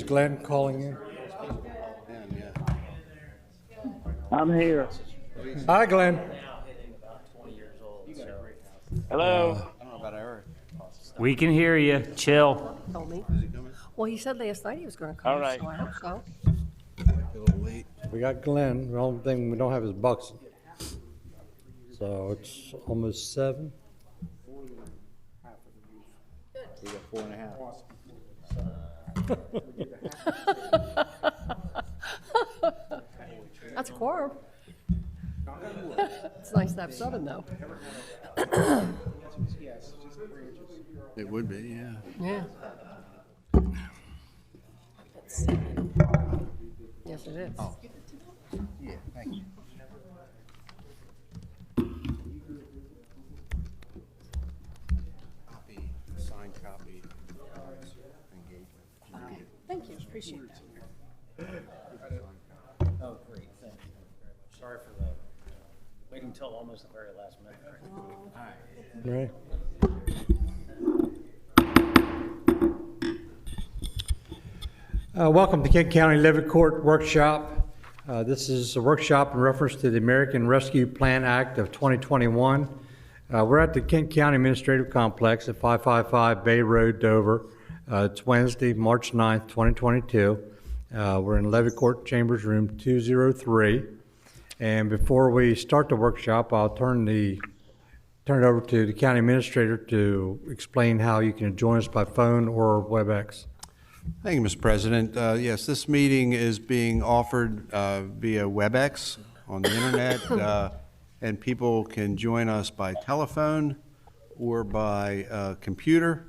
Glenn calling in. I'm here. Hi, Glenn. Hello. We can hear you. Chill. Told me. Well, he said last night he was going to come. All right. So I hope so. We got Glenn. The only thing we don't have is Buxton. So it's almost 7. We got 4.5. That's a quorum. It's nice to have 7, though. It would be, yeah. Yeah. Yes, it is. Yeah, thank you. Copy, signed copy. Engagement. Thank you. Appreciate that. Oh, great, thank you. Sorry for the waiting till almost the very last minute. Right. Welcome to Kent County Levy Court Workshop. This is a workshop in reference to the American Rescue Plan Act of 2021. We're at the Kent County Administrative Complex at 555 Bay Road, Dover. It's Wednesday, March 9th, 2022. We're in Levy Court Chambers Room 203. And before we start the workshop, I'll turn it over to the County Administrator to explain how you can join us by phone or WebEx. Thank you, Mr. President. Yes, this meeting is being offered via WebEx on the internet, and people can join us by telephone or by computer.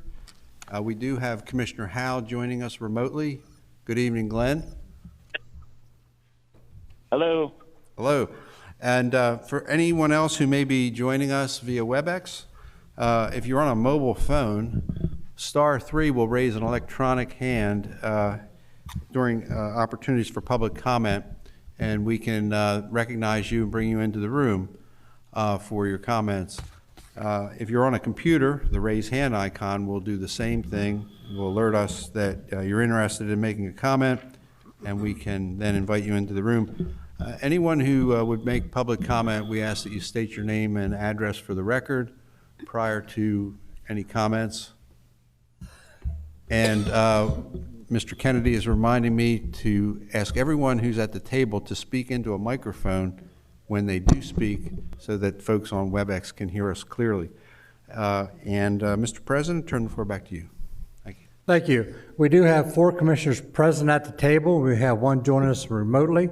We do have Commissioner Howe joining us remotely. Good evening, Glenn. Hello. Hello. And for anyone else who may be joining us via WebEx, if you're on a mobile phone, *3 will raise an electronic hand during opportunities for public comment, and we can recognize you and bring you into the room for your comments. If you're on a computer, the raise hand icon will do the same thing. It will alert us that you're interested in making a comment, and we can then invite you into the room. Anyone who would make public comment, we ask that you state your name and address for the record prior to any comments. And Mr. Kennedy is reminding me to ask everyone who's at the table to speak into a microphone when they do speak so that folks on WebEx can hear us clearly. Mr. President, turn the floor back to you. Thank you. Thank you. We do have 4 commissioners present at the table. We have one joining us remotely.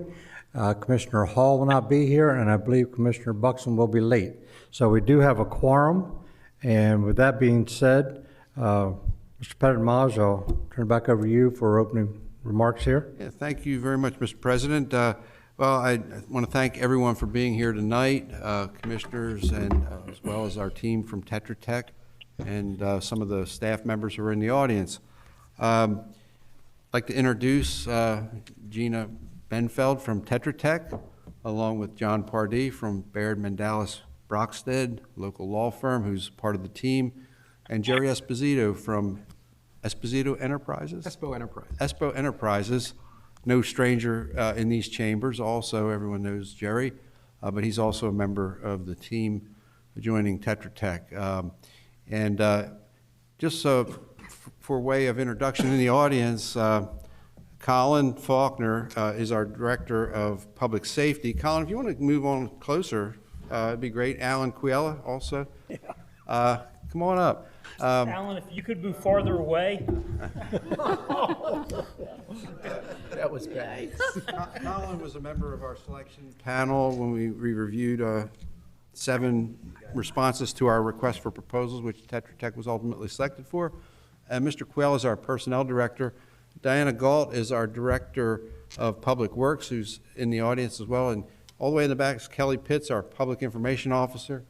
Commissioner Hall will not be here, and I believe Commissioner Buxton will be late. So we do have a quorum. And with that being said, Mr. Pettit-Maj, I'll turn it back over to you for opening remarks here. Yeah, thank you very much, Mr. President. Well, I want to thank everyone for being here tonight, commissioners, and as well as our team from Tetra Tech and some of the staff members who are in the audience. I'd like to introduce Gina Benfeld from Tetra Tech, along with John Pardee from Baird Mandalis Brockstead, local law firm who's part of the team, and Jerry Esposito from Esposito Enterprises? Espo Enterprises. Espo Enterprises, no stranger in these chambers. Also, everyone knows Jerry, but he's also a member of the team joining Tetra Tech. Just for way of introduction in the audience, Colin Faulkner is our Director of Public Safety. Colin, if you want to move on closer, it'd be great. Alan Quiella also. Yeah. Come on up. Alan, if you could move farther away. That was bad. Colin was a member of our selection panel when we reviewed 7 responses to our request for proposals, which Tetra Tech was ultimately selected for. Mr. Quayle is our personnel director. Diana Galt is our director of public works, who's in the audience as well. And all the way in the back is Kelly Pitts, our public information officer.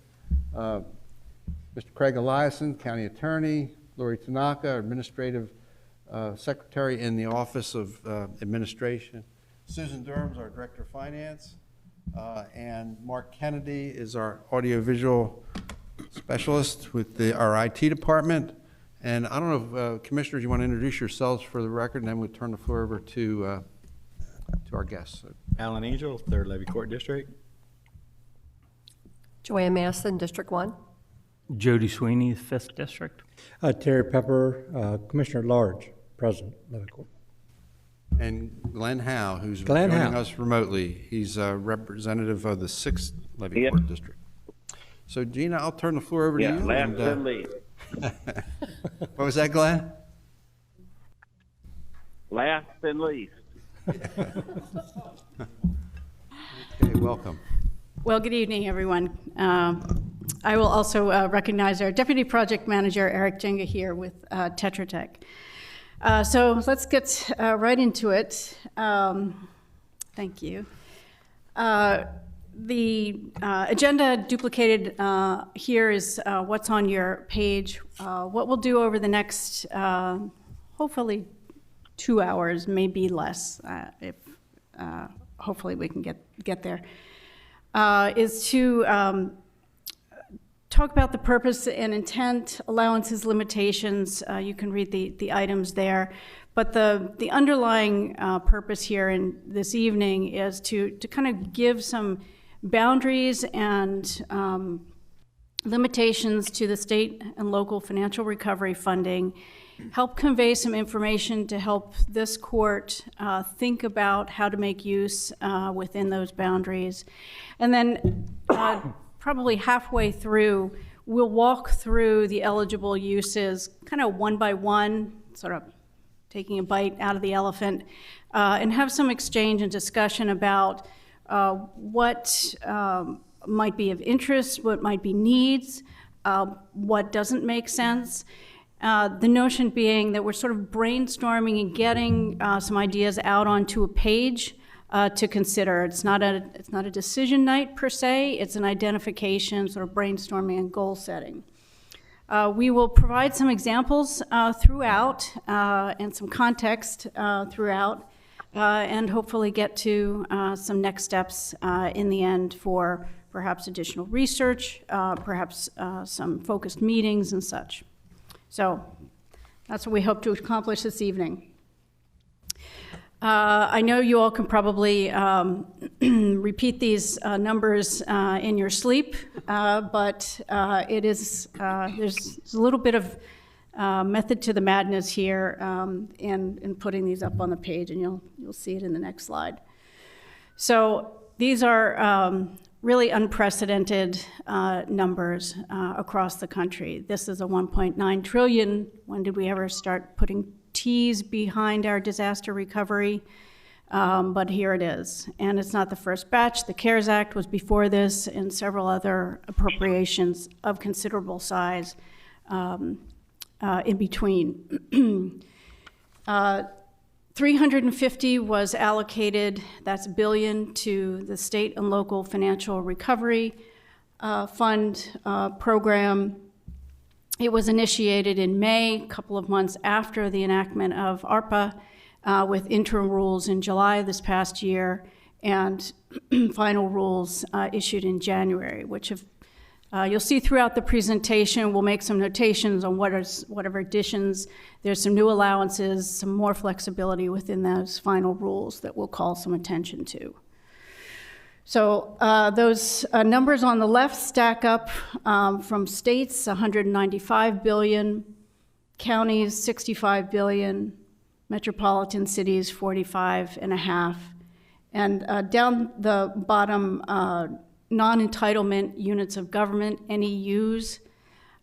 Mr. Craig Eliason, county attorney. Lori Tanaka, our administrative secretary in the Office of Administration. Susan Durham's our director of finance. And Mark Kennedy is our audiovisual specialist with our IT department. And I don't know if commissioners, you want to introduce yourselves for the record, and then we'll turn the floor over to our guests. Alan Angel, 3rd Levy Court District. Joanne Masson, District 1. Jody Sweeney, 5th District. Terry Pepper, Commissioner at Large, President, Levy Court. And Glenn Howe, who's Glenn joining Howe. us remotely. He's a representative of the 6th Levy Yep. Court District. So Gina, I'll turn the floor over to Yeah, you. last and, but least. what was that, Glenn? Last and least. Okay, welcome. Well, good evening, everyone. I will also recognize our Deputy Project Manager, Eric Jenga, here with Tetra Tech. So let's get right into it. Thank you. The agenda duplicated here is what's on your page. What we'll do over the next, hopefully, 2 hours, maybe less, if hopefully we can get there, is to talk about the purpose and intent, allowances, limitations. You can read the items there. But the underlying purpose here in this evening is to kind of give some boundaries and limitations to the state and local financial recovery funding, help convey some information to help this court think about how to make use within those boundaries. And then probably halfway through, we'll walk through the eligible uses kind of one by one, sort of taking a bite out of the elephant, and have some exchange and discussion about what might be of interest, what might be needs, what doesn't make sense. The notion being that we're sort of brainstorming and getting some ideas out onto a page to consider. It's not a decision night per se, it's an identification, sort of brainstorming and goal setting. We will provide some examples throughout and some context throughout, and hopefully get to some next steps in the end for perhaps additional research, perhaps some focused meetings and such. So that's what we hope to accomplish this evening. I know you all can probably repeat these numbers in your sleep, but it is there's a little bit of method to the madness here in putting these up on the page, and you'll see it in the next slide. So these are really unprecedented numbers across the country. This is a 1.9 trillion. When did we ever start putting T's behind our disaster recovery? But here it is. And it's not the first batch. The CARES Act was before this, and several other appropriations of considerable size in between. 350 was allocated, that's billion, to the state and local financial recovery fund program. It was initiated in May, a couple of months after the enactment of ARPA, with interim rules in July this past year, and final rules issued in January, which have you'll see throughout the presentation. We'll make some notations on whatever additions. There's some new allowances, some more flexibility within those final rules that we'll call some attention to. So those numbers on the left stack up from states, 195 billion, counties, 65 billion, metropolitan cities, 45.5, and down the bottom, non-entitlement units of government, NEUs.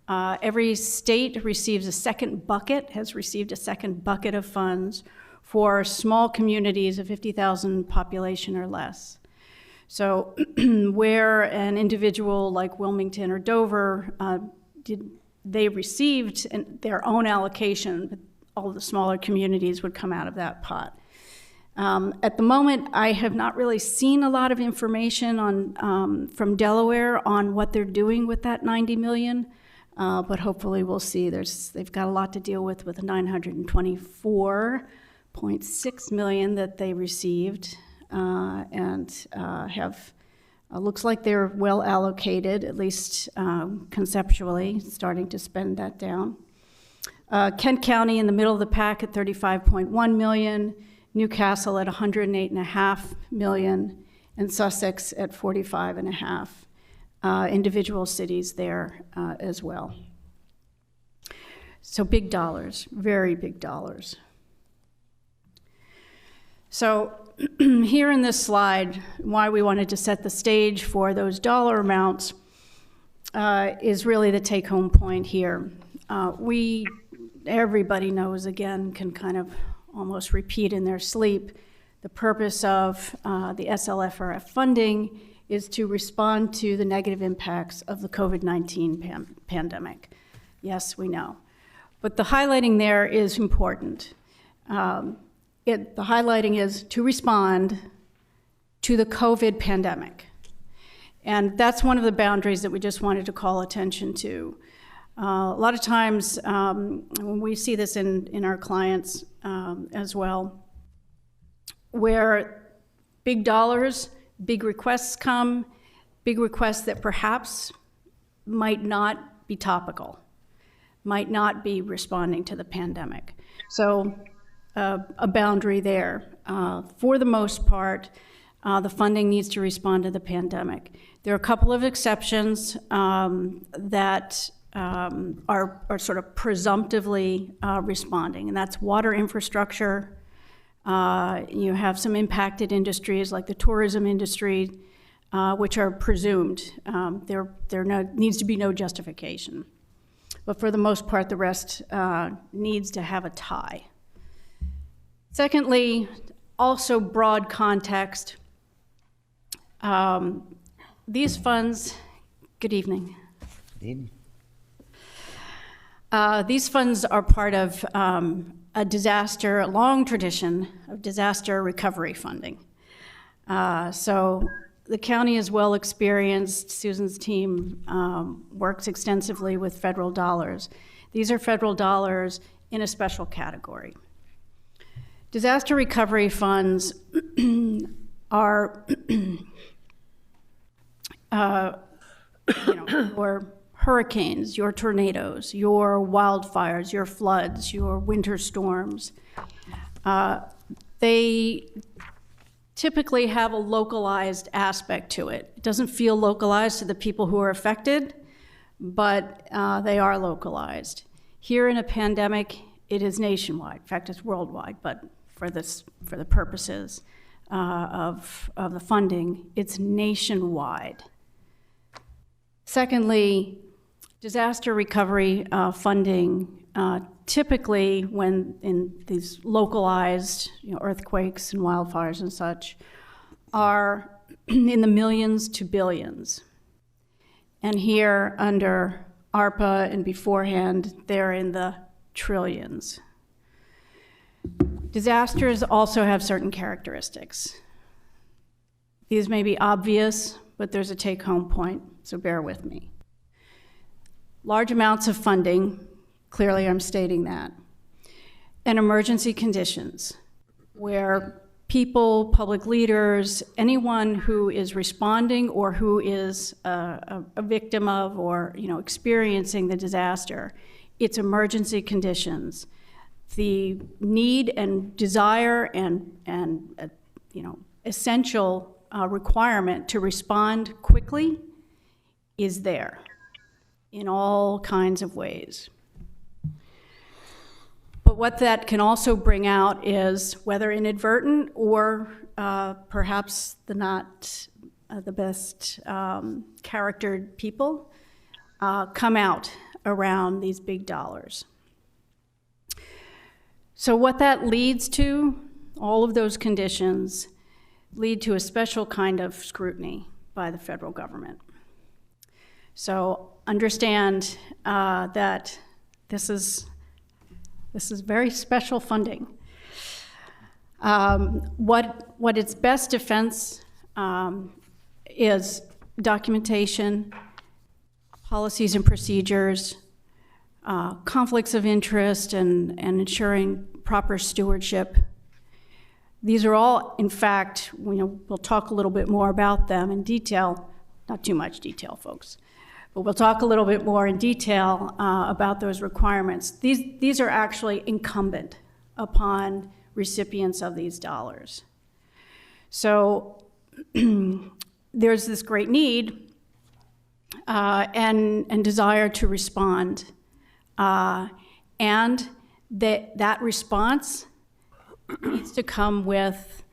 Every state receives a second bucket, has received a second bucket of funds for small communities of 50,000 population or less. So where an individual like Wilmington or Dover, they received their own allocation, but all the smaller communities would come out of that pot. At the moment, I have not really seen a lot of information on from Delaware on what they're doing with that 90 million, but hopefully we'll see. They've got a lot to deal with the 924.6 million that they received, and have looks like they're well allocated, at least conceptually, starting to spend that down. Kent County in the middle of the pack at 35.1 million, Newcastle at 108.5 million, and Sussex at 45.5. Individual cities there as well. So big dollars, very big dollars. So here in this slide, why we wanted to set the stage for those dollar amounts is really the take-home point here. Everybody knows, again, can kind of almost repeat in their sleep, the purpose of the SLFRF funding is to respond to the negative impacts of the COVID-19 pandemic. Yes, we know. But the highlighting there is important. The highlighting is to respond to the COVID pandemic. And that's one of the boundaries that we just wanted to call attention to. A lot of times, when we see this in our clients as well, where big dollars, big requests come, big requests that perhaps might not be topical, might not be responding to the pandemic. So a boundary there. For the most part, the funding needs to respond to the pandemic. There are a couple of exceptions that are sort of presumptively responding, and that's water infrastructure. You have some impacted industries like the tourism industry, which are presumed. There needs to be no justification. But for the most part, the rest needs to have a tie. Secondly, also broad context. These funds, good evening. These funds are part of a long tradition of disaster recovery funding. So the county is well experienced. Susan's team works extensively with federal dollars. These are federal dollars in a special category. Disaster recovery funds are your hurricanes, your tornadoes, your wildfires, your floods, your winter storms. They typically have a localized aspect to it. It doesn't feel localized to the people who are affected, but they are localized. Here in a pandemic, it is nationwide. In fact, it's worldwide, but for the purposes of the funding, it's nationwide. Secondly, disaster recovery funding, typically when in these localized earthquakes and wildfires and such, are in the millions to billions. And here under ARPA and beforehand, they're in the trillions. Disasters also have certain characteristics. These may be obvious, but there's a take-home point, so bear with me. Large amounts of funding, clearly I'm stating that, and emergency conditions, where people, public leaders, anyone who is responding or who is a victim of or experiencing the disaster, it's emergency conditions. The need and desire and essential requirement to respond quickly is there in all kinds of ways. But what that can also bring out is, whether inadvertent or perhaps not the best charactered people, come out around these big dollars. So what that leads to, all of those conditions lead to a special kind of scrutiny by the federal government. So understand that this is very special funding. What its best defense is documentation, policies and procedures, conflicts of interest, and ensuring proper stewardship. These are all, in fact, we'll talk a little bit more about them in detail, not too much detail, folks, But we'll talk a little bit more in detail about those requirements. These are actually incumbent upon recipients of these dollars. So there's this great need and desire to respond. And that response needs to come with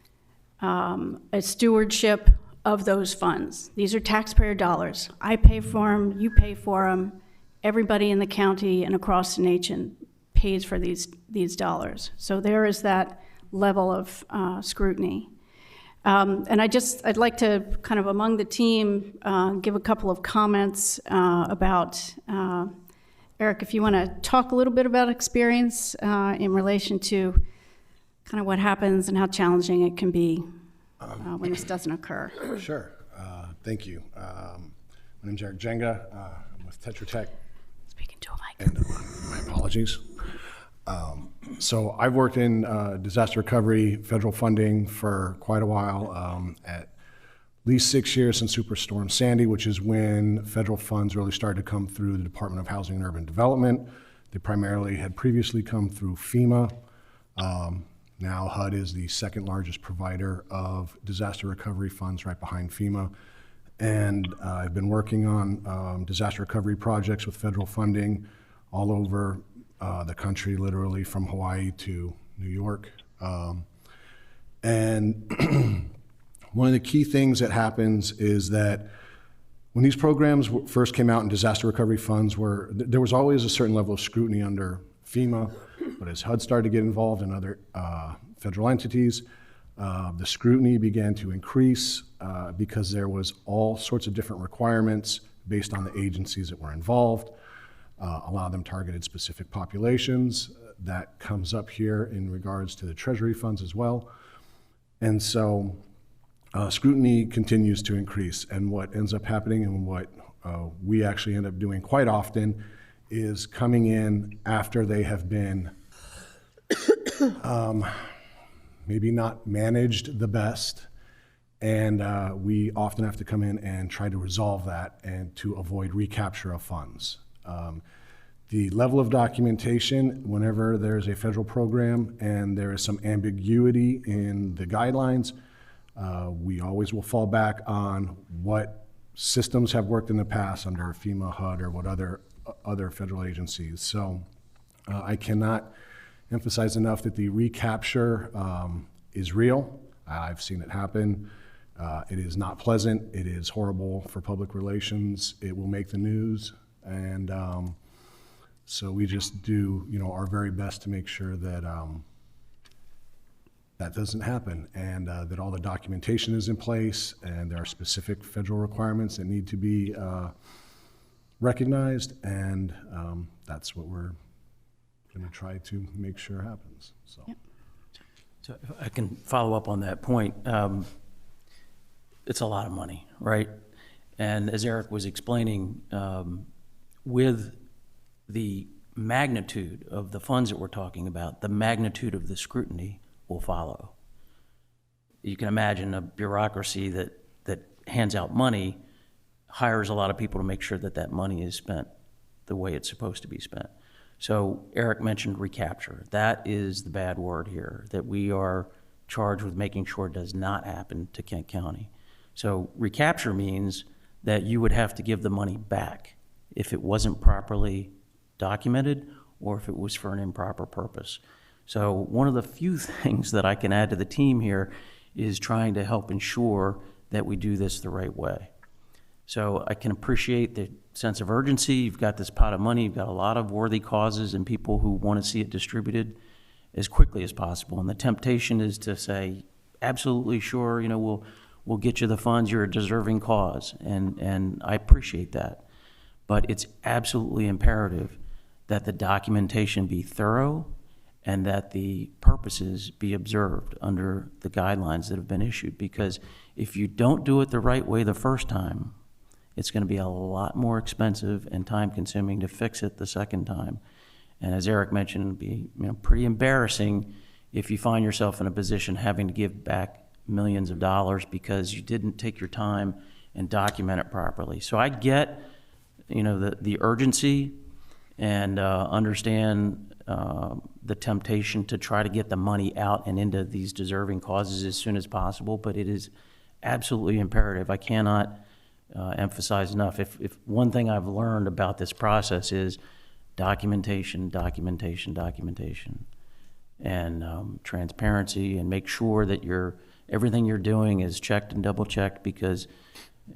a stewardship of those funds. These are taxpayer dollars. I pay for them, you pay for them, everybody in the county and across the nation pays for these dollars. So there is that level of scrutiny. And I'd like to kind of among the team give a couple of comments about, Eric, if you want to talk a little bit about experience in relation to kind of what happens and how challenging it can be when this doesn't occur. Sure. Thank you. My name's Eric Jenga. I'm with Tetra Tech. Speaking to a mic. And my apologies. So I've worked in disaster recovery, federal funding for quite a while, at least 6 years since Superstorm Sandy, which is when federal funds really started to come through the Department of Housing and Urban Development. They primarily had previously come through FEMA. Now HUD is the second largest provider of disaster recovery funds right behind FEMA. And I've been working on disaster recovery projects with federal funding all over the country, literally from Hawaii to New York. And one of the key things that happens is that when these programs first came out and disaster recovery funds there was always a certain level of scrutiny under FEMA, but as HUD started to get involved in other federal entities, the scrutiny began to increase because there was all sorts of different requirements based on the agencies that were involved. A lot of them targeted specific populations. That comes up here in regards to the Treasury funds as well. And so scrutiny continues to increase. And what ends up happening and what we actually end up doing quite often is coming in after they have been maybe not managed the best. And we often have to come in and try to resolve that and to avoid recapture of funds. The level of documentation, whenever there's a federal program and there is some ambiguity in the guidelines, we always will fall back on what systems have worked in the past under FEMA, HUD, or what other federal agencies. So I cannot emphasize enough that the recapture is real. I've seen it happen. It is not pleasant. It is horrible for public relations. It will make the news. And so we just do, our very best to make sure that that doesn't happen, and that all the documentation is in place, and there are specific federal requirements that need to be recognized, and that's what we're going to try to make sure happens. So. Yep. So if I can follow up on that point. It's a lot of money, right? And as Eric was explaining, with the magnitude of the funds that we're talking about, the magnitude of the scrutiny will follow. You can imagine a bureaucracy that hands out money, hires a lot of people to make sure that that money is spent the way it's supposed to be spent. So Eric mentioned recapture. That is the bad word here, that we are charged with making sure it does not happen to Kent County. So recapture means that you would have to give the money back if it wasn't properly documented or if it was for an improper purpose. So one of the few things that I can add to the team here is trying to help ensure that we do this the right way. So I can appreciate the sense of urgency. You've got this pot of money, you've got a lot of worthy causes and people who want to see it distributed as quickly as possible. And the temptation is to say, absolutely sure, we'll get you the funds, you're a deserving cause. And I appreciate that. But it's absolutely imperative that the documentation be thorough and that the purposes be observed under the guidelines that have been issued. Because if you don't do it the right way the first time, it's going to be a lot more expensive and time-consuming to fix it the second time. And as Eric mentioned, it'd be pretty embarrassing if you find yourself in a position having to give back millions of dollars because you didn't take your time and document it properly. So I get, the urgency and understand the temptation to try to get the money out and into these deserving causes as soon as possible, but it is absolutely imperative. I cannot emphasize enough. If one thing I've learned about this process is documentation, and transparency, and make sure that everything you're doing is checked and double checked, because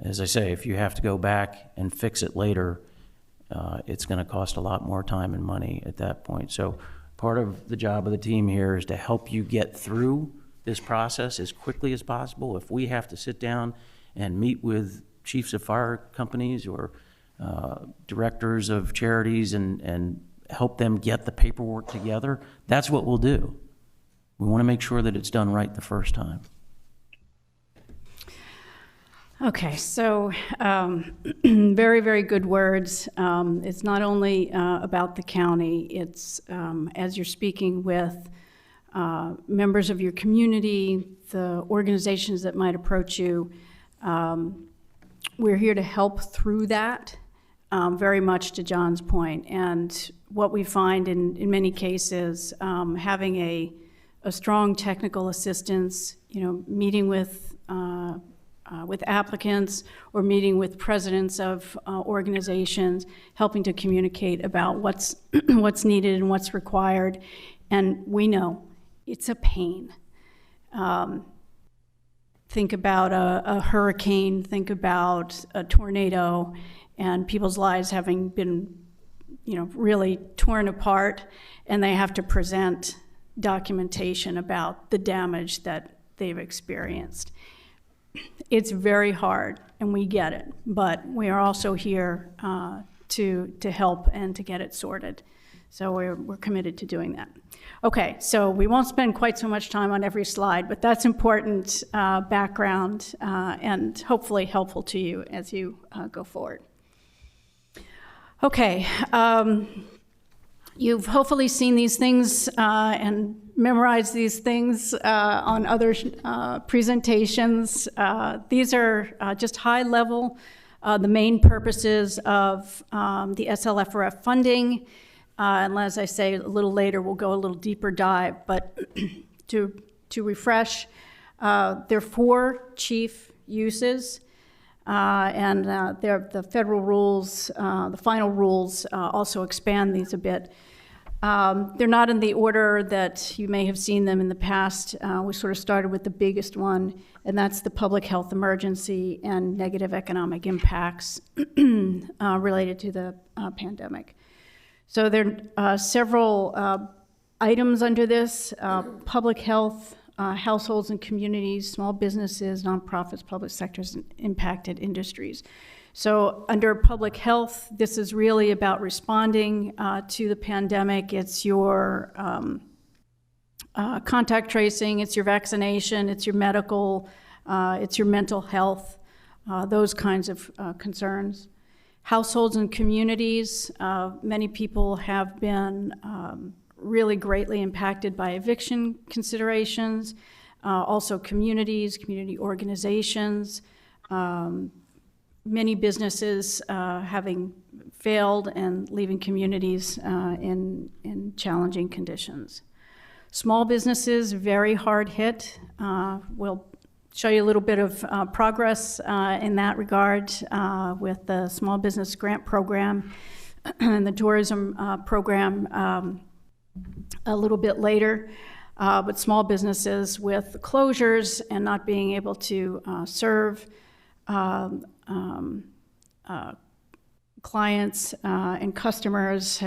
as I say, if you have to go back and fix it later, it's going to cost a lot more time and money at that point. So part of the job of the team here is to help you get through this process as quickly as possible. If we have to sit down and meet with chiefs of fire companies or directors of charities and help them get the paperwork together, that's what we'll do. We want to make sure that it's done right the first time. Okay, so very, very good words. It's not only about the county, it's as you're speaking with members of your community, the organizations that might approach you, we're here to help through that, very much to John's point. And what we find in many cases, having a strong technical assistance, meeting with applicants or meeting with presidents of organizations, helping to communicate about what's needed and what's required. And we know it's a pain. Think about a hurricane, think about a tornado, and people's lives having been, really torn apart, and they have to present documentation about the damage that they've experienced. It's very hard, and we get it, but we are also here to help and to get it sorted. So we're committed to doing that. Okay, so we won't spend quite so much time on every slide, but that's important background and hopefully helpful to you as you go forward. Okay, you've hopefully seen these things and memorized these things on other presentations. These are just high level, the main purposes of the SLFRF funding. And as I say, a little later, we'll go a little deeper dive. But to refresh, there are 4 chief uses, and the federal rules, the final rules also expand these a bit. They're not in the order that you may have seen them in the past. We sort of started with the biggest one, and that's the public health emergency and negative economic impacts related to the pandemic. So there are several items under this: public health, households and communities, small businesses, nonprofits, public sectors, and impacted industries. So under public health, this is really about responding to the pandemic. It's your contact tracing, it's your vaccination, it's your medical, it's your mental health, those kinds of concerns. Households and communities, many people have been really greatly impacted by eviction considerations. Also communities, community organizations, many businesses having failed and leaving communities in challenging conditions. Small businesses, very hard hit. We'll show you a little bit of progress in that regard with the Small Business Grant Program and the tourism program a little bit later. But small businesses with closures and not being able to serve clients and customers,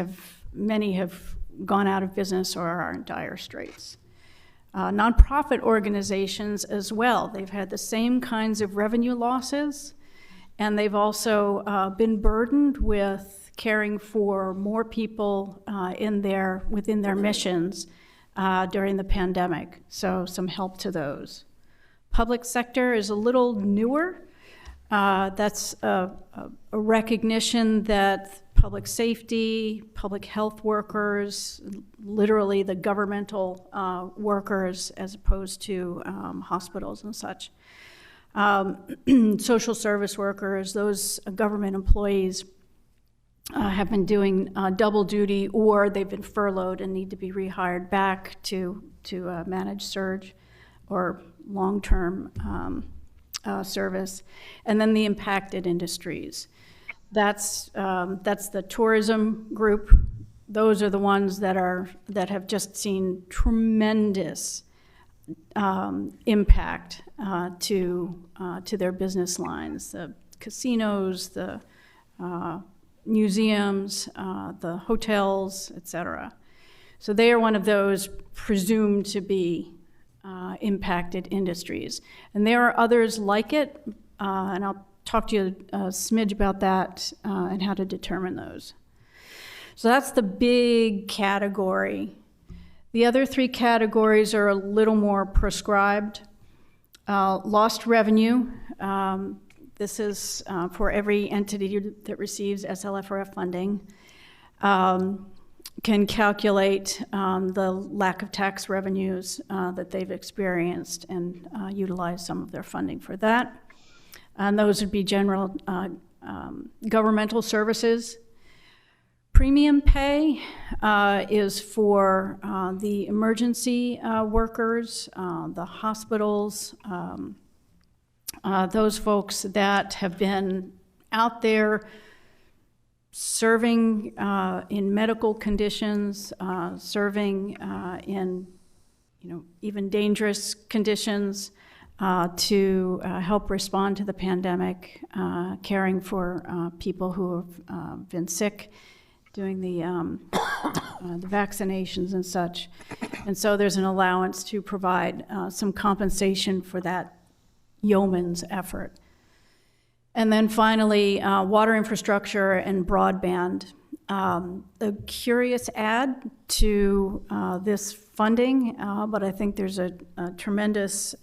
many have gone out of business or are in dire straits. Nonprofit organizations as well, they've had the same kinds of revenue losses, and they've also been burdened with caring for more people within their missions during the pandemic, so some help to those. Public sector is a little newer. That's a recognition that public safety, public health workers, literally the governmental workers as opposed to hospitals and such. Social service workers, those government employees have been doing double duty, or they've been furloughed and need to be rehired back to manage surge or long-term service. And then the impacted industries. That's the tourism group. Those are the ones that have just seen tremendous impact to their business lines. The casinos, the museums, the hotels, et cetera. So they are one of those presumed to be impacted industries. And there are others like it, and I'll talk to you a smidge about that and how to determine those. So that's the big category. The other three categories are a little more prescribed. Lost revenue. This is for every entity that receives SLFRF funding. Can calculate the lack of tax revenues that they've experienced and utilize some of their funding for that. And those would be general governmental services. Premium pay is for the emergency workers, the hospitals, those folks that have been out there serving in medical conditions, serving in even dangerous conditions to help respond to the pandemic, caring for people who have been sick, doing the vaccinations and such. And so there's an allowance to provide some compensation for that yeoman's effort. And then finally, water infrastructure and broadband. A curious add to this funding, but I think there's a tremendous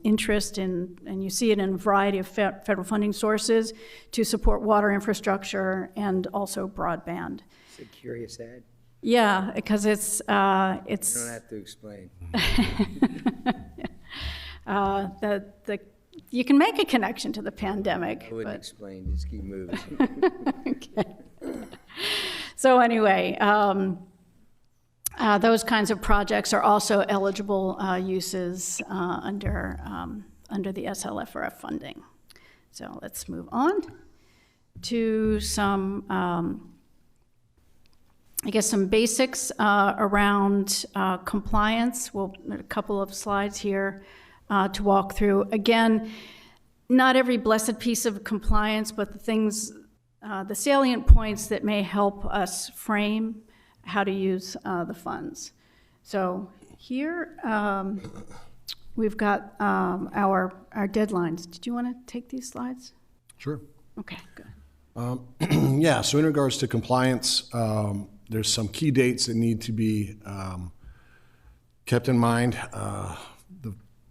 interest in, and you see it in a variety of federal funding sources, to support water infrastructure and also broadband. It's a curious ad. Yeah, because it's You don't have to explain. You can make a connection to the pandemic. I wouldn't explain, just keep moving. Okay. So anyway, those kinds of projects are also eligible uses under the SLFRF funding. So let's move on to some, I guess, some basics around compliance. We'll a couple of slides here to walk through. Again, not every blessed piece of compliance, but the things, the salient points that may help us frame how to use the funds. So here we've got our deadlines. Did you want to take these slides? Sure. Okay, good. Yeah, so in regards to compliance, there's some key dates that need to be kept in mind.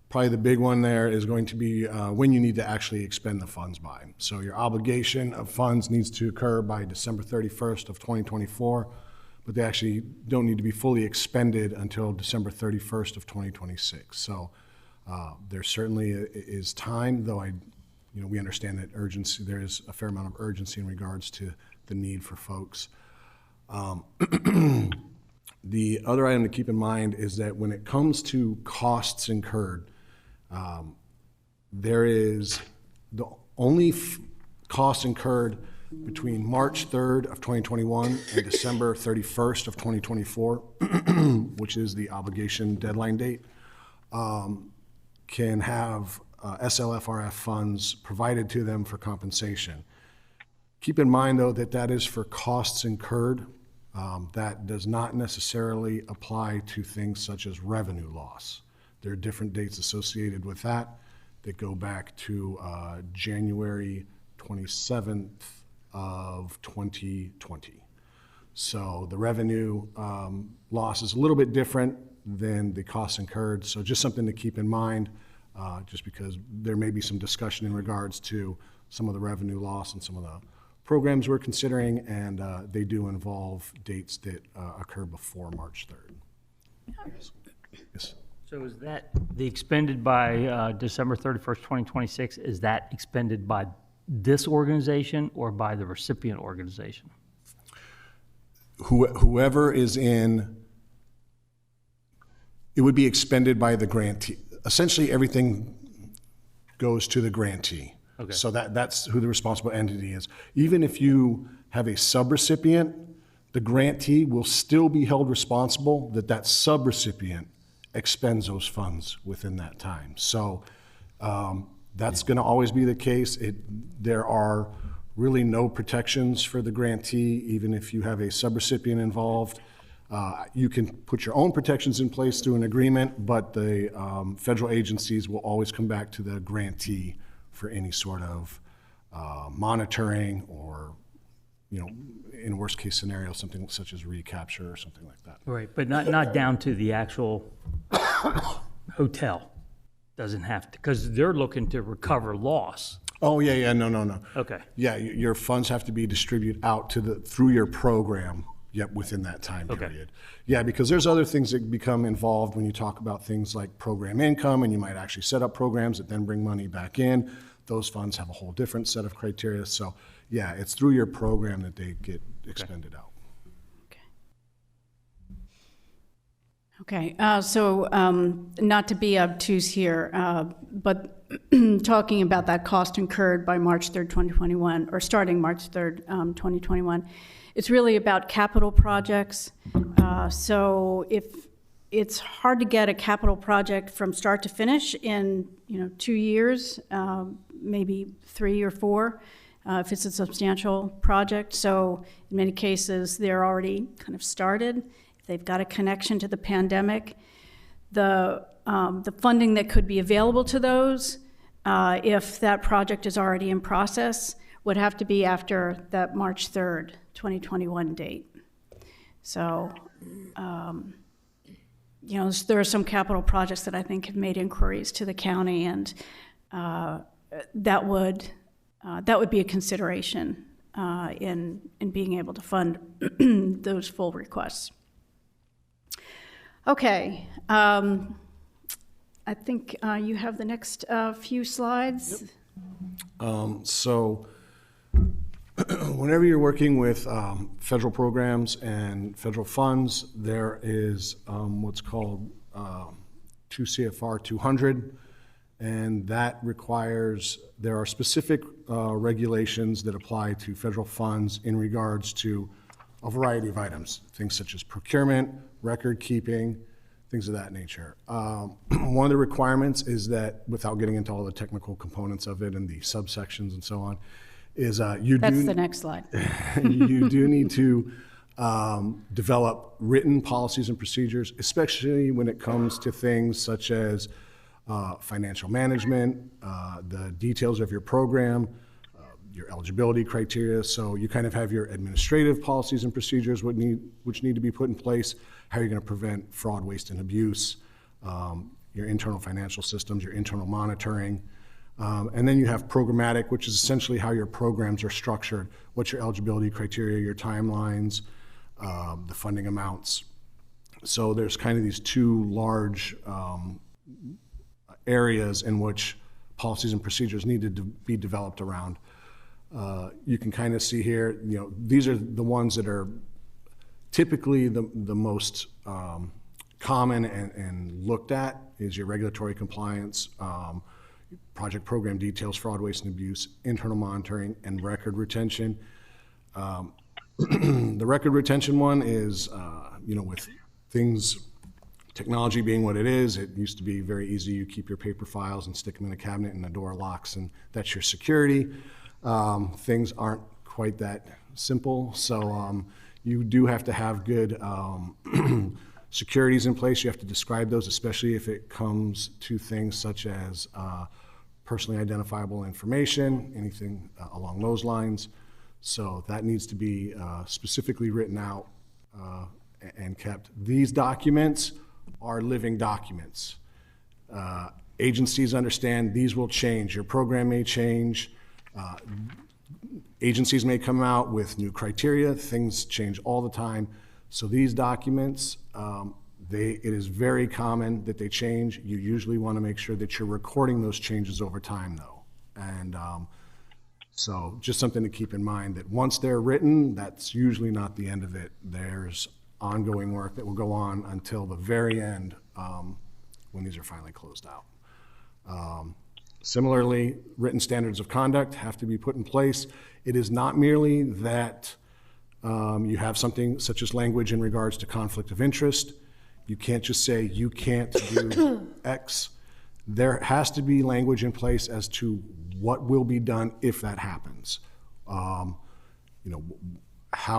Probably the big one there is going to be when you need to actually expend the funds by. So your obligation of funds needs to occur by December 31st of 2024, but they actually don't need to be fully expended until December 31st of 2026. So there certainly is time, though we understand that urgency, there is a fair amount of urgency in regards to the need for folks. The other item to keep in mind is that when it comes to costs incurred, there is the only costs incurred between March 3rd of 2021 and December 31st of 2024, which is the obligation deadline date, can have SLFRF funds provided to them for compensation. Keep in mind, though, that that is for costs incurred. That does not necessarily apply to things such as revenue loss. There are different dates associated with that go back to January 27th of 2020. So the revenue loss is a little bit different than the costs incurred. So just something to keep in mind, just because there may be some discussion in regards to some of the revenue loss and some of the programs we're considering, and they do involve dates that occur before March 3rd. Yes. So is that the expended by December 31st, 2026, is that expended by this organization or by the recipient organization? whoever is in, it would be expended by the grantee. Essentially, everything goes to the grantee. Okay. So that's who the responsible entity is. Even if you have a subrecipient, the grantee will still be held responsible that that subrecipient expends those funds within that time. So that's going to always be the case. There are really no protections for the grantee, even if you have a subrecipient involved. You can put your own protections in place through an agreement, but the federal agencies will always come back to the grantee for any sort of monitoring or, in worst case scenario, something such as recapture or something like that. Right, but not down to the actual hotel. Doesn't have to, because they're looking to recover loss. Oh, yeah, no. Okay. Yeah, your funds have to be distributed out through your program, within that time period. Yeah, because there's other things that become involved when you talk about things like program income, and you might actually set up programs that then bring money back in. Those funds have a whole different set of criteria. So, yeah, it's through your program that they get expended out. Okay, so not to be obtuse here, but talking about that cost incurred by March 3rd, 2021, or starting March 3rd, 2021, it's really about capital projects. So if it's hard to get a capital project from start to finish in 2 years, maybe 3 or 4, if it's a substantial project. So in many cases, they're already kind of started. They've got a connection to the pandemic. The funding that could be available to those, if that project is already in process, would have to be after that March 3rd, 2021 date. So, there are some capital projects that I think have made inquiries to the county, and that would be a consideration in being able to fund those full requests. Okay, I think you have the next few slides. So whenever you're working with federal programs and federal funds, there is what's called 2 CFR 200, and that requires, there are specific regulations that apply to federal funds in regards to a variety of items, things such as procurement, record keeping, things of that nature. One of the requirements is that, without getting into all the technical components of it and the subsections and so on, is That's the next slide. you do need to develop written policies and procedures, especially when it comes to things such as financial management, the details of your program, your eligibility criteria. So you kind of have your administrative policies and procedures which need to be put in place, how you're going to prevent fraud, waste, and abuse, your internal financial systems, your internal monitoring. And then you have programmatic, which is essentially how your programs are structured, what's your eligibility criteria, your timelines, the funding amounts. So there's kind of these two large areas in which policies and procedures need to be developed around. You can kind of see here, these are the ones that are typically the most common and looked at is your regulatory compliance, project program details, fraud, waste, and abuse, internal monitoring, and record retention. The record retention one is, with things, technology being what it is, it used to be very easy. You keep your paper files and stick them in a cabinet and the door locks, and that's your security. Things aren't quite that simple, so you do have to have good securities in place. You have to describe those, especially if it comes to things such as personally identifiable information, anything along those lines. So that needs to be specifically written out and kept. These documents are living documents. Agencies understand these will change. Your program may change. Agencies may come out with new criteria. Things change all the time. So these documents, it is very common that they change. You usually want to make sure that you're recording those changes over time, though. And So just something to keep in mind that once they're written, that's usually not the end of it. There's ongoing work that will go on until the very end when these are finally closed out. Similarly, written standards of conduct have to be put in place. It is not merely that you have something such as language in regards to conflict of interest. You can't just say you can't do X. There has to be language in place as to what will be done if that happens. How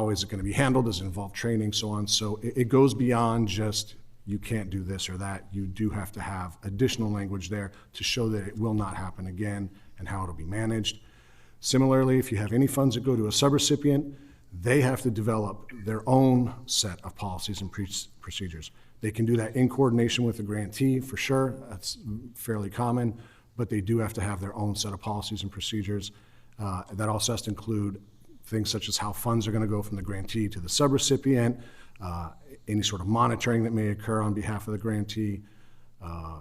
is it going to be handled? Does it involve training, so on? So it goes beyond just you can't do this or that. You do have to have additional language there to show that it will not happen again and how it'll be managed. Similarly, if you have any funds that go to a subrecipient, they have to develop their own set of policies and procedures. They can do that in coordination with the grantee, for sure. That's fairly common, but they do have to have their own set of policies and procedures. That also has to include things such as how funds are going to go from the grantee to the subrecipient, any sort of monitoring that may occur on behalf of the grantee,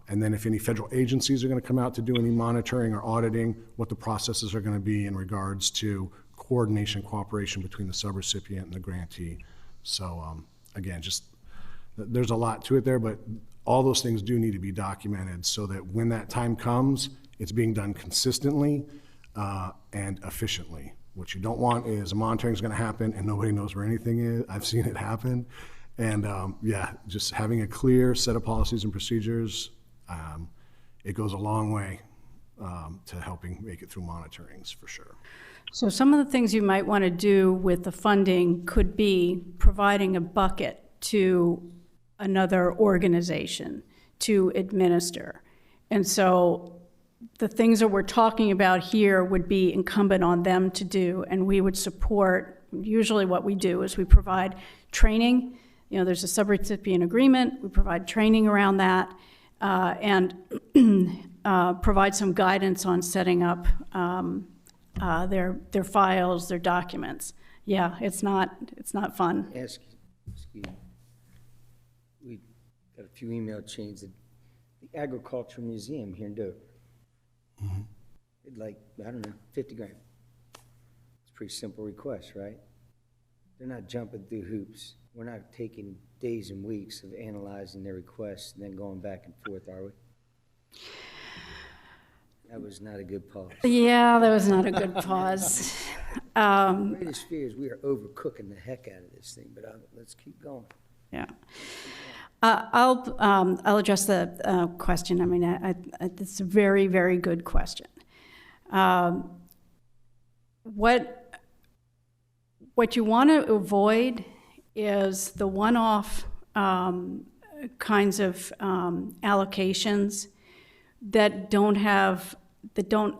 and then if any federal agencies are going to come out to do any monitoring or auditing, what the processes are going to be in regards to coordination, cooperation between the subrecipient and the grantee. So again, just there's a lot to it there, but all those things do need to be documented so that when that time comes, it's being done consistently and efficiently. What you don't want is a monitoring is going to happen and nobody knows where anything is. I've seen it happen. And just having a clear set of policies and procedures, it goes a long way to helping make it through monitorings, for sure. So some of the things you might want to do with the funding could be providing a bucket to another organization to administer. And so the things that we're talking about here would be incumbent on them to do, and we would support. Usually what we do is we provide training. There's a subrecipient agreement. We provide training around that and provide some guidance on setting up their files, their documents. Yeah, it's not fun. Excuse me. We got a few email chains at the Agricultural Museum here in Dover. Mm-hmm. It'd like, I don't know, 50 grand. It's a pretty simple request, right? They're not jumping through hoops. We're not taking days and weeks of analyzing their requests and then going back and forth, are we? That was not a good pause. Yeah, that was not a good pause. The greatest fear is we are overcooking the heck out of this thing, but let's keep going. Yeah. I'll address the question. I mean, it's a very, very good question. What you want to avoid is the one-off kinds of allocations that don't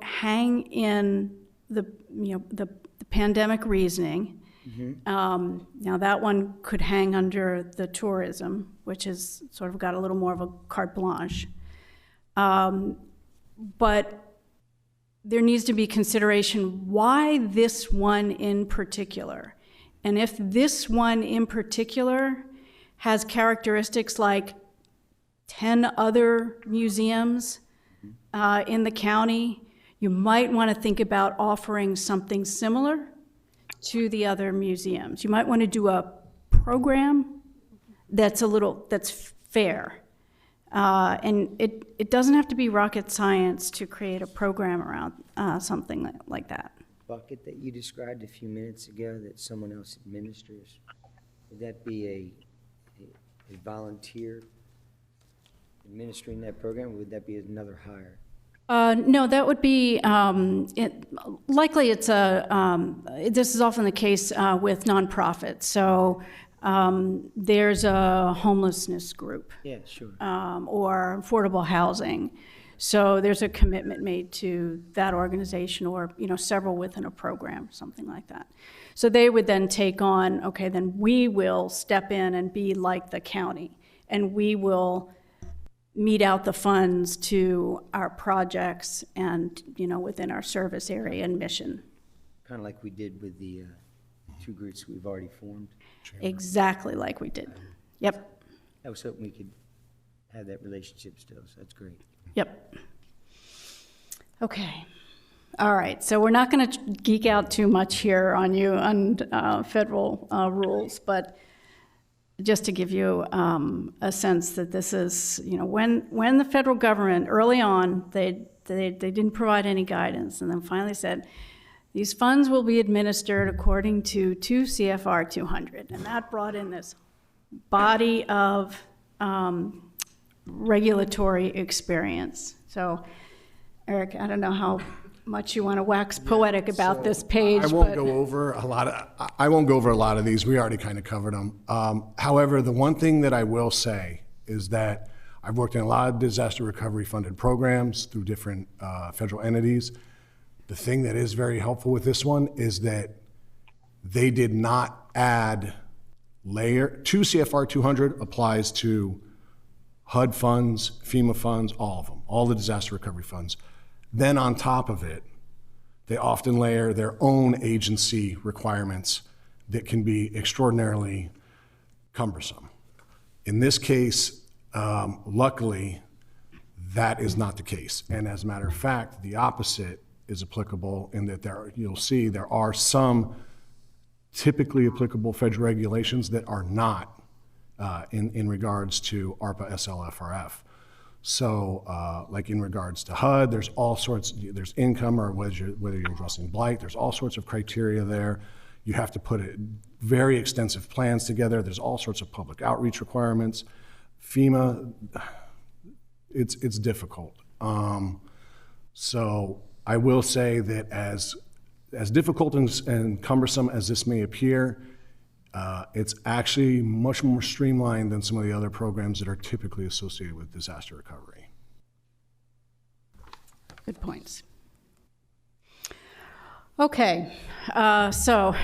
hang in the pandemic reasoning. Mm-hmm. Now that one could hang under the tourism, which has sort of got a little more of a carte blanche. But there needs to be consideration why this one in particular. And if this one in particular has characteristics like 10 other museums in the county, you might want to think about offering something similar to the other museums. You might want to do a program that's fair. And it doesn't have to be rocket science to create a program around something like that. Bucket that you described a few minutes ago that someone else administers, would that be a volunteer administering that program, or would that be another hire? No, that would be, likely it's this is often the case with nonprofits. So there's a homelessness group. Yeah, sure. Or affordable housing. So there's a commitment made to that organization or, several within a program, something like that. So they would then take on, okay, then we will step in and be like the county, and we will mete out the funds to our projects and, within our service area and mission. Kind of like we did with the two groups we've already formed. Exactly like we did. Yep. I was hoping we could have that relationship still, so that's great. Yep. Okay. All right, so we're not going to geek out too much here on you on federal rules, but just to give you a sense that this is, when the federal government early on, they didn't provide any guidance, and then finally said, these funds will be administered according to 2 CFR 200, and that brought in this body of regulatory experience. So, Eric, I don't know how much you want to wax poetic about this page. I won't go over a lot of these. We already kind of covered them. However, the one thing that I will say is that I've worked in a lot of disaster recovery funded programs through different federal entities. The thing that is very helpful with this one is that they did not add 2 CFR 200 applies to HUD funds, FEMA funds, all of them, all the disaster recovery funds. Then on top of it, they often layer their own agency requirements that can be extraordinarily cumbersome. In this case, luckily, that is not the case. And as a matter of fact, the opposite is applicable in that you'll see there are some typically applicable federal regulations that are not in regards to ARPA SLFRF. So like in regards to HUD, there's all sorts, there's income or whether you're addressing blight, there's all sorts of criteria there. You have to put very extensive plans together. There's all sorts of public outreach requirements. FEMA, it's difficult. So I will say that as difficult and cumbersome as this may appear, it's actually much more streamlined than some of the other programs that are typically associated with disaster recovery. Good points. Okay, so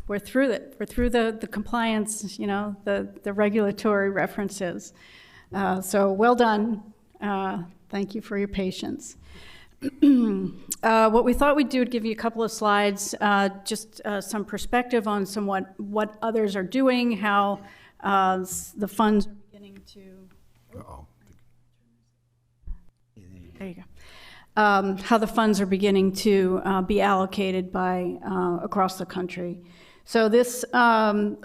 we're through it. We're through the compliance, the regulatory references. So well done. Thank you for your patience. What we thought we'd do would give you a couple of slides, just some perspective on what others are doing, how the funds are beginning to. There you go. How the funds are beginning to be allocated by across the country. So this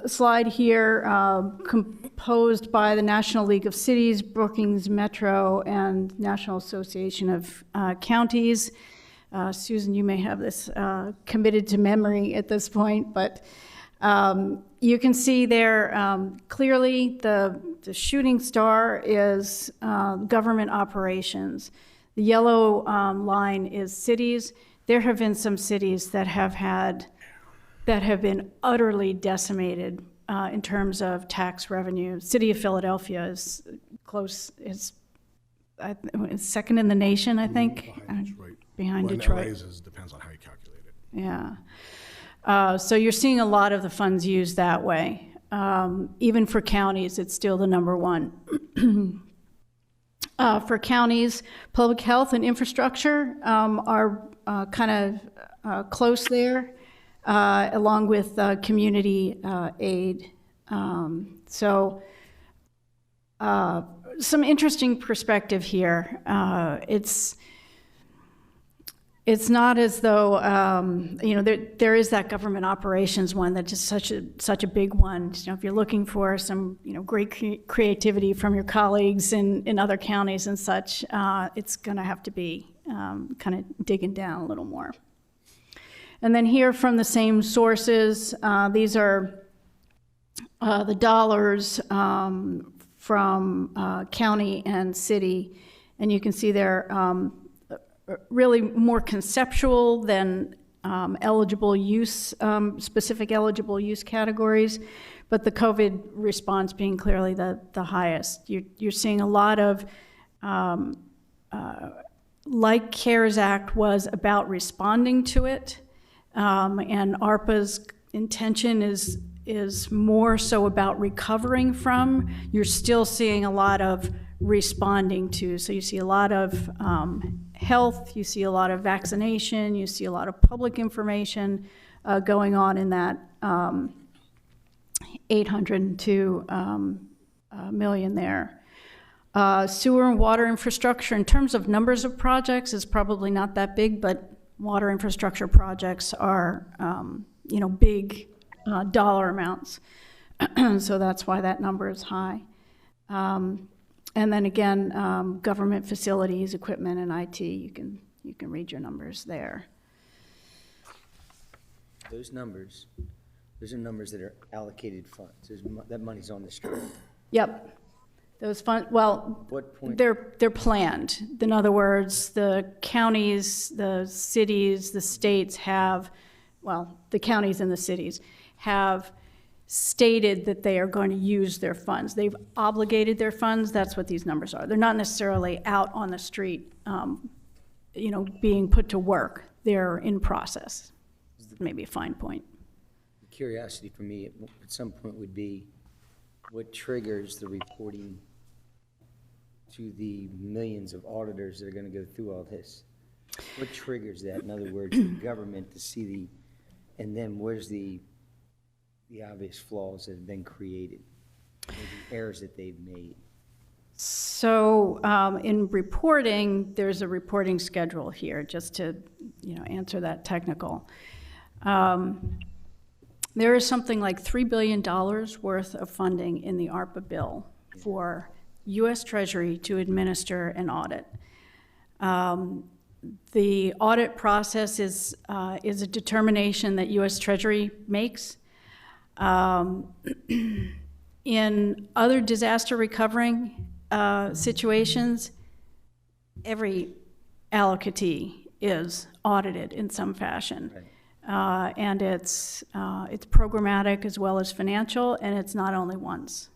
slide here, composed by the National League of Cities, Brookings Metro, and National Association of Counties. Susan, you may have this committed to memory at this point, but you can see there clearly the shooting star is government operations. The yellow line is cities. There have been some cities that have been utterly decimated in terms of tax revenue. City of Philadelphia is second in the nation, I think. Behind Detroit. Depends on how you calculate it. Yeah. So you're seeing a lot of the funds used that way. Even for counties, it's still the number one. For counties, public health and infrastructure are kind of close there. Along with community aid. So some interesting perspective here. It's not as though, there is that government operations one that is such a big one. If you're looking for some, great creativity from your colleagues in other counties and such, it's gonna have to be kind of digging down a little more. And then here from the same sources, these are the dollars from county and city. And you can see they're really more conceptual than eligible use, specific eligible use categories, but the COVID response being clearly the highest. You're seeing a lot of, like CARES Act was about responding to it, and ARPA's intention is more so about recovering from. You're still seeing a lot of responding to. So you see a lot of health, you see a lot of vaccination, you see a lot of public information going on in that 802 million there. Sewer and water infrastructure, in terms of numbers of projects, is probably not that big, but water infrastructure projects are, big dollar amounts. So that's why that number is high. And then again, government facilities, equipment, and IT, you can read your numbers there. Those are numbers that are allocated funds. That money's on the street. Yep. Those funds, well, What point? they're planned. In other words, the counties, the cities, the states have, well, the counties and the cities have stated that they are going to use their funds. They've obligated their funds. That's what these numbers are. They're not necessarily out on the street, being put to work. They're in process. Maybe a fine point. The curiosity for me at some point would be what triggers the reporting to the millions of auditors that are going to go through all this? What triggers that? In other words, the government to see and then where's the obvious flaws that have been created, or the errors that they've made? So in reporting, there's a reporting schedule here, just to answer that technical. There is something like $3 billion worth of funding in the ARPA bill for U.S. Treasury to administer an audit. The audit process is a determination that U.S. Treasury makes. In other disaster recovering situations, every allocatee is audited in some fashion. Right. And it's programmatic as well as financial, and it's not only once.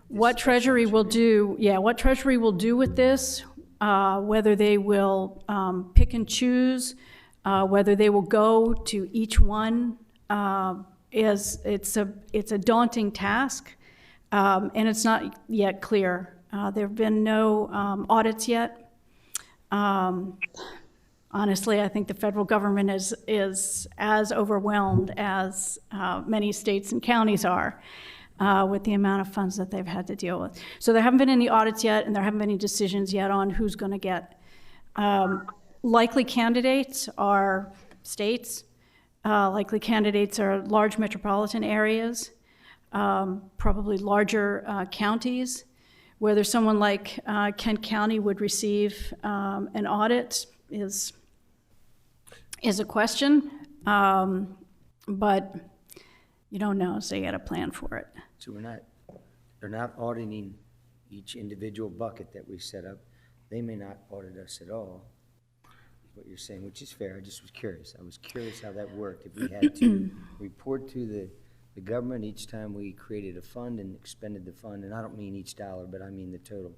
What Treasury will do with this, whether they will pick and choose, whether they will go to each one, it's a daunting task, and it's not yet clear. There have been no audits yet. Honestly, I think the federal government is as overwhelmed as many states and counties are with the amount of funds that they've had to deal with. So there haven't been any audits yet, and there haven't been any decisions yet on who's going to get. Likely candidates are states. Likely candidates are large metropolitan areas, probably larger counties. Whether someone like Kent County would receive an audit is a question, but you don't know, so you got to plan for it. So they're not auditing each individual bucket that we set up. They may not audit us at all, is what you're saying, which is fair. I just was curious. I was curious how that worked. If we had to report to the government each time we created a fund and expended the fund, and I don't mean each dollar, but I mean the total.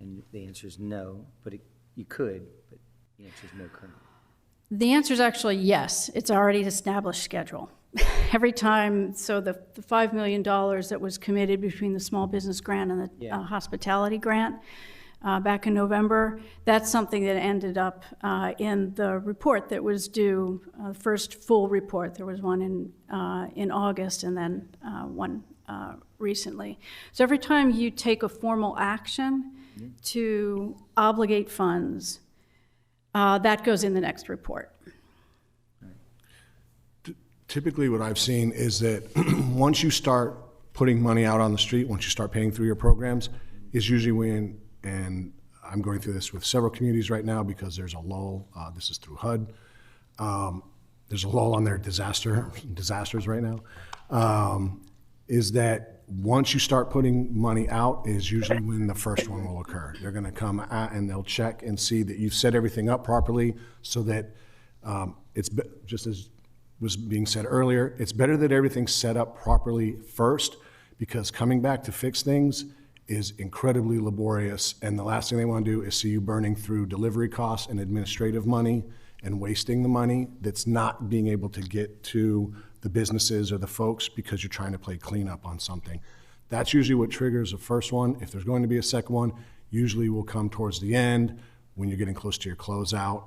And the answer is no, but you could, but the answer is no currently. The answer is actually yes. It's already an established schedule. Every time, so the $5 million that was committed between the small business grant and the hospitality grant back in November, that's something that ended up in the report that was due, first full report. There was one in August and then one recently. So every time you take a formal action to obligate funds, that goes in the next report. Typically what I've seen is that once you start putting money out on the street, once you start paying through your programs, is usually when, and I'm going through this with several communities right now because there's a lull, this is through HUD, there's a lull on their disasters right now, is that once you start putting money out is usually when the first one will occur. They're gonna come out and they'll check and see that you've set everything up properly so that it's just as was being said earlier, it's better that everything's set up properly first because coming back to fix things is incredibly laborious, and the last thing they want to do is see you burning through delivery costs and administrative money and wasting the money that's not being able to get to the businesses or the folks because you're trying to play cleanup on something. That's usually what triggers the first one. If there's going to be a second one, usually will come towards the end when you're getting close to your closeout.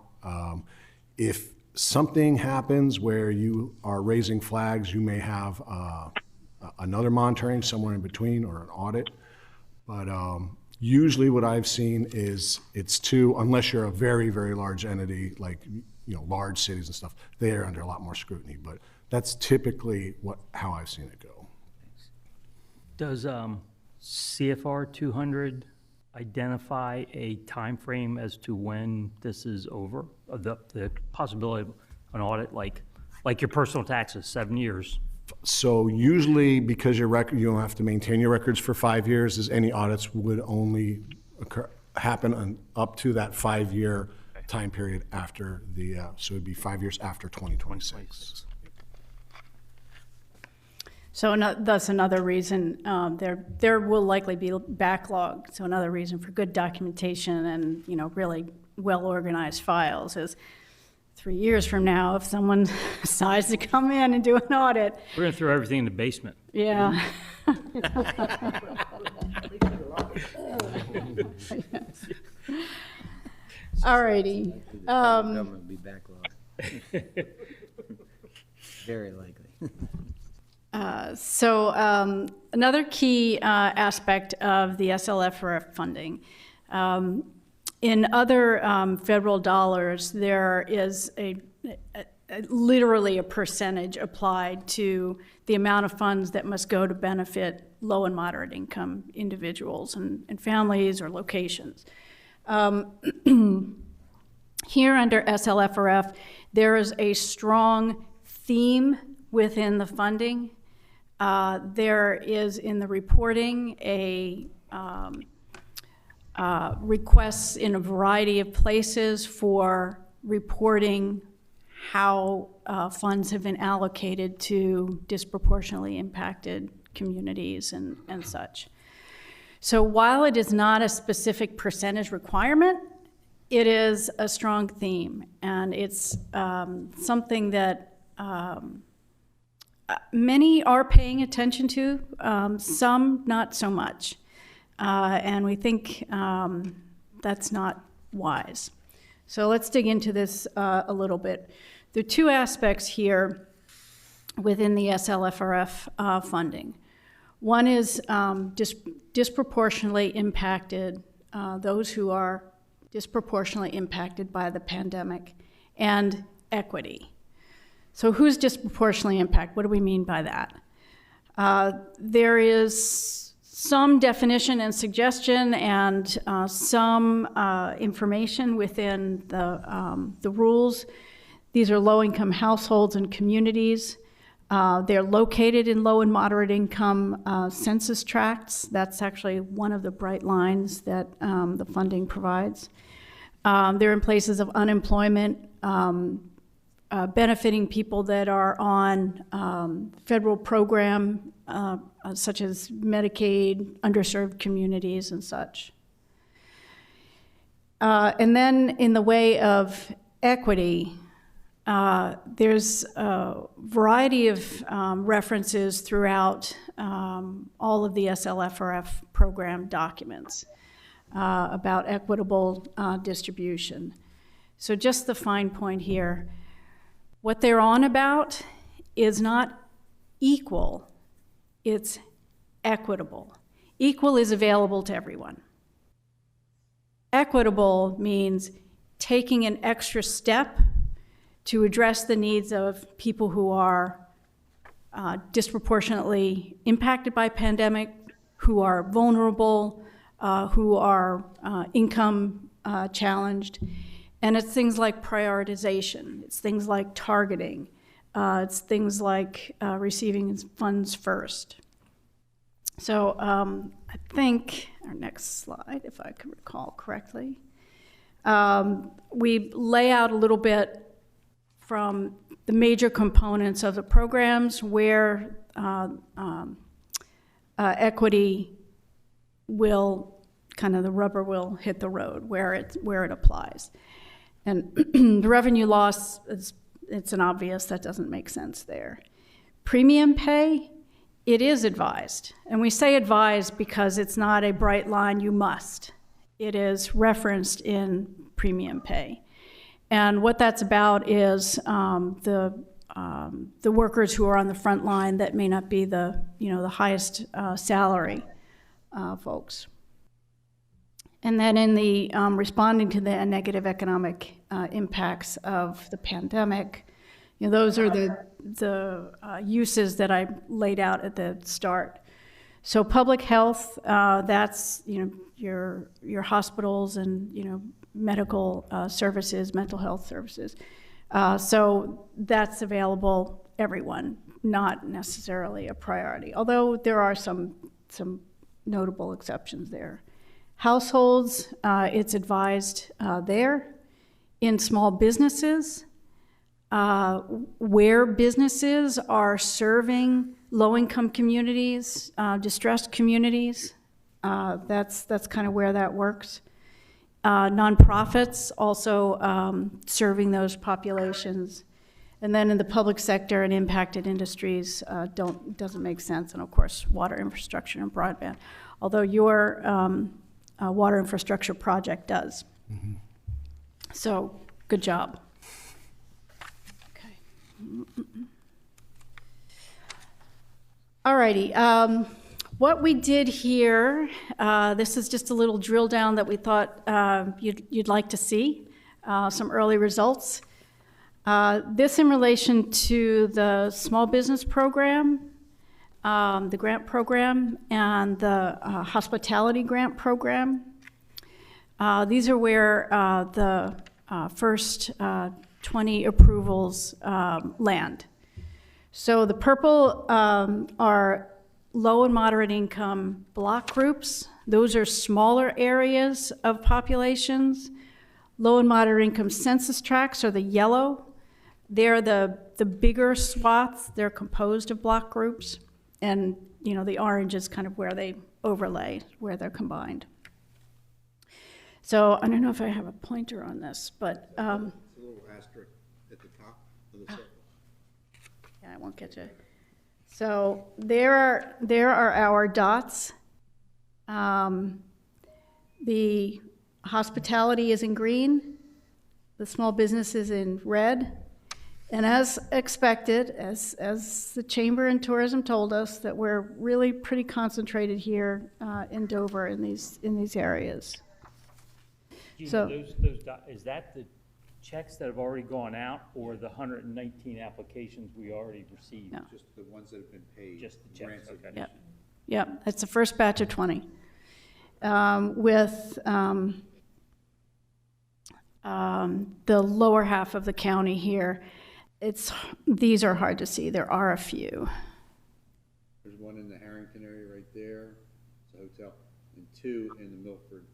If something happens where you are raising flags, you may have another monitoring somewhere in between or an audit. But Usually what I've seen is it's 2, unless you're a very, very large entity, like, large cities and stuff, they're under a lot more scrutiny, but that's typically how I've seen it go. Does CFR 200 identify a time frame as to when this is over? The possibility of an audit, like your personal taxes, 7 years? So usually, because you don't have to maintain your records for 5 years, is any audits would only happen up to that 5-year time period after so it'd be 5 years after 2026. So that's another reason there will likely be backlog. So another reason for good documentation and really well-organized files is 3 years from now, if someone decides to come in and do an audit. We're going to throw everything in the basement. Yeah. All righty. Government will be backlogged. Very likely. So another key aspect of the SLFRF funding, in other federal dollars, there is literally a percentage applied to the amount of funds that must go to benefit low and moderate income individuals and families or locations. Here under SLFRF, there is a strong theme within the funding. There is in the reporting requests in a variety of places for reporting how funds have been allocated to disproportionately impacted communities and such. So while it is not a specific percentage requirement, it is a strong theme, and it's something that many are paying attention to, some not so much. And we think that's not wise. So let's dig into this a little bit. There are 2 aspects here within the SLFRF funding. One is disproportionately impacted, those who are disproportionately impacted by the pandemic, and equity. So who's disproportionately impacted? What do we mean by that? There is some definition and suggestion and some information within the rules. These are low-income households and communities. They're located in low and moderate income census tracts. That's actually one of the bright lines that the funding provides. They're in places of unemployment, benefiting people that are on federal program such as Medicaid, underserved communities and such. And then in the way of equity, there's a variety of references throughout all of the SLFRF program documents about equitable distribution. So just the fine point here, what they're on about is not equal, it's equitable. Equal is available to everyone. Equitable means taking an extra step to address the needs of people who are disproportionately impacted by pandemic, who are vulnerable, who are income challenged. And it's things like prioritization, it's things like targeting, it's things like receiving funds first. So I think, our next slide, if I can recall correctly, we lay out a little bit from the major components of the programs where equity will, the rubber will hit the road, where it applies. And the revenue loss, it's an obvious, that doesn't make sense there. Premium pay, it is advised. And we say advised because it's not a bright line, you must. It is referenced in premium pay. And what that's about is the workers who are on the front line that may not be the highest salary folks. And then in the responding to the negative economic impacts of the pandemic, those are the uses that I laid out at the start. So public health, that's your hospitals and medical services, mental health services. So that's available everyone, not necessarily a priority, although there are some notable exceptions there. Households, it's advised there. In small businesses, where businesses are serving low-income communities, distressed communities, that's kind of where that works. Nonprofits also serving those populations. And then in the public sector and impacted industries doesn't make sense. And of course, water infrastructure and broadband, although your water infrastructure project does. Mm-hmm. So good job. Okay. All righty. What we did here, this is just a little drill down that we thought you'd like to see, some early results. This in relation to the small business program, the grant program, and the hospitality grant program. These are where the first 20 approvals land. So the purple are low and moderate income block groups. Those are smaller areas of populations. Low and moderate income census tracts are the yellow. They're the bigger swaths. They're composed of block groups. And the orange is kind of where they overlay, where they're combined. So I don't know if I have a pointer on this, but it's a little asterisk at the top of the circle. Yeah, I won't get you. So there are our dots. The hospitality is in green. The small business is in red. And as expected, as the Chamber and Tourism told us, that we're really pretty concentrated here in Dover in these areas. So is that the checks that have already gone out, or the 119 applications we already received? No. Just the ones that have been paid. Just the checks, okay. Yep, that's the first batch of 20. With the lower half of the county here, these are hard to see. There are a few. There's one in the Harrington area right there, it's a hotel, and two in the Milford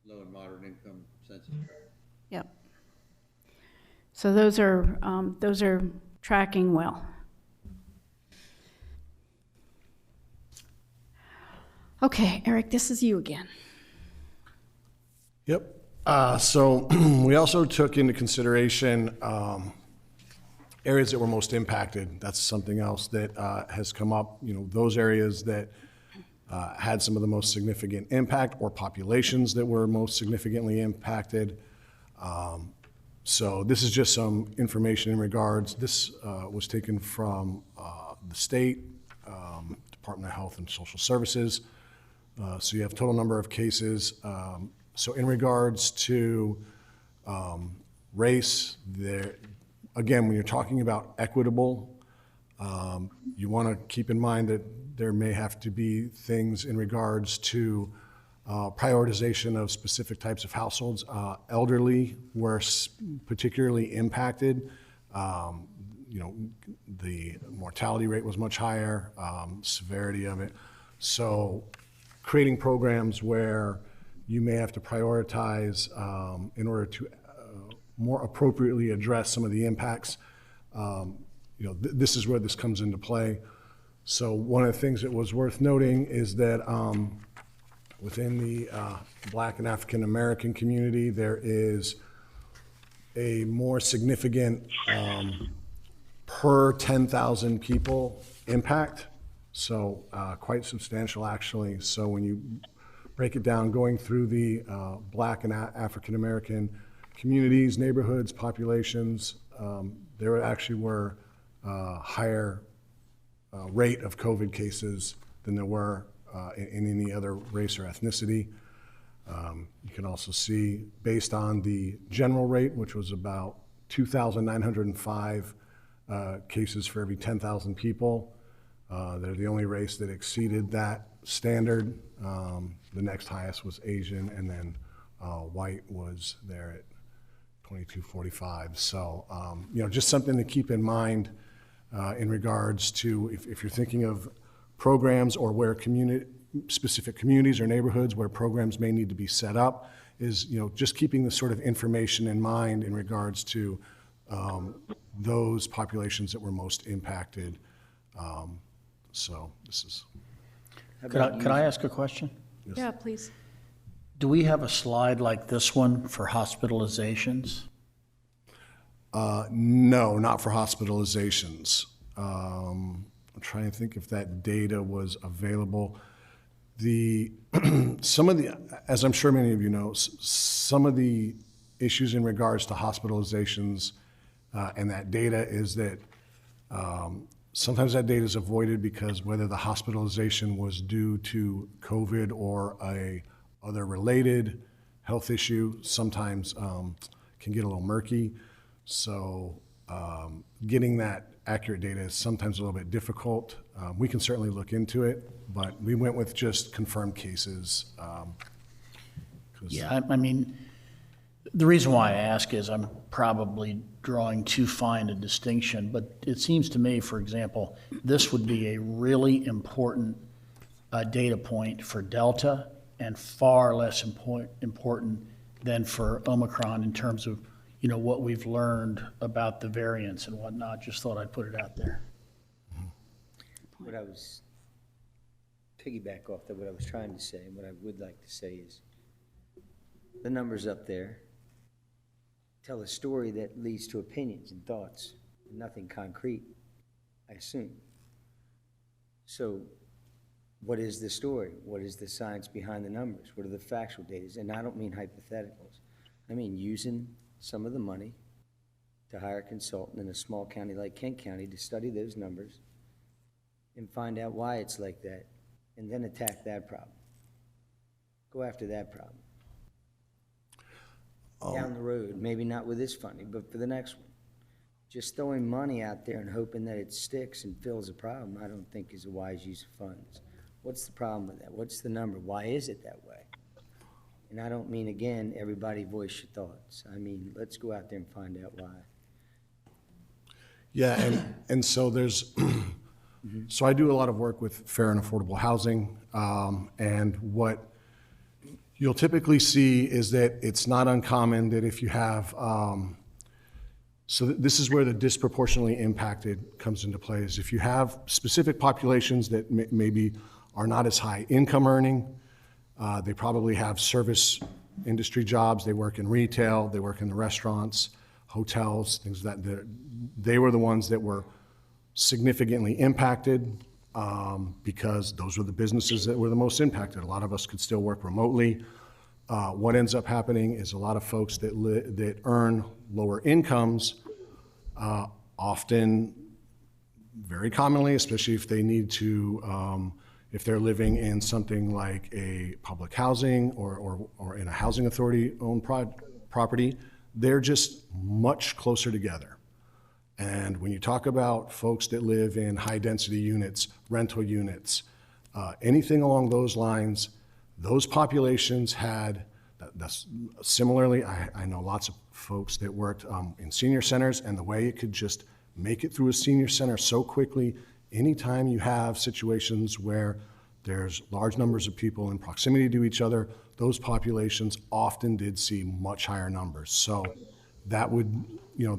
low and moderate income census tract. Yep. So those are tracking well. Okay, Eric, this is you again. Yep. So we also took into consideration areas that were most impacted. That's something else that has come up. Those areas that had some of the most significant impact, or populations that were most significantly impacted. So this is just some information in regards. This was taken from the state, Department of Health and Social Services. So you have total number of cases. So in regards to race, again, when you're talking about equitable, you want to keep in mind that there may have to be things in regards to prioritization of specific types of households. Elderly were particularly impacted. The mortality rate was much higher, severity of it. So creating programs where you may have to prioritize in order to more appropriately address some of the impacts. This is where this comes into play. So one of the things that was worth noting is that within the Black and African American community, there is a more significant per 10,000 people impact. So quite substantial, actually. So when you break it down, going through the Black and African American communities, neighborhoods, populations, there actually were higher rate of COVID cases than there were in any other race or ethnicity. You can also see, based on the general rate, which was about 2,905 cases for every 10,000 people, they're the only race that exceeded that standard. The next highest was Asian, and then white was there at 2245. So, just something to keep in mind in regards to if you're thinking of programs or where specific communities or neighborhoods where programs may need to be set up, is just keeping this sort of information in mind in regards to those populations that were most impacted. So this is. Could I ask a question? Yeah, please. Do we have a slide like this one for hospitalizations? No, not for hospitalizations. I'm trying to think if that data was available. Some of the, as I'm sure many of you know, some of the issues in regards to hospitalizations and that data is that sometimes that data is avoided because whether the hospitalization was due to COVID or a other related health issue sometimes can get a little murky. So getting that accurate data is sometimes a little bit difficult. We can certainly look into it, but we went with just confirmed cases. Yeah, I mean, the reason why I ask is I'm probably drawing too fine a distinction, but it seems to me, for example, this would be a really important data point for Delta and far less important than for Omicron in terms of, what we've learned about the variants and whatnot. Just thought I'd put it out there. What I was, piggyback off that, what I was trying to say, and what I would like to say is, the numbers up there tell a story that leads to opinions and thoughts, nothing concrete, I assume. So what is the story? What is the science behind the numbers? What are the factual data? And I don't mean hypotheticals. I mean using some of the money to hire a consultant in a small county like Kent County to study those numbers and find out why it's like that, and then attack that problem. Go after that problem. Down the road, maybe not with this funding, but for the next one. Just throwing money out there and hoping that it sticks and fills a problem, I don't think is a wise use of funds. What's the problem with that? What's the number? Why is it that way? And I don't mean, again, everybody voice your thoughts. I mean, let's go out there and find out why. Yeah, and so there's, so I do a lot of work with fair and affordable housing, and what you'll typically see is that it's not uncommon that if you have, so this is where the disproportionately impacted comes into play, is if you have specific populations that maybe are not as high income earning, they probably have service industry jobs, they work in retail, they work in the restaurants, hotels, things that they were the ones that were significantly impacted because those were the businesses that were the most impacted. A lot of us could still work remotely. What ends up happening is a lot of folks that earn lower incomes often, very commonly, especially if they need to, if they're living in something like a public housing or in a housing authority owned property, they're just much closer together. And when you talk about folks that live in high density units, rental units, anything along those lines, those populations had, that's similarly, I know lots of folks that worked in senior centers, and the way it could just make it through a senior center so quickly, anytime you have situations where there's large numbers of people in proximity to each other, those populations often did see much higher numbers. So that would,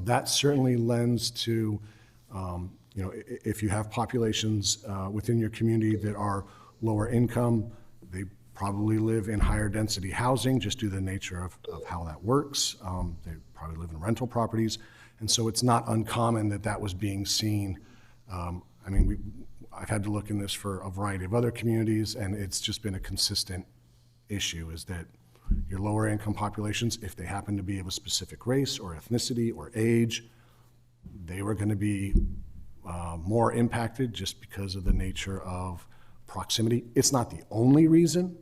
that certainly lends to, if you have populations within your community that are lower income, they probably live in higher density housing just due to the nature of how that works. They probably live in rental properties. And so it's not uncommon that that was being seen. I've had to look in this for a variety of other communities, and it's just been a consistent issue, is that your lower income populations, if they happen to be of a specific race or ethnicity or age, they were going to be more impacted just because of the nature of proximity. It's not the only reason,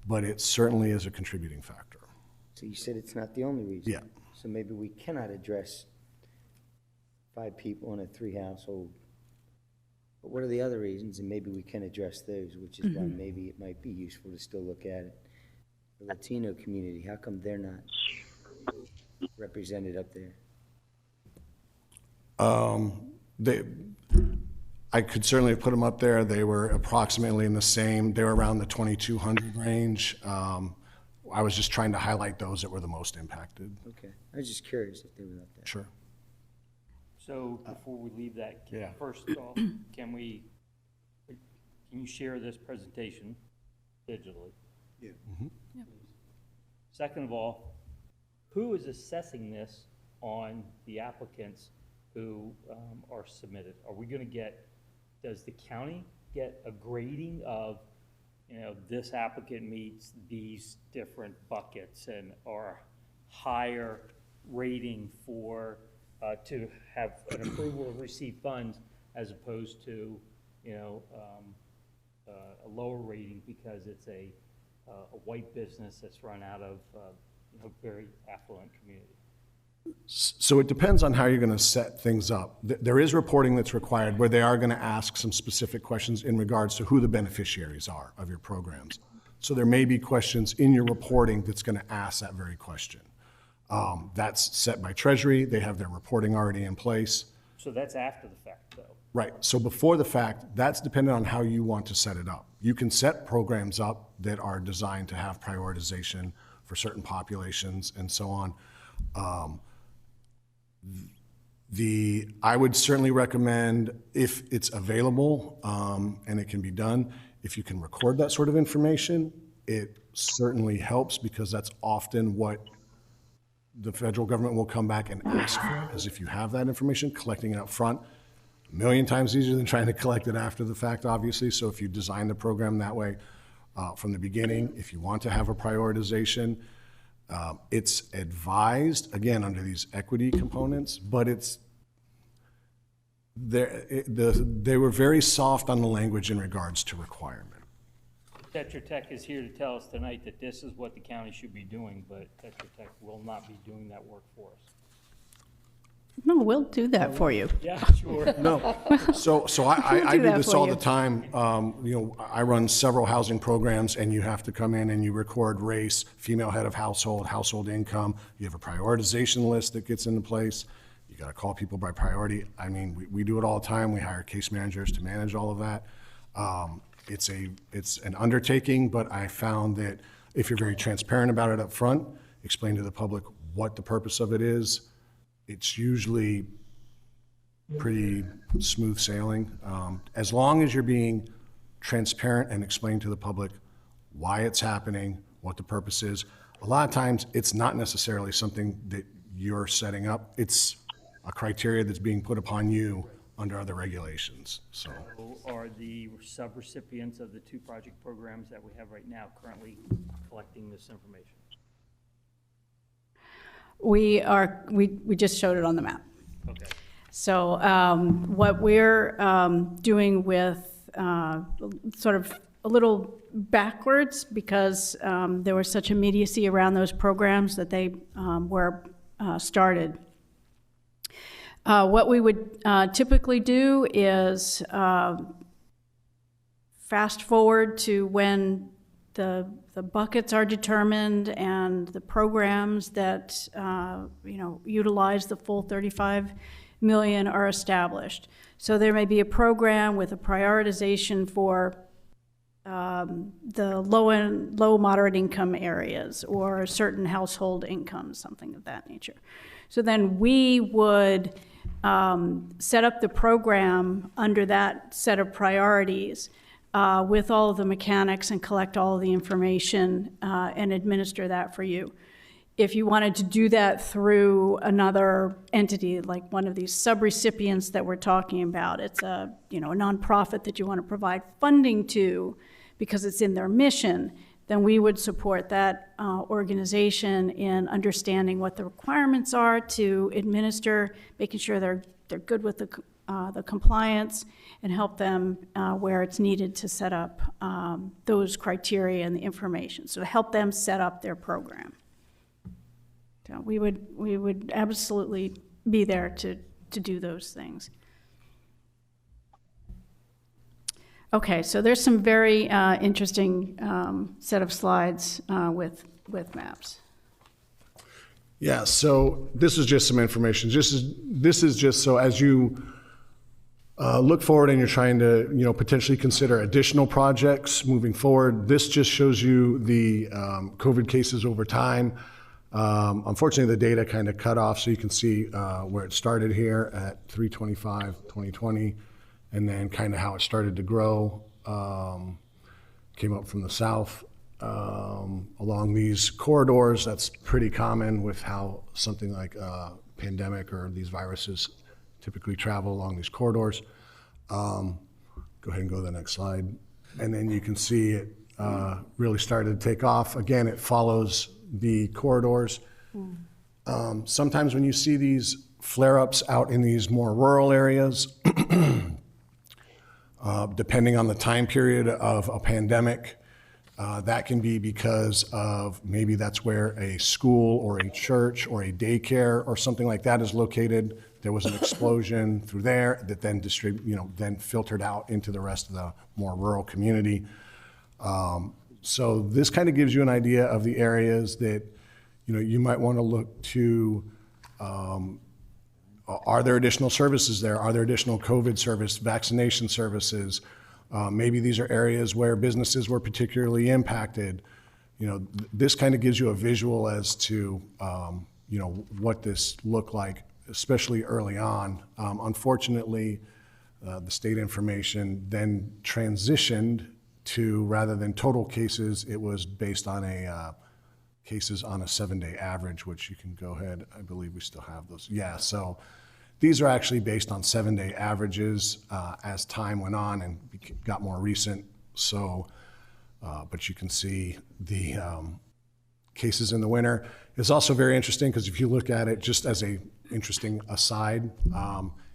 but it certainly is a contributing factor. So you said it's not the only reason? Yeah. So maybe we cannot address 5 people in a 3-household. But what are the other reasons? And maybe we can address those, which is why maybe it might be useful to still look at it. The Latino community, how come they're not represented up there? I could certainly put them up there. They were approximately in the same, they were around the 2,200 range. I was just trying to highlight those that were the most impacted. Okay, I was just curious if they were up there. Sure. So before we leave that, Yeah. first off, can you share this presentation digitally? Yeah. Second of all, who is assessing this on the applicants who are submitted? Are we going to get, does the county get a grading of, this applicant meets these different buckets and or higher rating for, to have an approval to receive funds as opposed to, a lower rating because it's a white business that's run out of a very affluent community? So it depends on how you're going to set things up. There is reporting that's required where they are going to ask some specific questions in regards to who the beneficiaries are of your programs. So there may be questions in your reporting that's going to ask that very question. That's set by Treasury. They have their reporting already in place. So that's after the fact, though. Right. So before the fact, that's dependent on how you want to set it up. You can set programs up that are designed to have prioritization for certain populations and so on. I would certainly recommend, if it's available and it can be done, if you can record that sort of information, it certainly helps, because that's often what the federal government will come back and ask for, is if you have that information, collecting it up front. A million times easier than trying to collect it after the fact, obviously. So if you design the program that way from the beginning, if you want to have a prioritization, it's advised, again, under these equity components, but they were very soft on the language in regards to requirement. Tetra Tech is here to tell us tonight that this is what the county should be doing, but Tetra Tech will not be doing that work for us. No, we'll do that for you. Yeah, sure. No, so I do do that this for all you. the time. I run several housing programs, and you have to come in and you record race, female head of household, household income. You have a prioritization list that gets into place. You got to call people by priority. I mean, we do it all the time. We hire case managers to manage all of that. It's an undertaking, but I found that if you're very transparent about it up front, explain to the public what the purpose of it is, it's usually pretty smooth sailing. As long as you're being transparent and explain to the public why it's happening, what the purpose is. A lot of times, it's not necessarily something that you're setting up. It's a criteria that's being put upon you under other regulations, so. Are the subrecipients of the 2 project programs that we have right now currently collecting this information? We just showed it on the map. Okay. So what we're doing with sort of a little backwards, because there was such immediacy around those programs that they were started. What we would typically do is fast forward to when the buckets are determined and the programs that utilize the full 35 million are established. So there may be a program with a prioritization for the low moderate income areas or certain household incomes, something of that nature. So then we would set up the program under that set of priorities with all of the mechanics and collect all of the information and administer that for you. If you wanted to do that through another entity, like one of these subrecipients that we're talking about, it's a nonprofit that you want to provide funding to because it's in their mission, then we would support that organization in understanding what the requirements are to administer, making sure they're good with the the compliance and help them where it's needed to set up those criteria and the information. So to help them set up their program. So we would absolutely be there to do those things. Okay, so there's some very interesting set of slides with maps. Yeah, so this is just some information. This is just so as you look forward and you're trying to, potentially consider additional projects moving forward. This just shows you the COVID cases over time. Unfortunately, the data kind of cut off, so you can see where it started here at 325/2020, and then kind of how it started to grow. Came up from the south along these corridors. That's pretty common with how something like a pandemic or these viruses typically travel along these corridors. Go ahead and go to the next slide. And then you can see it really started to take off. Again, it follows the corridors. Sometimes when you see these flare-ups out in these more rural areas, depending on the time period of a pandemic, that can be because of maybe that's where a school or a church or a daycare or something like that is located. There was an explosion through there that then then filtered out into the rest of the more rural community. So this kind of gives you an idea of the areas that you might want to look to. Are there additional services there? Are there additional COVID service, vaccination services? Maybe these are areas where businesses were particularly impacted. This kind of gives you a visual as to, what this looked like, especially early on. Unfortunately, the state information then transitioned to, rather than total cases, it was based on cases on a 7-day average, which you can go ahead, I believe we still have those. Yeah, so these are actually based on 7-day averages as time went on and got more recent. So, but you can see the cases in the winter. It's also very interesting because if you look at it just as a interesting aside,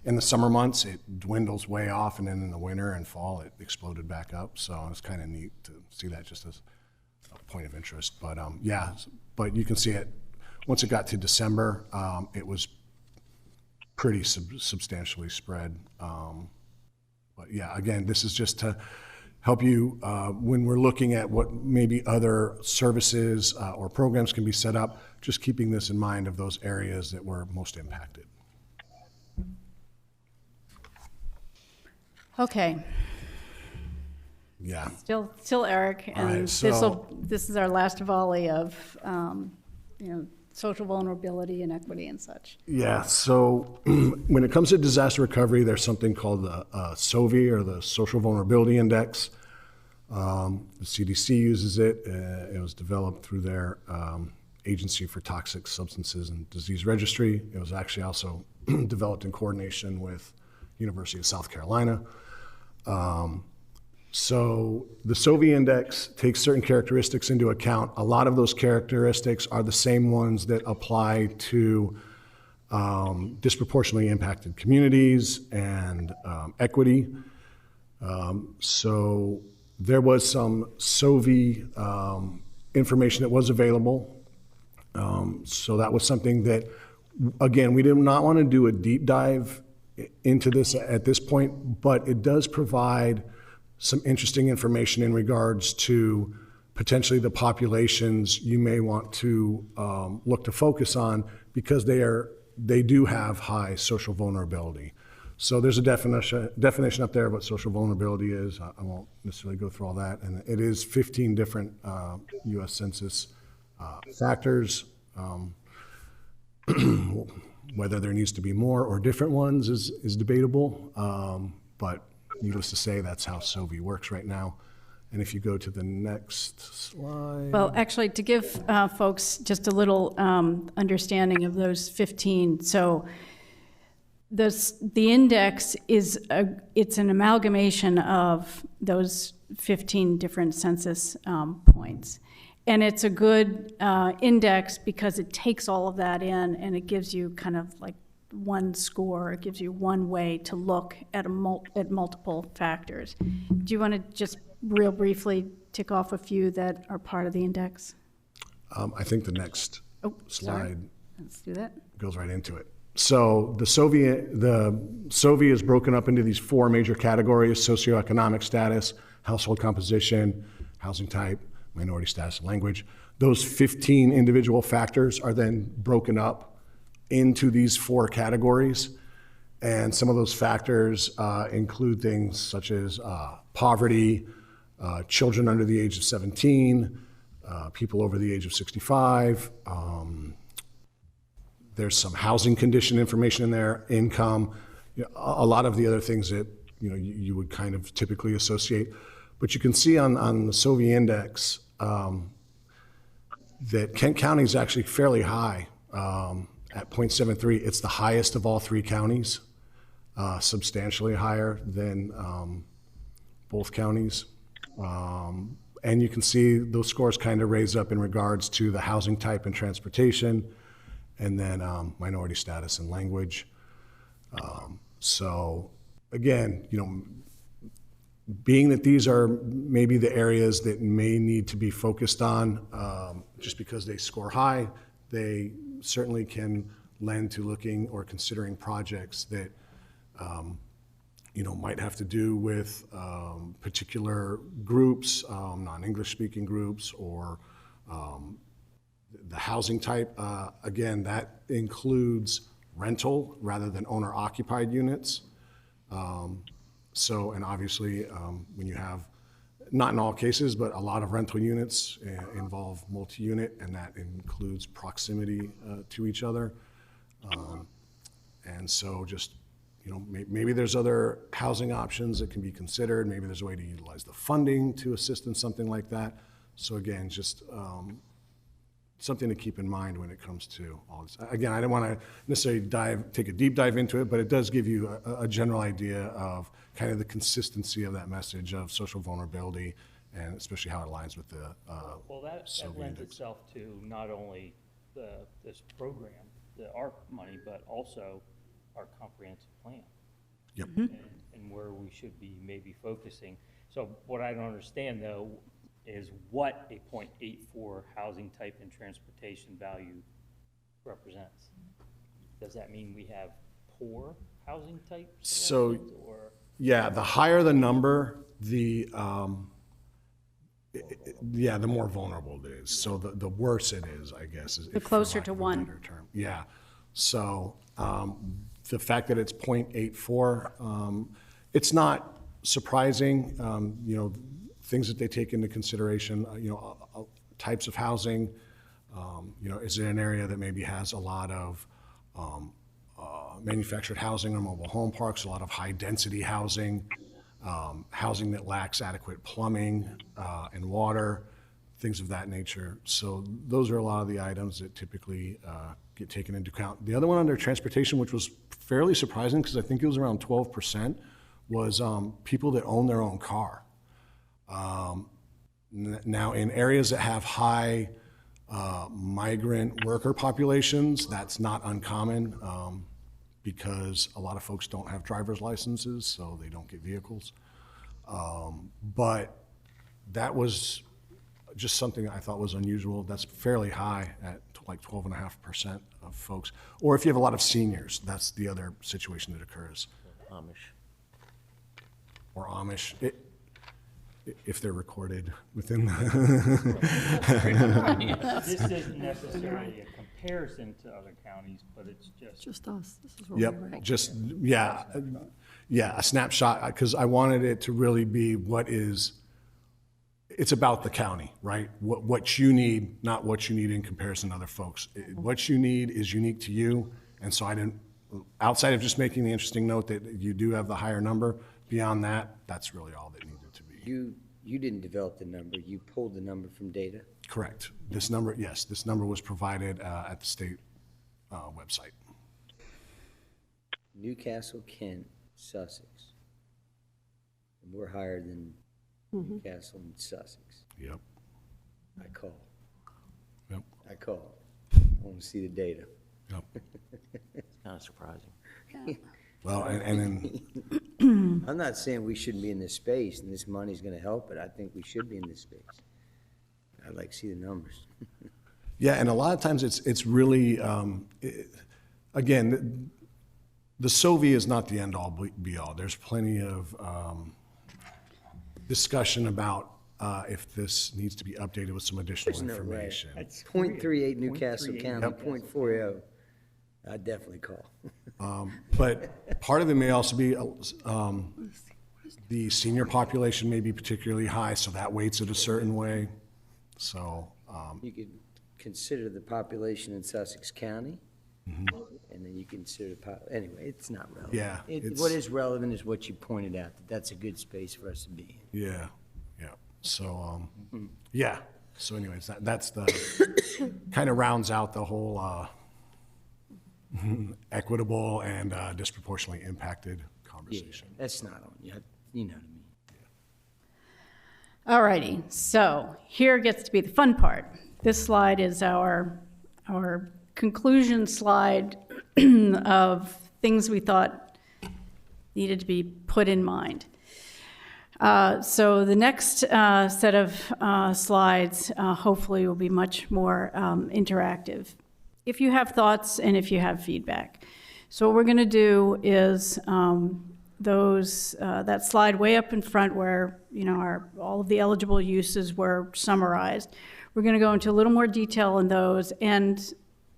in the summer months, it dwindles way off, and then in the winter and fall, it exploded back up. So it's kind of neat to see that just as a point of interest. But yeah, but you can see it, once it got to December, it was pretty substantially spread. But yeah, again, this is just to help you when we're looking at what maybe other services or programs can be set up, just keeping this in mind of those areas that were most impacted. Okay. Yeah. Still Eric, and right, so, this is our last volley of social vulnerability and equity and such. Yeah, so when it comes to disaster recovery, there's something called the SOVI, or the Social Vulnerability Index. The CDC uses it. It was developed through their Agency for Toxic Substances and Disease Registry. It was actually also developed in coordination with University of South Carolina. So the SOVI index takes certain characteristics into account. A lot of those characteristics are the same ones that apply to disproportionately impacted communities and equity. So there was some SOVI information that was available. So that was something that, again, we did not want to do a deep dive into this at this point, but it does provide some interesting information in regards to potentially the populations you may want to look to focus on, because they do have high social vulnerability. So there's a definition up there of what social vulnerability is. I won't necessarily go through all that, and it is 15 different U.S. Census factors. Whether there needs to be more or different ones is debatable, but needless to say, that's how SOVI works right now. And if you go to the next slide. Well, actually, to give folks just a little understanding of those 15, so the index it's an amalgamation of those 15 different census points. And it's a good index because it takes all of that in, and it gives you kind of like one score. It gives you one way to look at at multiple factors. Do you want to just real briefly tick off a few that are part of the index? I think the next Oh, sorry. slide Let's do that. goes right into it. So the SOVI is broken up into these four major categories: socioeconomic status, household composition, housing type, minority status, and language. Those 15 individual factors are then broken up into these four categories. And some of those factors include things such as poverty, children under the age of 17, people over the age of 65. There's some housing condition information in there, income, a lot of the other things that you would kind of typically associate. But you can see on the SOVI index that Kent County is actually fairly high at 0.73. It's the highest of all three counties, substantially higher than both counties. And you can see those scores kind of raise up in regards to the housing type and transportation, and then minority status and language. So again, being that these are maybe the areas that may need to be focused on, just because they score high, they certainly can lend to looking or considering projects that might have to do with particular groups, non-English speaking groups, or the housing type. Again, that includes rental rather than owner-occupied units. And obviously, when you have, not in all cases, but a lot of rental units involve multi-unit, and that includes proximity to each other. And so just, maybe there's other housing options that can be considered. Maybe there's a way to utilize the funding to assist in something like that. So again, just something to keep in mind when it comes to all this. Again, I don't want to necessarily take a deep dive into it, but it does give you a general idea of kind of the consistency of that message of social vulnerability, and especially how it aligns with the Well, that lends itself to not only this program, the ARPA money, but also our comprehensive plan. Yep. And where we should be maybe focusing. So what I don't understand, though, is what a 0.84 housing type and transportation value represents. Does that mean we have poor housing types? So, yeah, the higher the number, the more vulnerable it is. So the worse it is, I guess. The closer to one. Term. Yeah. So the fact that it's 0.84, it's not surprising. Things that they take into consideration, types of housing. Is it an area that maybe has a lot of manufactured housing or mobile home parks, a lot of high-density housing, housing that lacks adequate plumbing and water, things of that nature. So those are a lot of the items that typically get taken into account. The other one under transportation, which was fairly surprising because I think it was around 12%, was people that own their own car. Now, in areas that have high migrant worker populations, that's not uncommon because a lot of folks don't have driver's licenses, so they don't get vehicles. But that was just something I thought was unusual. That's fairly high at like 12.5% of folks. Or if you have a lot of seniors, that's the other situation that occurs. Or Amish. If they're recorded within the... This isn't necessarily a comparison to other counties, but it's Just us. This is where we Yep, rank. just, yeah, a snapshot, because I wanted it to really be it's about the county, right? What you need, not what you need in comparison to other folks. What you need is unique to you, and so I didn't, outside of just making the interesting note that you do have the higher number, beyond that, that's really all that needed to be. You didn't develop the number, you pulled the number from data? Correct. This number was provided at the state website. Newcastle, Kent, Sussex. And we're higher than Newcastle and Sussex. Yep. I call. Yep. I want to see the data. Yep. Kind not surprising. Well, and then, I'm not saying we shouldn't be in this space and this money's gonna help it. I think we should be in this space. I'd like to see the numbers. yeah, and a lot of times it's really, again, the SOVI is not the end-all be-all. There's plenty of discussion about if this needs to be updated with some additional There's no way. information. That's .38 Newcastle County, .40. I'd definitely call. But part of it may also be the senior population may be particularly high, so that weights it a certain way. So, You could consider the population in Sussex County, and then you consider, anyway, it's not relevant. Yeah, What is relevant is what you pointed out, that that's a good space for us to be in. yeah, yeah. So, yeah. So anyways, that's the, kind of rounds out the whole equitable and disproportionately impacted conversation. That's not on you, you know what I mean. All righty, so here gets to be the fun part. This slide is our conclusion slide of things we thought needed to be put in mind. So the next set of slides hopefully will be much more interactive. If you have thoughts and if you have feedback. So what we're going to do is that slide way up in front where all of the eligible uses were summarized. We're going to go into a little more detail on those and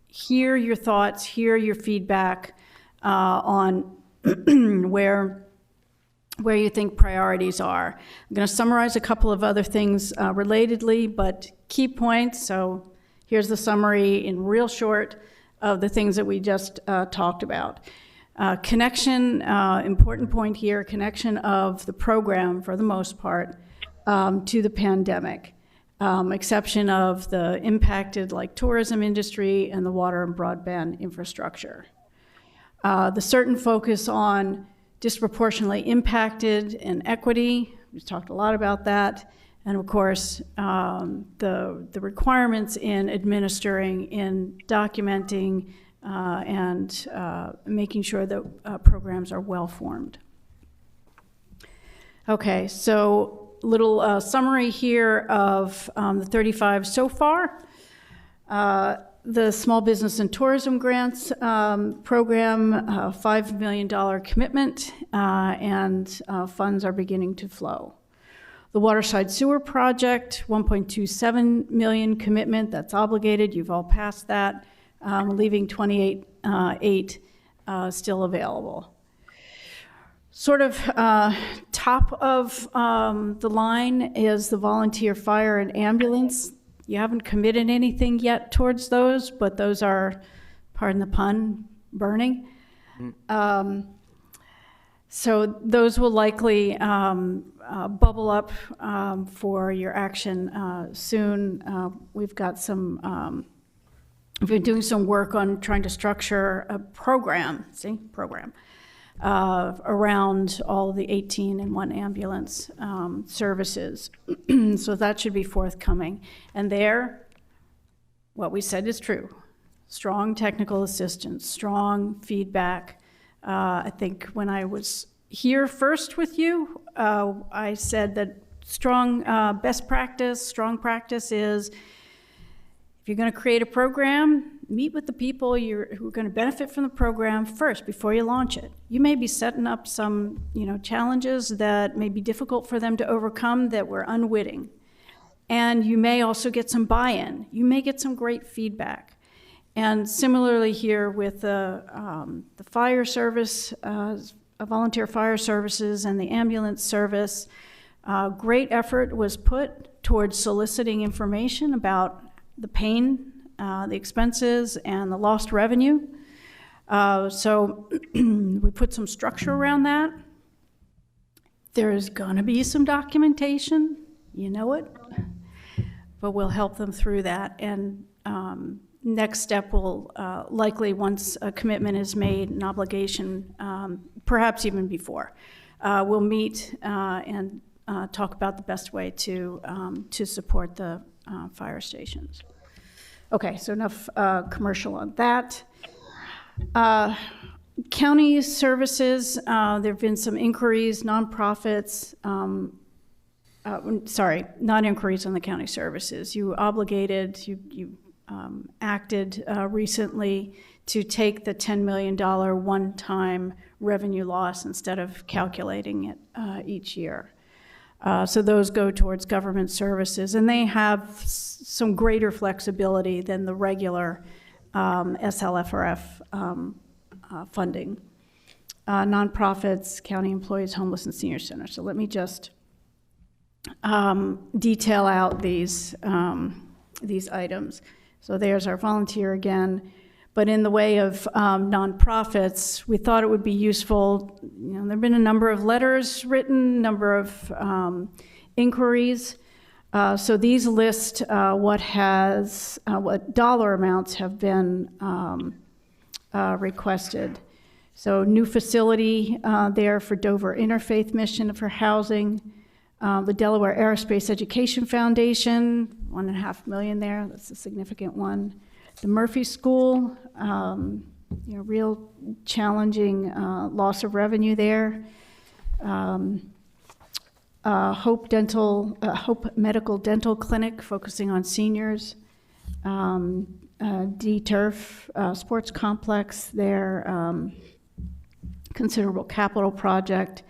hear your thoughts, hear your feedback on where you think priorities are. I'm going to summarize a couple of other things relatedly, but key points. So here's the summary in real short of the things that we just talked about. Connection, important point here, connection of the program for the most part to the pandemic. Exception of the impacted like tourism industry and the water and broadband infrastructure. The certain focus on disproportionately impacted and equity, we've talked a lot about that. And of course, the requirements in administering, in documenting, and making sure that programs are well-formed. Okay, so little summary here of the 35 so far. The Small Business and Tourism Grants program, $5 million commitment, and funds are beginning to flow. The Waterside Sewer Project, $1.27 million commitment, that's obligated, you've all passed that, leaving 28.8 still available. Sort of top of the line is the volunteer fire and ambulance. You haven't committed anything yet towards those, but those are, pardon the pun, burning. So those will likely bubble up for your action soon. We've got some, we've been doing some work on trying to structure a program, around all of the 18 and 1 ambulance services. So that should be forthcoming. And there, what we said is true. Strong technical assistance, strong feedback. I think when I was here first with you, I said that strong strong practice is if you're going to create a program, meet with the people who are going to benefit from the program first before you launch it. You may be setting up some challenges that may be difficult for them to overcome that we're unwitting. And you may also get some buy-in. You may get some great feedback. And similarly here with the fire service, volunteer fire services and the ambulance service, great effort was put towards soliciting information about the pain, the expenses, and the lost revenue. So we put some structure around that. There's gonna be some documentation, you know it, but we'll help them through that. And next step will likely, once a commitment is made, an obligation, perhaps even before, we'll meet and talk about the best way to support the fire stations. Okay, so enough commercial on that. County services, there have been some inquiries, nonprofits, not inquiries on the county services. You acted recently to take the $10 million one-time revenue loss instead of calculating it each year. So those go towards government services, and they have some greater flexibility than the regular SLFRF funding. Nonprofits, county employees, homeless and senior centers. So let me just detail out these items. So there's our volunteer again. But in the way of nonprofits, we thought it would be useful. You know, there have been a number of letters written, number of inquiries. So these list what dollar amounts have been requested. So new facility there for Dover Interfaith Mission for housing. The Delaware Aerospace Education Foundation, $1.5 million there. That's a significant one. The Murphy School, real challenging loss of revenue there. Hope Medical Dental Clinic, focusing on seniors. D-Turf Sports Complex there, considerable capital project.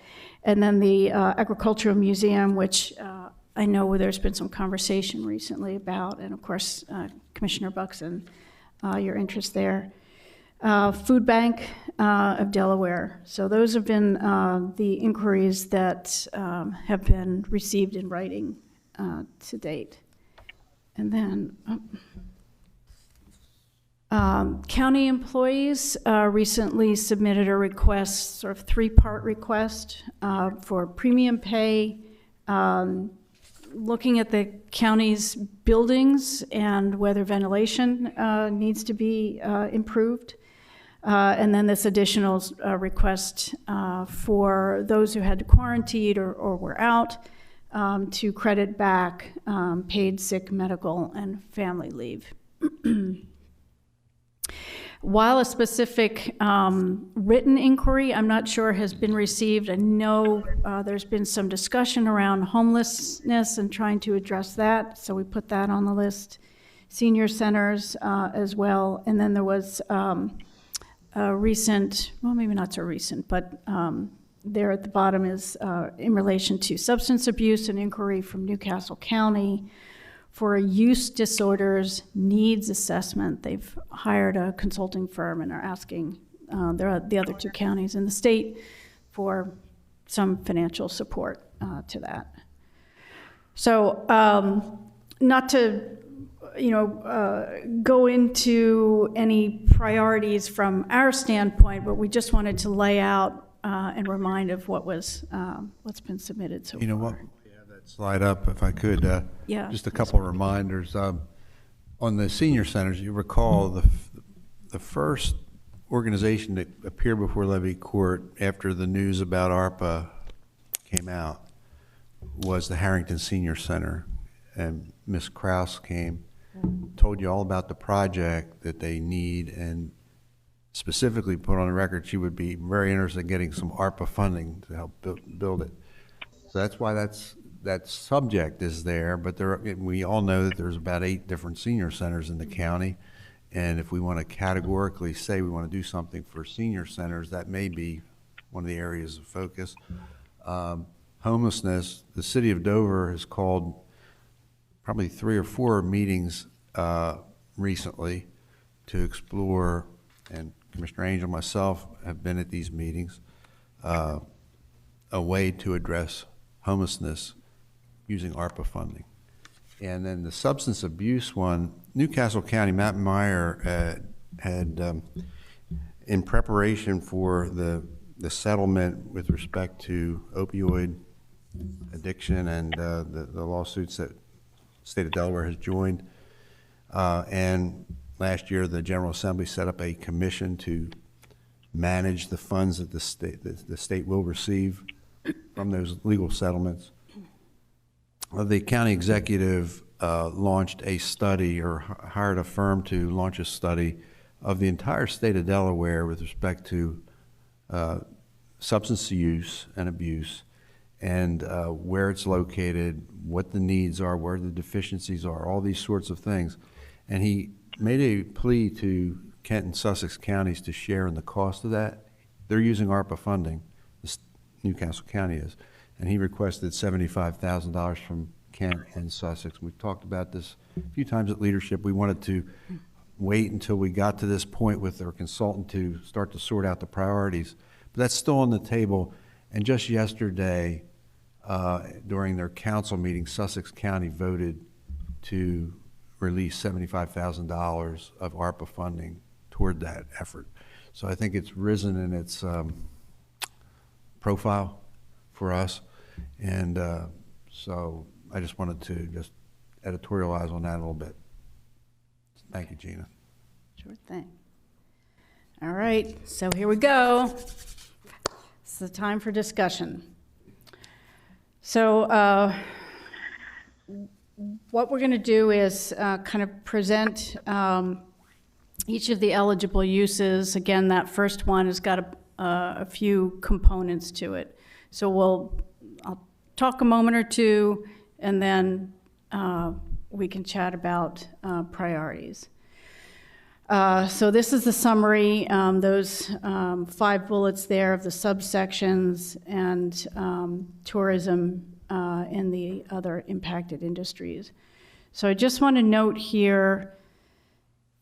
And then the Agricultural Museum, which I know there's been some conversation recently about, and of course, Commissioner Buxton, your interest there. Food Bank of Delaware. So those have been the inquiries that have been received in writing to date. And then county employees recently submitted a request, sort of three-part request for premium pay, looking at the county's buildings and whether ventilation needs to be improved. And then this additional request for those who had to quarantine or were out to credit back paid sick, medical, and family leave. While a specific written inquiry, I'm not sure, has been received, I know there's been some discussion around homelessness and trying to address that, so we put that on the list. Senior centers as well, and then there was a recent, well, maybe not so recent, but there at the bottom is in relation to substance abuse, an inquiry from Newcastle County for a use disorders needs assessment. They've hired a consulting firm and are asking the other two counties in the state for some financial support to that. So not to go into any priorities from our standpoint, but we just wanted to lay out and remind of what's been submitted so far. You know what? Slide up, if I could. Yeah. Just a couple of reminders. On the senior centers, you recall the first organization that appeared before Levy Court after the news about ARPA came out was the Harrington Senior Center. And Ms. Krause came, told you all about the project that they need, and specifically put on the record she would be very interested in getting some ARPA funding to help build it. So that's why that subject is there, but we all know that there's about 8 different senior centers in the county, and if we want to categorically say we want to do something for senior centers, that may be one of the areas of focus. Homelessness, the city of Dover has called probably 3 or 4 meetings recently to explore, and Commissioner Angel and myself have been at these meetings, a way to address homelessness using ARPA funding. And then the substance abuse one, Newcastle County, Matt Meyer had in preparation for the settlement with respect to opioid addiction and the lawsuits that the state of Delaware has joined. And last year, the General Assembly set up a commission to manage the funds that the state will receive from those legal settlements. The county executive launched a study, or hired a firm to launch a study of the entire state of Delaware with respect to substance use and abuse, and where it's located, what the needs are, where the deficiencies are, all these sorts of things. And he made a plea to Kent and Sussex counties to share in the cost of that. They're using ARPA funding, Newcastle County is, and he requested $75,000 from Kent and Sussex. We've talked about this a few times at leadership. We wanted to wait until we got to this point with our consultant to start to sort out the priorities. But that's still on the table. And just yesterday, during their council meeting, Sussex County voted to release $75,000 of ARPA funding toward that effort. So I think it's risen in its profile for us. And so I just wanted to just editorialize on that a little bit. Thank you, Gina. Sure thing. All right, so here we go. It's the time for discussion. So what we're going to do is kind of present each of the eligible uses. Again, that first one has got a few components to it. So I'll talk a moment or two, and then we can chat about priorities. So this is the summary, those 5 bullets there of the subsections and tourism and the other impacted industries. So I just want to note here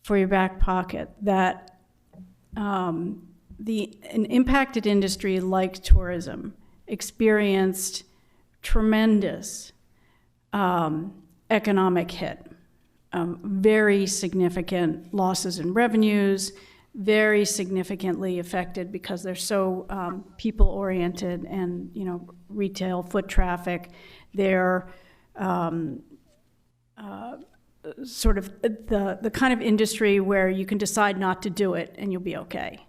for your back pocket that an impacted industry like tourism experienced tremendous economic hit. Very significant losses in revenues, very significantly affected because they're so people-oriented and, retail, foot traffic. They're sort of the kind of industry where you can decide not to do it and you'll be okay.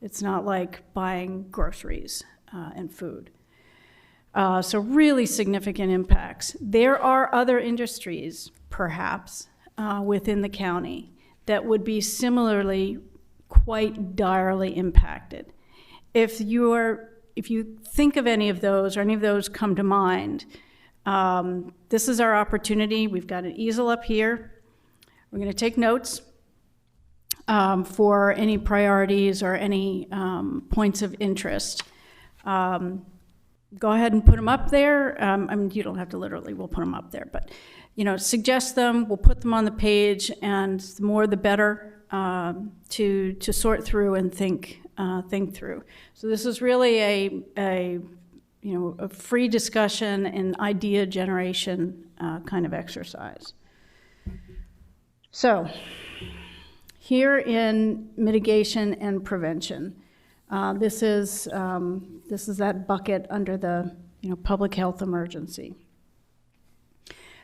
It's not like buying groceries and food. So really significant impacts. There are other industries, perhaps, within the county that would be similarly quite direly impacted. If you think of any of those or any of those come to mind, this is our opportunity. We've got an easel up here. We're going to take notes for any priorities or any points of interest. Go ahead and put them up there. You don't have to literally, we'll put them up there, but suggest them, we'll put them on the page, and the more the better to sort through and think through. So this is really a free discussion and idea generation kind of exercise. So here in mitigation and prevention, this is that bucket under the public health emergency.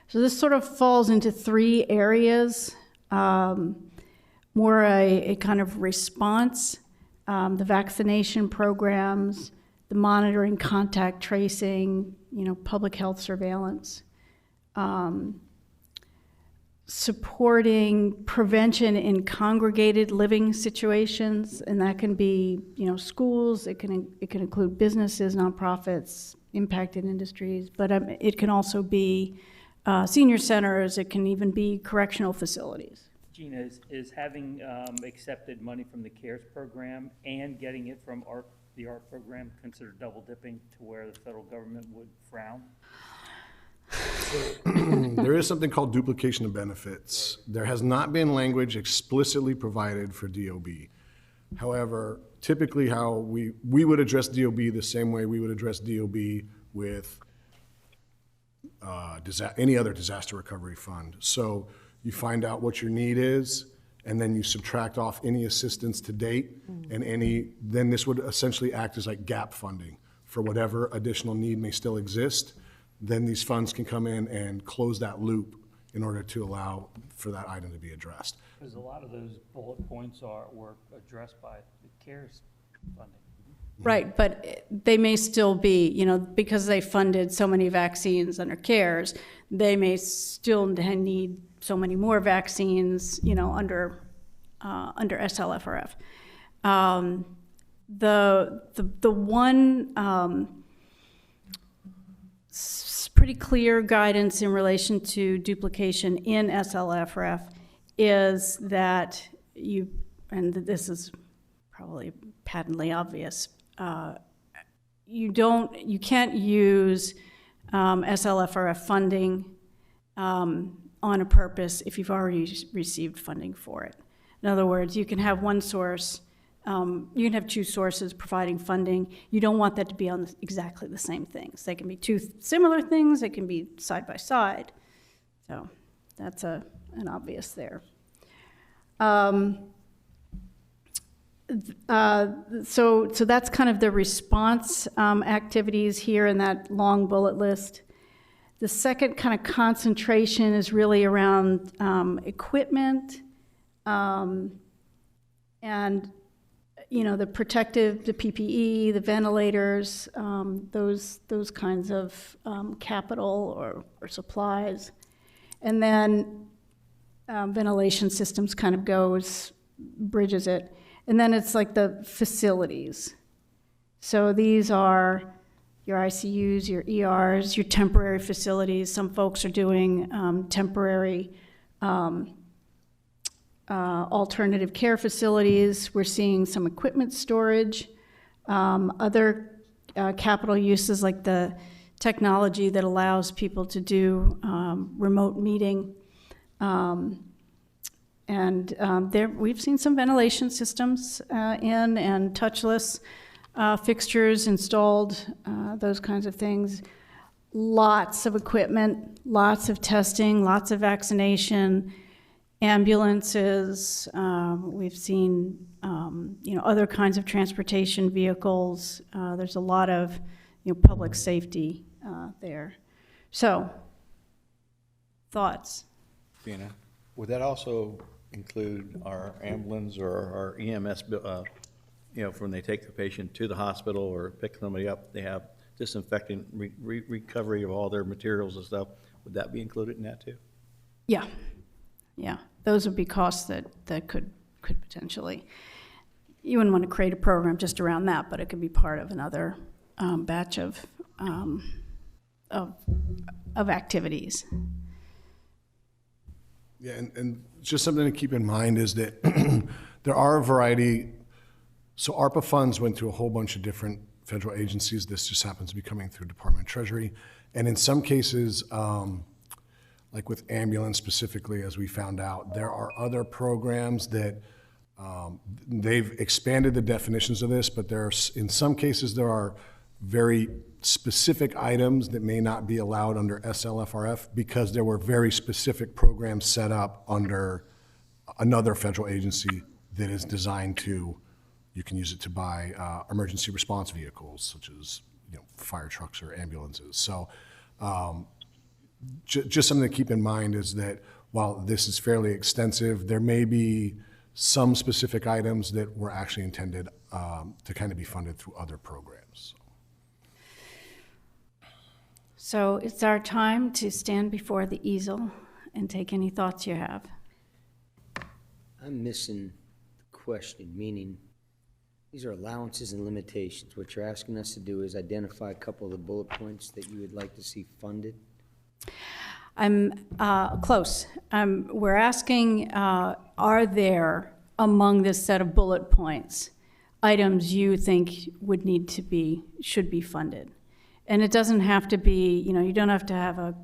So this sort of falls into 3 areas, more a kind of response, the vaccination programs, the monitoring, contact tracing, public health surveillance, supporting prevention in congregated living situations, and that can be, schools, it can include businesses, nonprofits, impacted industries, but it can also be senior centers, it can even be correctional facilities. Gina, is having accepted money from the CARES program and getting it from the ARP program considered double dipping to where the federal government would frown? There is something called duplication of benefits. There has not been language explicitly provided for DOB. However, typically how we would address DOB the same way we would address DOB with any other disaster recovery fund. So you find out what your need is, and then you subtract off any assistance to date, and then this would essentially act as like gap funding for whatever additional need may still exist. Then these funds can come in and close that loop in order to allow for that item to be addressed. Because a lot of those bullet points were addressed by the CARES funding. Right, but they may still be, because they funded so many vaccines under CARES, they may still need so many more vaccines, under SLFRF. The one pretty clear guidance in relation to duplication in SLFRF is that you, and this is probably patently obvious, you can't use SLFRF funding on a purpose if you've already received funding for it. In other words, you can have one source, you can have two sources providing funding. You don't want that to be on exactly the same things. They can be two similar things, they can be side by side. So that's an obvious there. So that's kind of the response activities here in that long bullet list. The second kind of concentration is really around equipment and, you know, the PPE, the ventilators, those kinds of capital or supplies. And then ventilation systems kind of bridges it. And then it's like the facilities. So these are your ICUs, your ERs, your temporary facilities. Some folks are doing temporary alternative care facilities. We're seeing some equipment storage, other capital uses like the technology that allows people to do remote meeting. There we've seen some ventilation systems and touchless fixtures installed, those kinds of things. Lots of equipment, lots of testing, lots of vaccination, ambulances. We've seen other kinds of transportation vehicles. There's a lot of public safety there. So, thoughts? Gina, would that also include our ambulance or our EMS, when they take the patient to the hospital or pick somebody up, they have disinfecting, recovery of all their materials and stuff. Would that be included in that too? Yeah. Those would be costs that could potentially, you wouldn't want to create a program just around that, but it could be part of another batch of activities. Yeah, and just something to keep in mind is that there are a variety. So ARPA funds went through a whole bunch of different federal agencies. This just happens to be coming through Department of Treasury. And in some cases, like with ambulance specifically, as we found out, there are other programs that they've expanded the definitions of this, but in some cases there are very specific items that may not be allowed under SLFRF because there were very specific programs set up under another federal agency that is designed to, you can use it to buy emergency response vehicles such as fire trucks or ambulances. So just something to keep in mind is that while this is fairly extensive, there may be some specific items that were actually intended to kind of be funded through other programs. So it's our time to stand before the easel and take any thoughts you have. I'm missing the question, meaning these are allowances and limitations. What you're asking us to do is identify a couple of the bullet points that you would like to see funded. I'm close. We're asking, are there among this set of bullet points items you think should be funded? And it doesn't have to be, you don't have to have a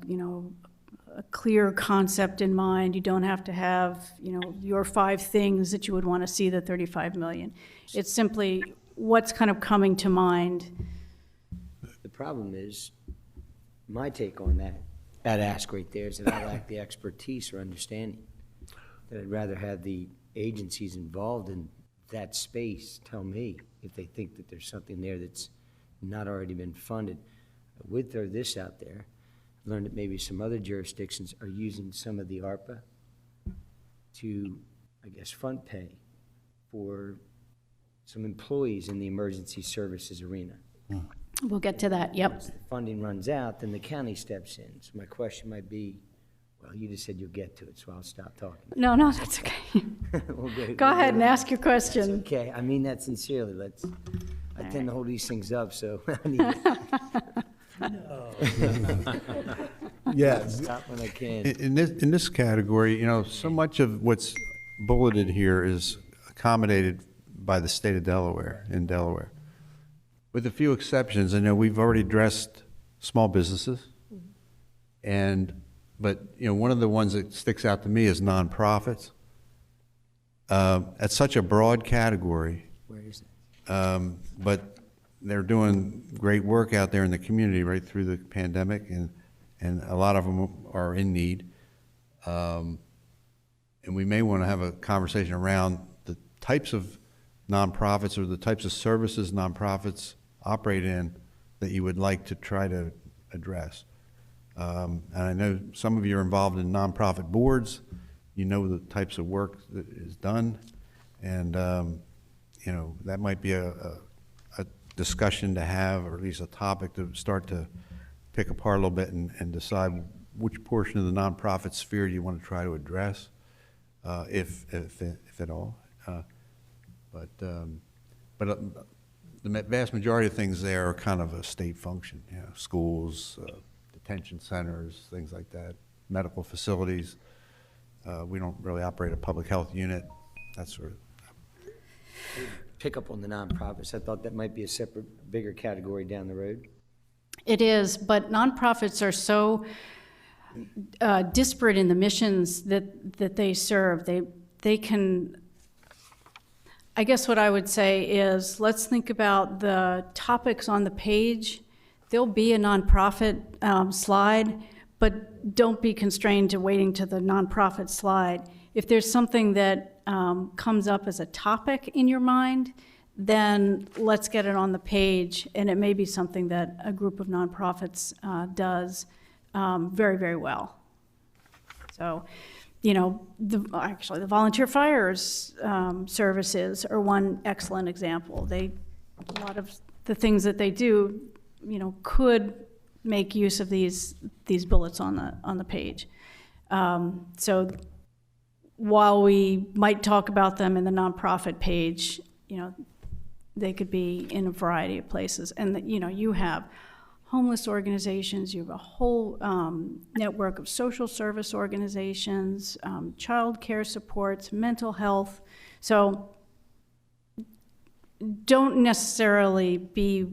clear concept in mind. You don't have to have, your 5 things that you would want to see the $35 million. It's simply what's kind of coming to mind. The problem is, my take on that ask right there is that I lack the expertise or understanding. That I'd rather have the agencies involved in that space tell me if they think that there's something there that's not already been funded. I would throw this out there. I learned that maybe some other jurisdictions are using some of the ARPA to, I guess, front pay for some employees in the emergency services arena. We'll get to that, yep. Once the funding runs out, then the county steps in. So my question might be, Well, you just said you'll get to it, so I'll stop talking. No, no, that's okay. Go ahead and ask your question. Okay, I mean that sincerely. I tend to hold these things up, so I need to Yeah, stop when I can. In this category, so much of what's bulleted here is accommodated by the state of Delaware, in Delaware. With a few exceptions, I know we've already addressed small businesses, but one of the ones that sticks out to me is nonprofits. It's such a broad category. Where is it? But they're doing great work out there in the community right through the pandemic, and a lot of them are in need. And we may want to have a conversation around the types of nonprofits or the types of services nonprofits operate in that you would like to try to address. And I know some of you are involved in nonprofit boards. You know the types of work that is done, and that might be a discussion to have, or at least a topic to start to pick apart a little bit and decide which portion of the nonprofit sphere you want to try to address, if at all. But the vast majority of things there are kind of a state function. Schools, detention centers, things like that, medical facilities. We don't really operate a public health unit, that sort of. Pick up on the nonprofits. I thought that might be a separate, bigger category down the road. It is, but nonprofits are so disparate in the missions that they serve. They can, I guess what I would say is, let's think about the topics on the page. There'll be a nonprofit slide, but don't be constrained to waiting to the nonprofit slide. If there's something that comes up as a topic in your mind, then let's get it on the page, and it may be something that a group of nonprofits does very, very well. So, actually, the volunteer fires services are one excellent example. A lot of the things that they do, could make use of these bullets on the page. So while we might talk about them in the nonprofit page, they could be in a variety of places. And, you have homeless organizations, you have a whole network of social service organizations, child care supports, mental health. So don't necessarily be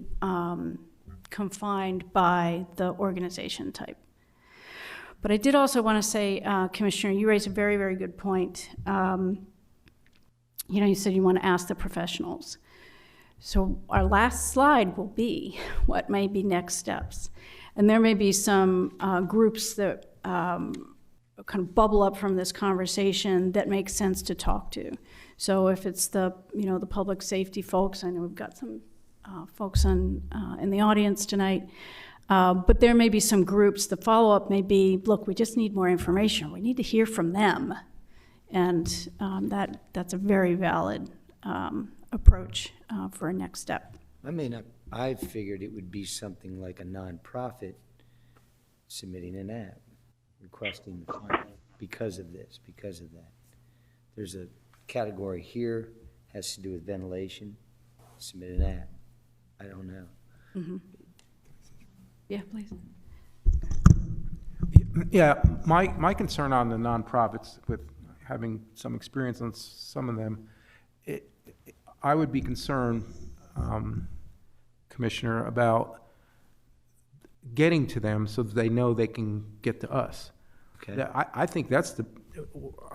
confined by the organization type. But I did also want to say, Commissioner, you raised a very, very good point. You said you want to ask the professionals. So our last slide will be what may be next steps. And there may be some groups that kind of bubble up from this conversation that make sense to talk to. So if it's the public safety folks, I know we've got some folks in the audience tonight, but there may be some groups. The follow-up may be, look, we just need more information. We need to hear from them. And that's a very valid approach for a next step. I figured it would be something like a nonprofit submitting an app, requesting the funding because of this, because of that. There's a category here, has to do with ventilation, submit an app. I don't know. Mm-hmm. Yeah, please. Yeah, my concern on the nonprofits, with having some experience on some of them, I would be concerned, Commissioner, about getting to them so that they know they can get to us. Okay. I think that's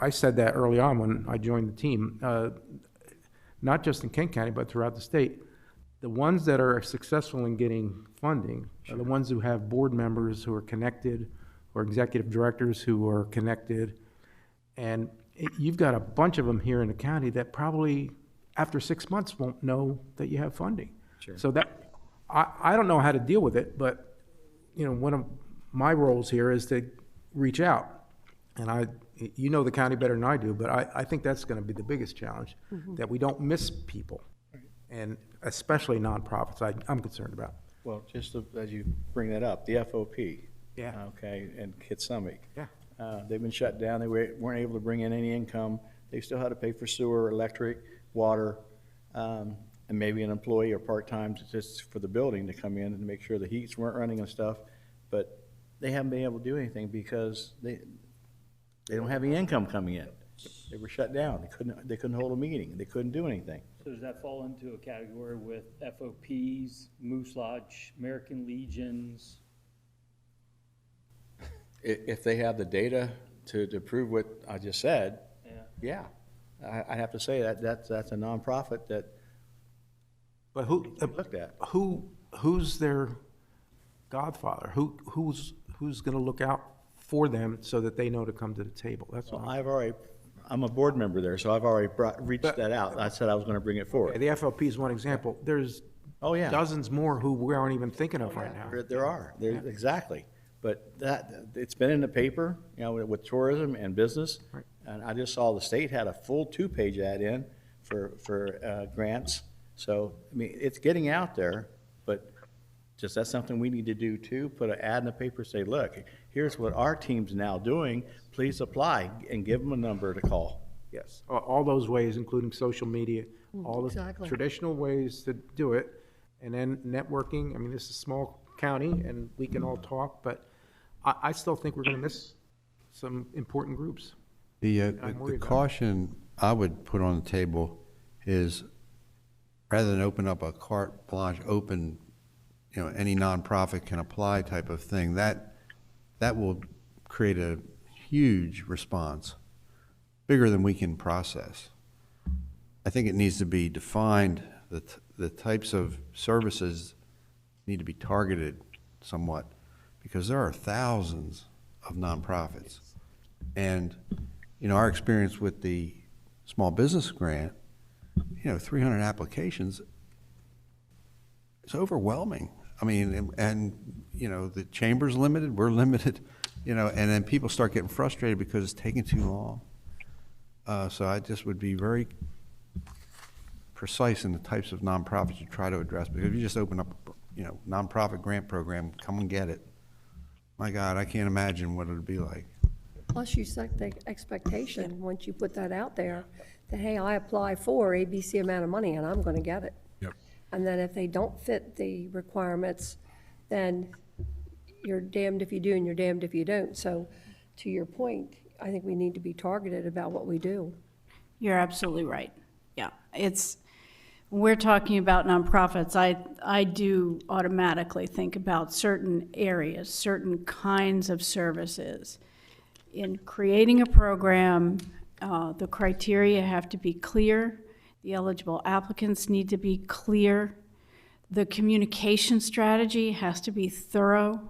I said that early on when I joined the team, not just in Kent County, but throughout the state. The ones that are successful in getting funding are the ones who have board members who are connected, or executive directors who are connected. And you've got a bunch of them here in the county that probably after 6 months won't know that you have funding. Sure. So that, I don't know how to deal with it, but one of my roles here is to reach out. And you know the county better than I do, but I think that's going to be the biggest challenge, that we don't miss people, and especially nonprofits I'm concerned about. Well, just as you bring that up, the FOP. Yeah. Okay, and Kitsumi. Yeah. They've been shut down. They weren't able to bring in any income. They still had to pay for sewer, electric, water, and maybe an employee or part-time just for the building to come in and make sure the heats weren't running and stuff. But they haven't been able to do anything because they don't have any income coming in. They were shut down. They couldn't hold a meeting. They couldn't do anything. So does that fall into a category with FOPs, Moose Lodge, American Legions? If they have the data to prove what I just said, Yeah. yeah, I have to say that's a nonprofit that But who, looked at. who's their godfather? Who's gonna look out for them so that they know to come to the table? That's all. I'm a board member there, so I've already reached that out. I said I was going to bring it forward. The FLP is one example. There's Oh, yeah. dozens more who we aren't even thinking of right now. There are, exactly. But it's been in the paper, with tourism and business. Right. And I just saw the state had a full 2-page ad in for grants. So, I mean, it's getting out there, but just that's something we need to do too. Put an ad in the paper, say, look, here's what our team's now doing. Please apply and give them a number to call. Yes, all those ways, including social media, all the Exactly. traditional ways to do it. And then networking, I mean, this is a small county and we can all talk, but I still think we're gonna miss some important groups. The I'm worried about it. caution I would put on the table is, rather than open up a carte blanche, open, any nonprofit can apply type of thing, that will create a huge response, bigger than we can process. I think it needs to be defined, the types of services need to be targeted somewhat, because there are thousands of nonprofits. And, our experience with the small business grant, 300 applications, it's overwhelming. I mean, and the chamber's limited, we're limited, and then people start getting frustrated because it's taking too long. So I just would be very precise in the types of nonprofits you try to address, because if you just open up, nonprofit grant program, come and get it. My God, I can't imagine what it would be like. Plus you set the expectation, once you put that out there, that, hey, I apply for ABC amount of money and I'm gonna get it. Yep. And then if they don't fit the requirements, then you're damned if you do and you're damned if you don't. So to your point, I think we need to be targeted about what we do. You're absolutely right. Yeah, when we're talking about nonprofits, I do automatically think about certain areas, certain kinds of services. In creating a program, the criteria have to be clear, the eligible applicants need to be clear, the communication strategy has to be thorough.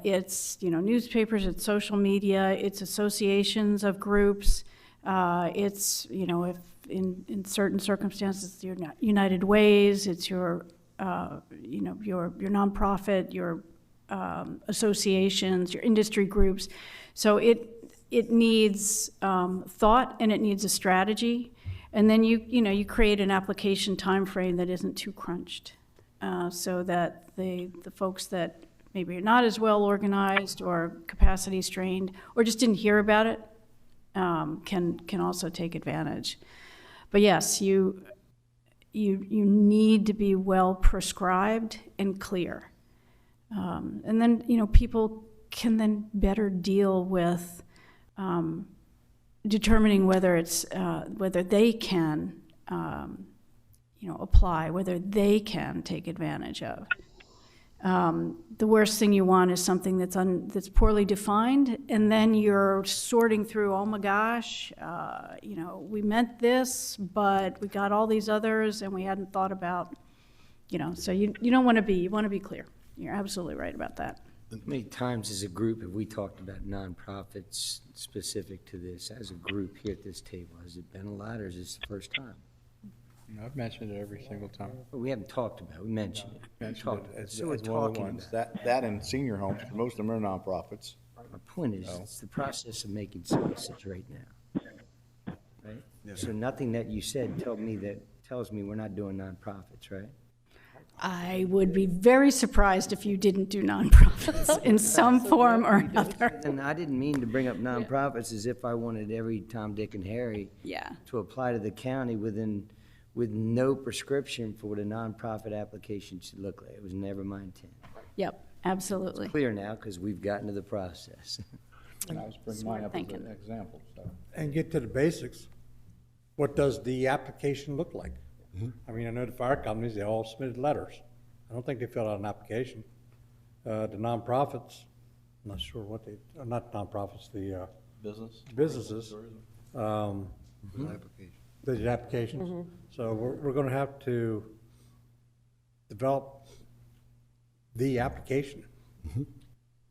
It's, newspapers, it's social media, it's associations of groups, it's, if in certain circumstances, it's your United Ways, it's your, your nonprofit, your associations, your industry groups. So it needs thought and it needs a strategy. And then you create an application timeframe that isn't too crunched, so that the folks that maybe are not as well organized or capacity strained or just didn't hear about it can also take advantage. But yes, you need to be well prescribed and clear, and then people can then better deal with determining whether it's whether they can apply, whether they can take advantage of. The worst thing you want is something that's poorly defined, and then you're sorting through, oh my gosh, we meant this, but we got all these others, and we hadn't thought about, so you don't want to be, you want to be clear. You're absolutely right about that. How many times as a group have we talked about nonprofits specific to this as a group here at this table? Has it been a lot, or is this the first time? I've mentioned it every single time. Well, we haven't talked about it, we mentioned it. Mentioned it as So we're one of the talking ones. about That and senior homes, most of them are nonprofits. My point is, it's the process of making sausage right now, right? So nothing that you said tells me we're not doing nonprofits, right? I would be very surprised if you didn't do nonprofits in some form or another. And I didn't mean to bring up nonprofits as if I wanted every Tom, Dick, and Harry Yeah. to apply to the county with no prescription for what a nonprofit application should look like. It was never my intent. Yep, absolutely. Clear now, because we've gotten to the process. And I was bringing Smart mine up as thinking. an example, so. And get to the basics. What does the application look like? I mean, I know the fire companies, they all submitted letters. I don't think they filled out an application. The nonprofits, I'm not sure what they, not nonprofits, the businesses, they did applications. So we're gonna have to develop the application.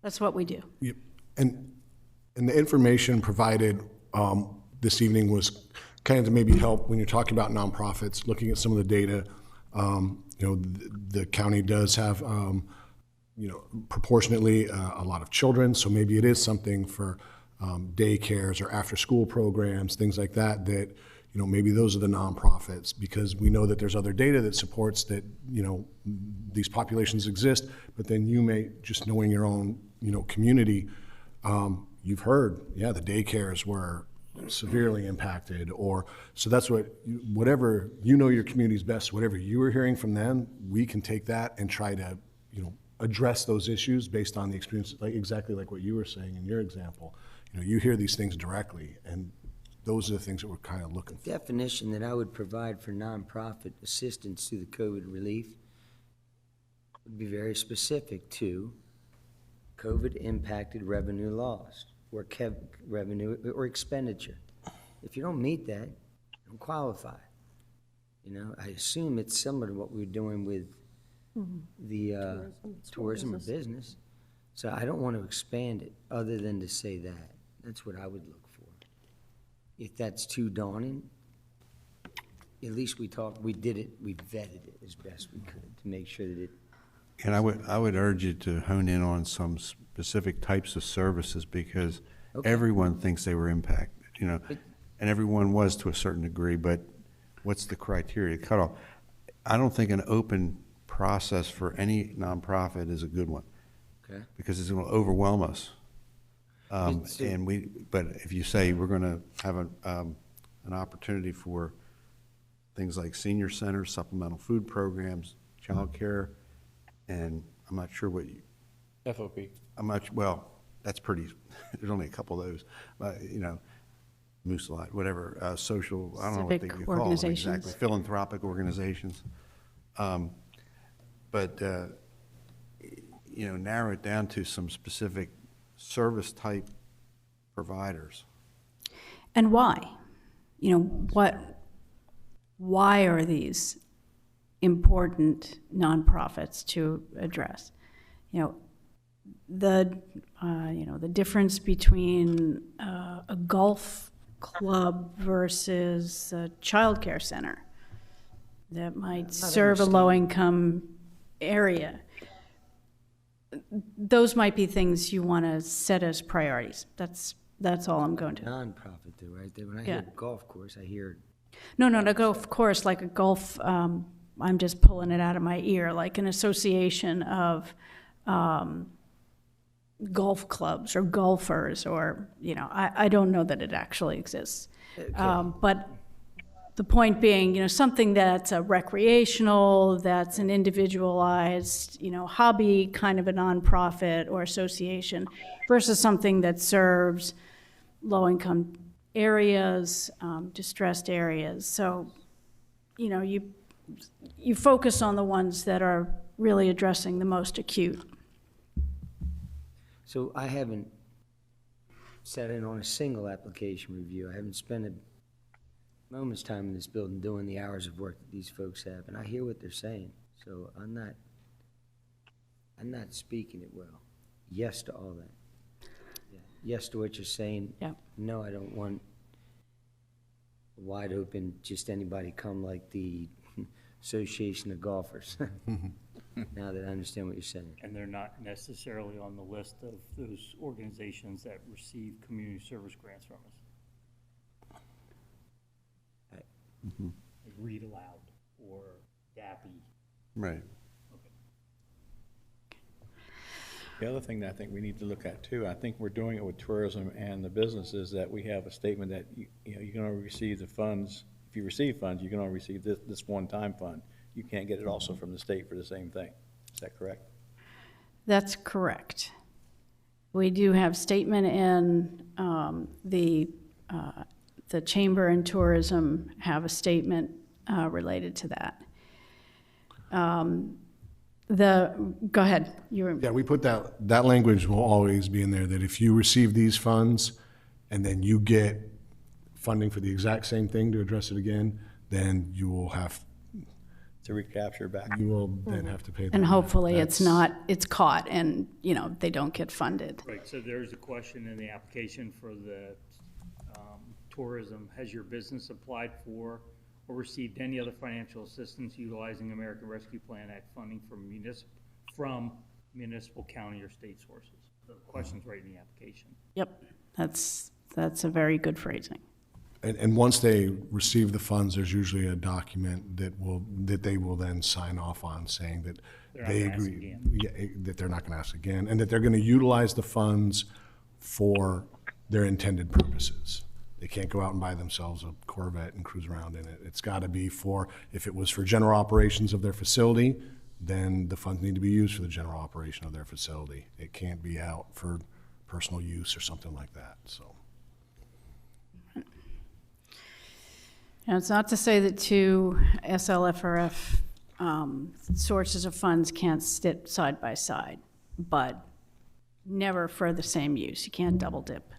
That's what we do. Yep. And the information provided this evening was kind of to maybe help when you're talking about nonprofits, looking at some of the data. You know, the county does have, you know, proportionately a lot of children, so maybe it is something for daycares or after-school programs, things like that, that, you know, maybe those are the nonprofits, because we know that there's other data that supports that, you know, these populations exist, but then you may, just knowing your own, you know, community, you've heard, yeah, the daycares were severely impacted, or, so that's what, whatever, you know your community's best, whatever you are hearing from them, we can take that and try to, you know, address those issues based on the experience, like exactly like what you were saying in your example. You know, you hear these things directly, and those are the things that we're kind of looking for. Definition that I would provide for nonprofit assistance to the COVID relief would be very specific to COVID impacted revenue lost or revenue or expenditure. If you don't meet that, you don't qualify. You know, I assume it's similar to what we're doing with the tourism or business. So I don't want to expand it other than to say that. That's what I would look for. If that's too daunting, at least we did it, we vetted it as best we could to make sure that it. And I would urge you to hone in on some specific types of services, because everyone thinks they were impacted, you know, and everyone was to a certain degree, but what's the criteria to cut off? I don't think an open process for any nonprofit is a good one, because it's going to overwhelm us. But if you say we're going to have an opportunity for things like senior centers, supplemental food programs, childcare, and I'm not sure what you. FOP. Well, that's pretty, there's only a couple of those, you know, Moose Lot, whatever, social, I don't know what they Civic call them organizations. exactly, philanthropic organizations. But, you know, narrow it down to some specific service type providers. And why? You know, why are these important nonprofits to address? You know, the difference between a golf club versus a childcare center that might serve a low-income area. Those might be things you want to set as priorities. That's all I'm going to. Nonprofit though, right? When I hear golf course, I hear. No, golf course, like a golf, I'm just pulling it out of my ear, like an association of golf clubs or golfers, or, you know, I don't know that it actually exists. But the point being, you know, something that's a recreational, that's an individualized, you know, hobby kind of a nonprofit or association versus something that serves low-income areas, distressed areas. So, you know, you focus on the ones that are really addressing the most acute. So I haven't sat in on a single application review. I haven't spent a moment's time in this building doing the hours of work that these folks have, and I hear what they're saying. So I'm not speaking it well. Yes to all that. Yeah. Yes to what you're saying. Yeah. No, I don't want wide open, just anybody come like the Association of Golfers. Now that I understand what you're saying. And they're not necessarily on the list of those organizations that receive community service grants from us. Like Read Aloud or DAPI. Right. The other thing that I think we need to look at too, I think we're doing it with tourism and the businesses, that we have a statement that, you know, you can only receive the funds, if you receive funds, you can only receive this one-time fund. You can't get it also from the state for the same thing. Is that correct? That's correct. We do have statement in the Chamber and Tourism have a statement related to that. Go ahead. Yeah, we put that language will always be in there, that if you receive these funds and then you get funding for the exact same thing to address it again, then you will have, To recapture back. you will then have to pay them. And hopefully That's- it's caught and, you know, they don't get funded. Right, so there's a question in the application for the tourism. Has your business applied for or received any other financial assistance utilizing American Rescue Plan Act funding from municipal, county, or state sources? The question's right in the application. Yep, that's a very good phrasing. And once they receive the funds, there's usually a document that they will then sign off on, saying that They're not they gonna ask agree, again. yeah, that they're not going to ask again, and that they're going to utilize the funds for their intended purposes. They can't go out and buy themselves a Corvette and cruise around in it. It's got to be for, if it was for general operations of their facility, then the funds need to be used for the general operation of their facility. It can't be out for personal use or something like that, so. Now, it's not to say that two SLFRF sources of funds can't sit side by side, but never for the same use. You can't double dip.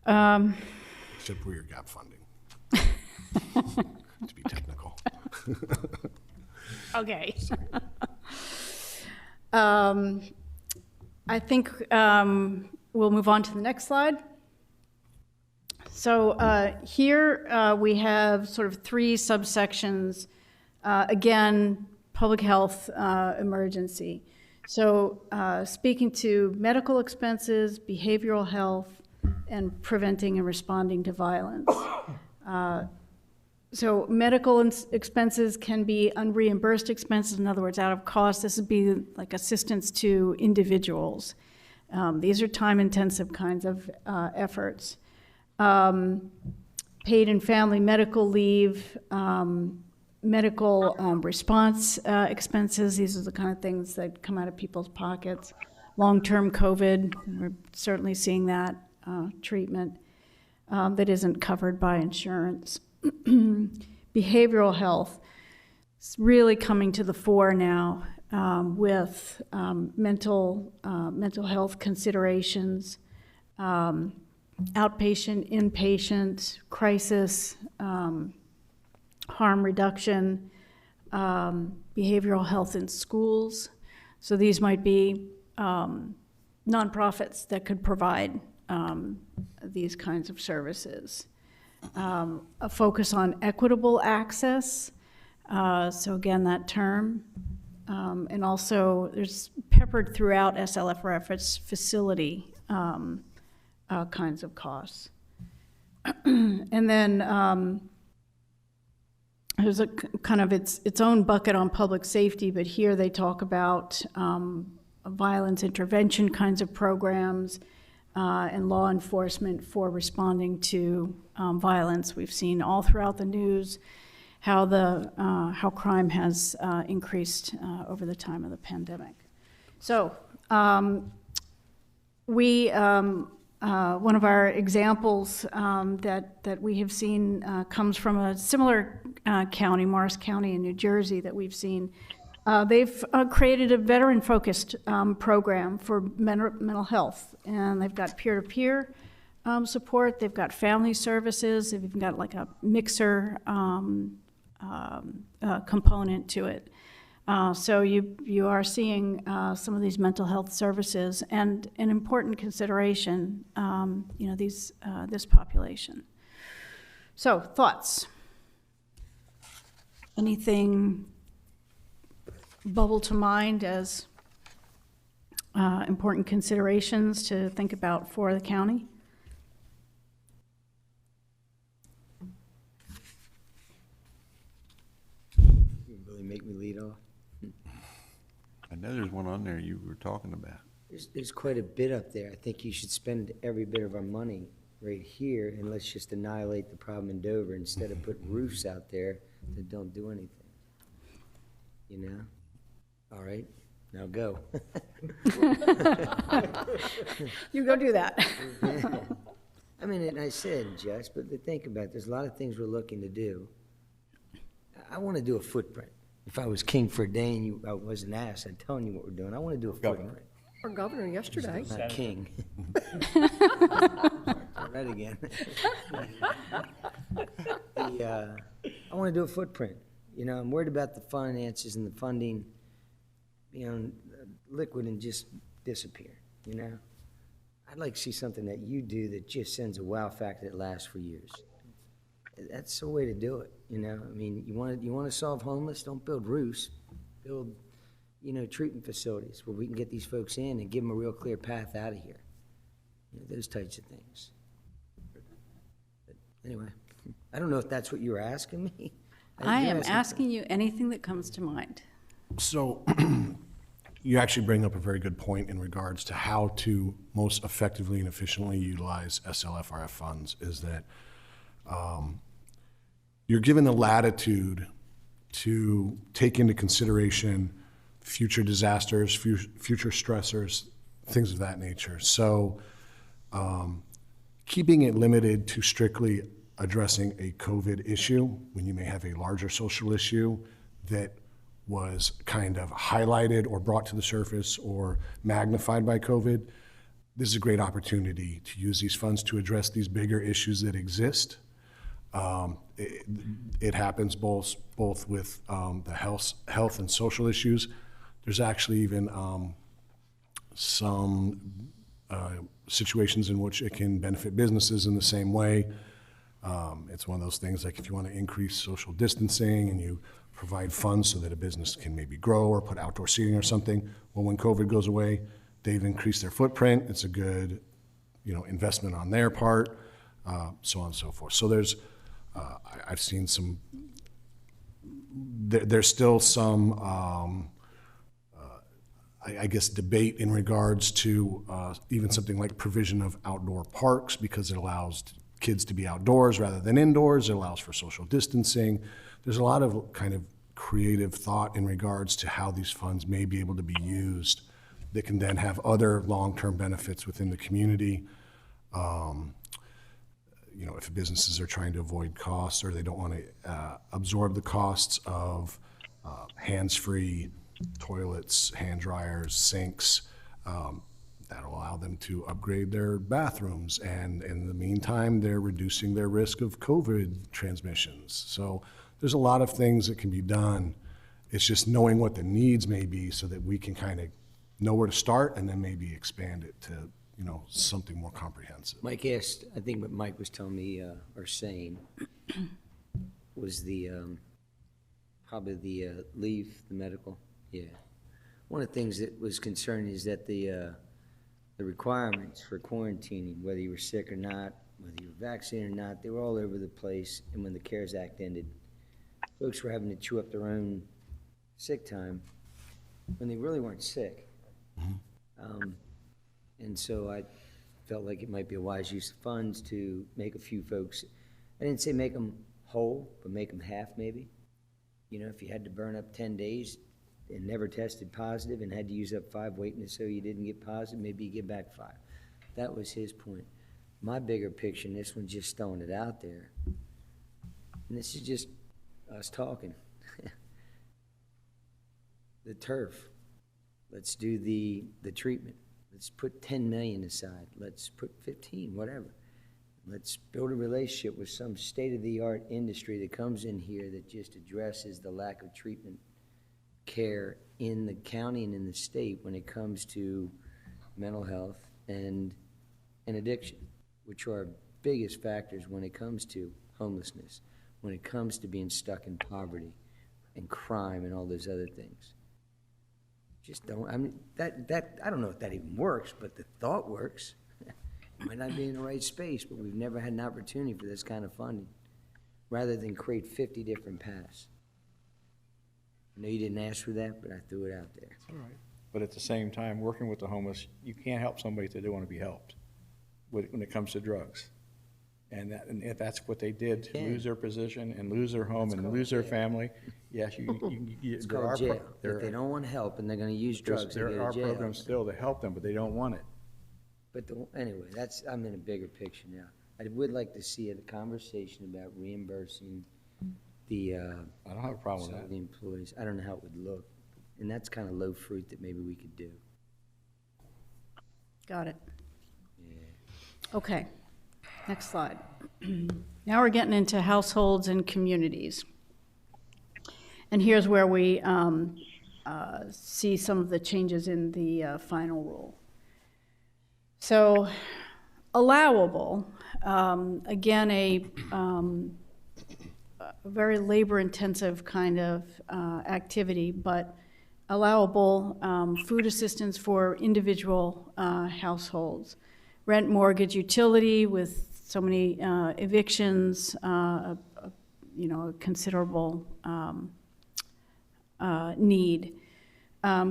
Except for your gap funding. To be technical. Okay. I think we'll move on to the next slide. So here we have sort of three subsections. Again, public health emergency. So speaking to medical expenses, behavioral health, and preventing and responding to violence. So medical expenses can be unreimbursed expenses, in other words, out of cost. This would be like assistance to individuals. These are time-intensive kinds of efforts. Paid and family medical leave, medical response expenses. These are the kind of things that come out of people's pockets. Long-term COVID, we're certainly seeing that treatment that isn't covered by insurance. Behavioral health is really coming to the fore now with mental health considerations, outpatient, inpatient, crisis, harm reduction, behavioral health in schools. So these might be nonprofits that could provide these kinds of services. A focus on equitable access, so again, that term. And also, there's peppered throughout SLFRF, it's facility kinds of costs. And then there's a kind of its own bucket on public safety, but here they talk about violence intervention kinds of programs, and law enforcement for responding to violence. We've seen all throughout the news how crime has increased over the time of the pandemic. So one of our examples that we have seen comes from a similar county, Morris County in New Jersey, that we've seen. They've created a veteran-focused program for mental health, and they've got peer-to-peer support, they've got family services, they've even got like a mixer component to it. So you are seeing some of these mental health services, and an important consideration, this population. So, thoughts? Anything bubble to mind as important considerations to think about for the county? You really make me lead off. I know there's one on there you were talking about. There's quite a bit up there. I think you should spend every bit of our money right here, and let's just annihilate the problem in Dover instead of putting roofs out there that don't do anything. You know? All right, now go. You go do that. I mean, and I said, Jess, but to think about it, there's a lot of things we're looking to do. I want to do a footprint. If I was king for a day and I wasn't asked, I'd tell you what we're doing. I want to do a footprint. Our governor yesterday. Not king. Right again. I want to do a footprint. You know, I'm worried about the finances and the funding, you know, liquid and just disappear, you know? I'd like to see something that you do that just sends a wow factor that lasts for years. That's the way to do it, you know? I mean, you want to solve homeless, don't build roofs. Build, you know, treatment facilities where we can get these folks in and give them a real clear path out of here. You know, those types of things. But anyway, I don't know if that's what you were asking me. I am asking you anything that comes to mind. So you actually bring up a very good point in regards to how to most effectively and efficiently utilize SLFRF funds, is that you're given the latitude to take into consideration future disasters, future stressors, things of that nature. So keeping it limited to strictly addressing a COVID issue when you may have a larger social issue that was kind of highlighted or brought to the surface or magnified by COVID, this is a great opportunity to use these funds to address these bigger issues that exist. It happens both with the health and social issues. There's actually even some situations in which it can benefit businesses in the same way. It's one of those things like if you want to increase social distancing and you provide funds so that a business can maybe grow or put outdoor seating or something, well, when COVID goes away, they've increased their footprint. It's a good, you know, investment on their part, so on and so forth. So there's, I've seen some, there's still some, I guess, debate in regards to even something like provision of outdoor parks, because it allows kids to be outdoors rather than indoors. It allows for social distancing. There's a lot of kind of creative thought in regards to how these funds may be able to be used that can then have other long-term benefits within the community. You know, if businesses are trying to avoid costs or they don't want to absorb the costs of hands-free toilets, hand dryers, sinks, that'll allow them to upgrade their bathrooms. And in the meantime, they're reducing their risk of COVID transmissions. So there's a lot of things that can be done. It's just knowing what the needs may be so that we can kind of know where to start and then maybe expand it to, you know, something more comprehensive. Mike asked, I think what Mike was telling me or saying was the probably the leave, the medical. Yeah. One of the things that was concerning is that the requirements for quarantining, whether you were sick or not, whether you were vaccinated or not, they were all over the place. And when the CARES Act ended, folks were having to chew up their own sick time when they really weren't sick. And so I felt like it might be a wise use of funds to make a few folks, I didn't say make them whole, but make them half maybe. You know, if you had to burn up 10 days and never tested positive and had to use up 5 waiting so you didn't get positive, maybe you get back 5. That was his point. My bigger picture, and this one's just throwing it out there, and this is just us talking. The turf. Let's do the treatment. Let's put 10 million aside. Let's put 15, whatever. Let's build a relationship with some state-of-the-art industry that comes in here that just addresses the lack of treatment care in the county and in the state when it comes to mental health and addiction, which are our biggest factors when it comes to homelessness, when it comes to being stuck in poverty and crime and all those other things. Just don't, I mean, that I don't know if that even works, but the thought works. It might not be in the right space, but we've never had an opportunity for this kind of funding, rather than create 50 different paths. I know you didn't ask for that, but I threw it out there. All right. But at the same time, working with the homeless, you can't help somebody if they don't want to be helped when it comes to drugs. And if that's what they did to Yeah. lose their position and lose their home and lose their family, yes, It's there called are, jail. If they don't want help and they're gonna use drugs, they go there to are jail. programs still to help them, but they don't want it. But anyway, I'm in a bigger picture now. I would like to see a conversation about reimbursing the, I don't have a problem some with of that. the employees. I don't know how it would look. And that's kind of low fruit that maybe we could do. Got it. Yeah. Okay, next slide. Now we're getting into households and communities. And here's where we see some of the changes in the final rule. So allowable, again, a very labor-intensive kind of activity, but allowable food assistance for individual households. Rent, mortgage, utility with so many evictions, a considerable need.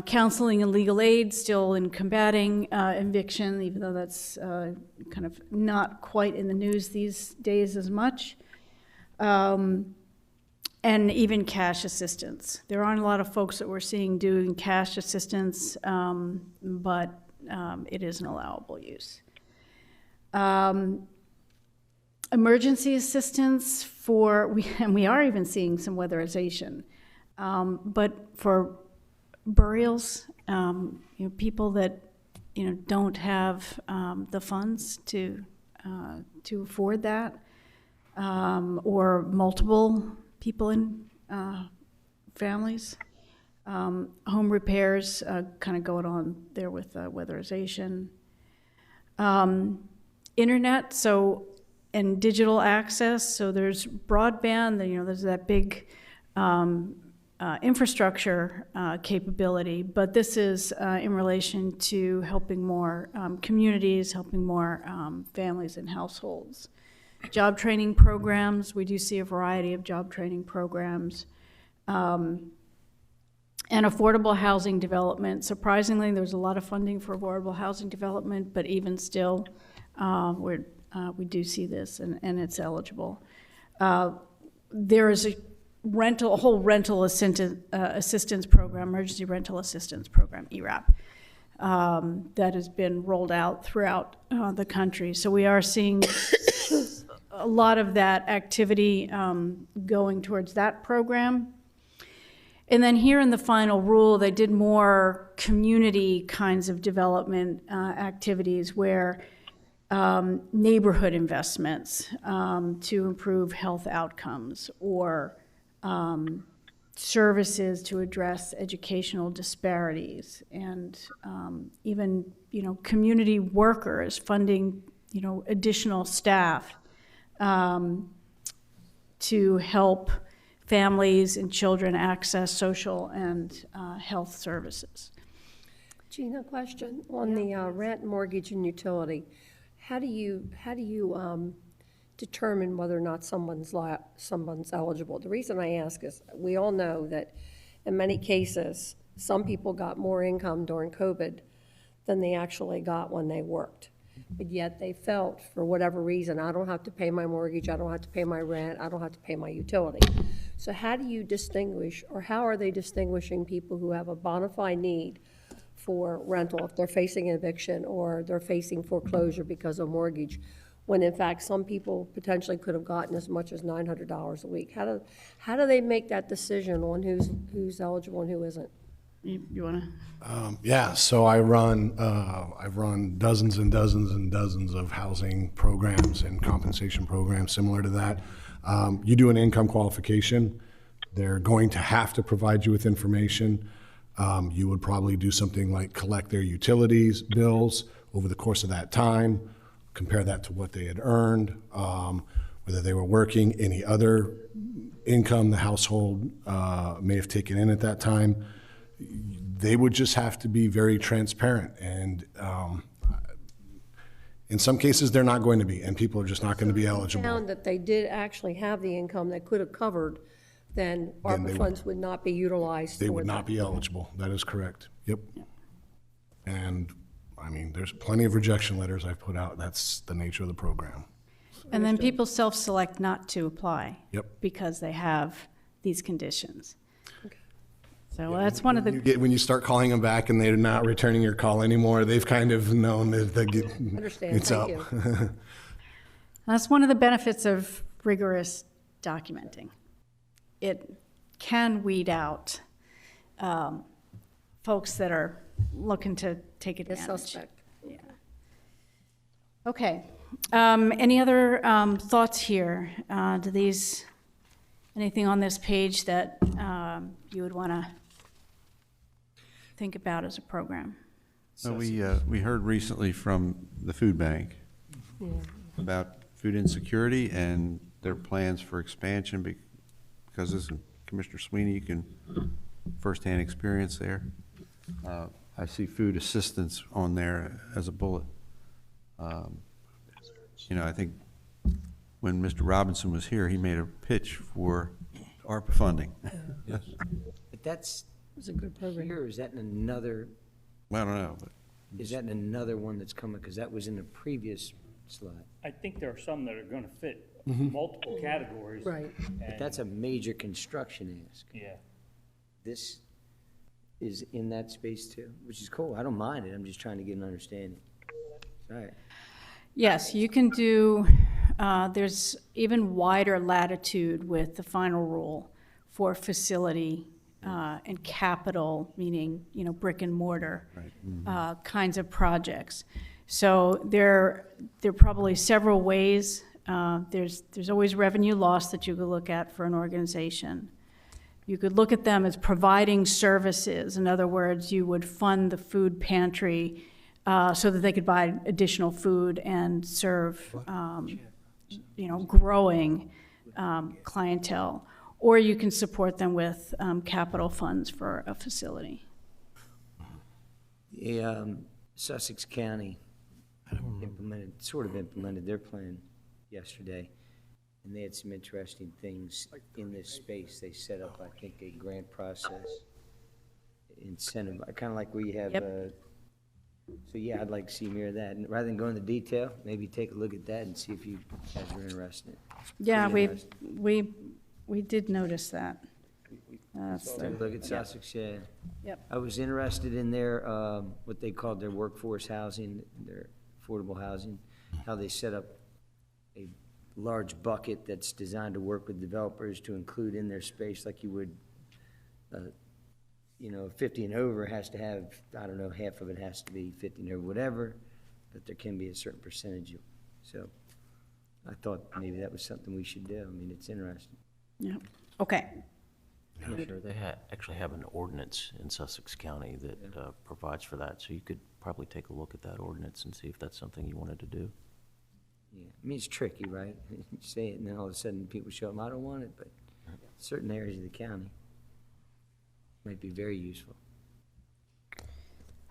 Counseling and legal aid still in combating eviction, even though that's kind of not quite in the news these days as much. And even cash assistance. There aren't a lot of folks that we're seeing doing cash assistance, but it is an allowable use. Emergency assistance and we are even seeing some weatherization, but for burials, people that don't have the funds to afford that, or multiple people in families. Home repairs kind of going on there with weatherization. Internet, and digital access, so there's broadband, there's that big infrastructure capability, but this is in relation to helping more communities, helping more families and households. Job training programs, we do see a variety of job training programs. And affordable housing development. Surprisingly, there's a lot of funding for affordable housing development, but even still, we do see this, and it's eligible. There is a whole rental assistance program, emergency rental assistance program, ERAP, that has been rolled out throughout the country. So we are seeing a lot of that activity going towards that program. And then here in the final rule, they did more community kinds of development activities where neighborhood investments to improve health outcomes, or services to address educational disparities, and even community workers funding additional staff to help families and children access social and health services. Gina, question on the rent, mortgage, and utility. How do you determine whether or not someone's eligible? The reason I ask is we all know that in many cases, some people got more income during COVID than they actually got when they worked. But yet they felt, for whatever reason, I don't have to pay my mortgage, I don't have to pay my rent, I don't have to pay my utility. So how do you distinguish, or how are they distinguishing people who have a bona fide need for rental if they're facing eviction or they're facing foreclosure because of mortgage, when in fact some people potentially could have gotten as much as $900 a week? How do they make that decision on who's eligible and who isn't? You want to? Yeah, so I've run dozens and dozens and dozens of housing programs and compensation programs similar to that. You do an income qualification. They're going to have to provide you with information. You would probably do something like collect their utilities bills over the course of that time, compare that to what they had earned, whether they were working, any other income the household may have taken in at that time. They would just have to be very transparent, and in some cases they're not going to be, and people are just not going to be eligible. Found that they did actually have the income that could have covered then Then they ARPA would- funds would not be utilized They for would not that. be eligible. That is correct. Yep. And, I mean, there's plenty of rejection letters I've put out. That's the nature of the program. And then people self-select not to apply. Yep. Because they have these conditions. So that's one of the, When you start calling them back and they're not returning your call anymore, they've kind of known that Understand, it's thank up. you. that's one of the benefits of rigorous documenting. It can weed out folks that are looking to take The advantage. suspect. Yeah. Okay. Any other thoughts here? Do these, anything on this page that you would want to think about as a program? So we heard recently from the food bank about food insecurity and their plans for expansion because this, Commissioner Sweeney, you can firsthand experience there. I see food assistance on there as a bullet. You know, I think when Mr. Robinson was here, he made a pitch for ARPA funding. But that's, It's a good program. here, is that in another, Well, I don't know, but is that in another one that's coming? Because that was in the previous slide. I think there are some that are gonna fit multiple categories. Right. But that's a major construction ask. Yeah. This is in that space too, which is cool. I don't mind it. I'm just trying to get an understanding. All right. Yes, you can do, there's even wider latitude with the final rule for facility and capital, meaning, you know, brick and mortar kinds of projects. So there are probably several ways. There's always revenue loss that you could look at for an organization. You could look at them as providing services. In other words, you would fund the food pantry so that they could buy additional food and serve, you know, growing clientele. Or you can support them with capital funds for a facility. The Sussex County implemented their plan yesterday, and they had some interesting things in this space. They set up, I think, a grant process incentive, kind of like we have. Yep. So yeah, I'd like to see more of that. And rather than go into detail, maybe take a look at that and see if you guys are interested in it. Yeah, Pretty interesting. we did notice that. Take a look at Sussex, yeah. Yep. I was interested in their, what they called their workforce housing, their affordable housing, how they set up a large bucket that's designed to work with developers to include in their space like you would, you know, 50 and over has to have, I don't know, half of it has to be 50 and over, whatever, but there can be a certain percentage. So I thought maybe that was something we should do. I mean, it's interesting. Yeah, okay. Sure, they actually have an ordinance in Sussex County that provides for that, so you could probably take a look at that ordinance and see if that's something you wanted to do. Yeah, I mean, it's tricky, right? You say it, and then all of a sudden people show up, I don't want it, but certain areas of the county might be very useful.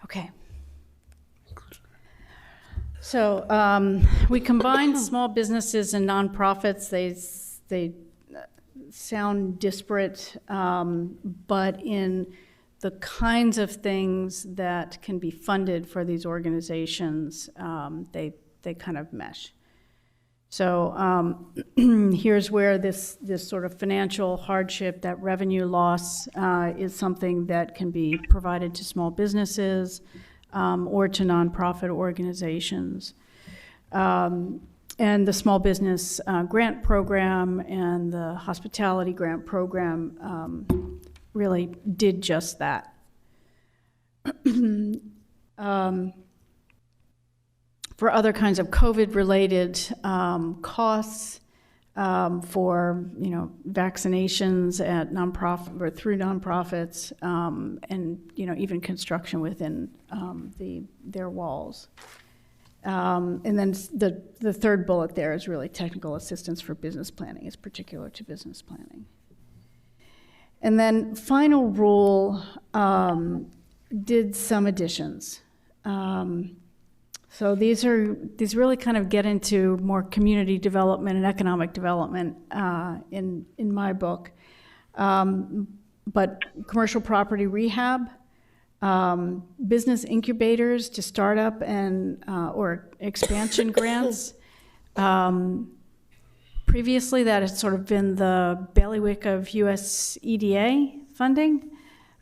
Okay. So we combined small businesses and nonprofits. They sound disparate, but in the kinds of things that can be funded for these organizations, they kind of mesh. So here's where this sort of financial hardship, that revenue loss, is something that can be provided to small businesses or to nonprofit organizations. And the small business grant program and the hospitality grant program really did just that. For other kinds of COVID-related costs, for vaccinations at nonprofit or through nonprofits, and even construction within their walls. And then the third bullet there is really technical assistance for business planning, is particular to business planning. And then final rule did some additions. So these really kind of get into more community development and economic development in my book. But commercial property rehab, business incubators to start up and, or expansion grants. Previously, that has sort of been the bailiwick of US EDA funding.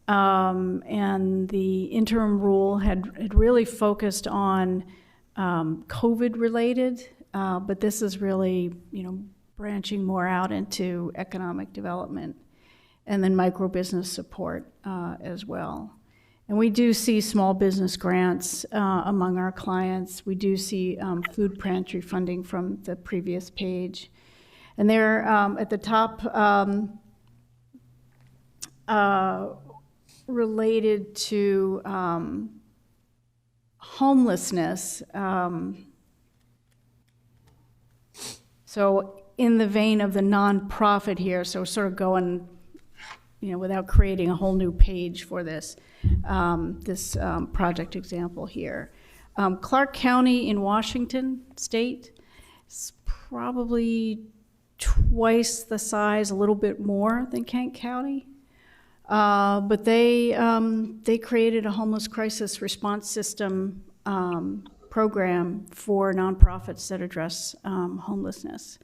And the interim rule had really focused on COVID-related, but this is really, branching more out into economic development and then micro-business support as well. And we do see small business grants among our clients. We do see food pantry funding from the previous page. And they're at the top related to homelessness. So in the vein of the nonprofit here, so sort of going, without creating a whole new page for this, project example here. Clark County in Washington State is probably twice the size, a little bit more than Kent County. But they created a homeless crisis response system program for nonprofits that address homelessness.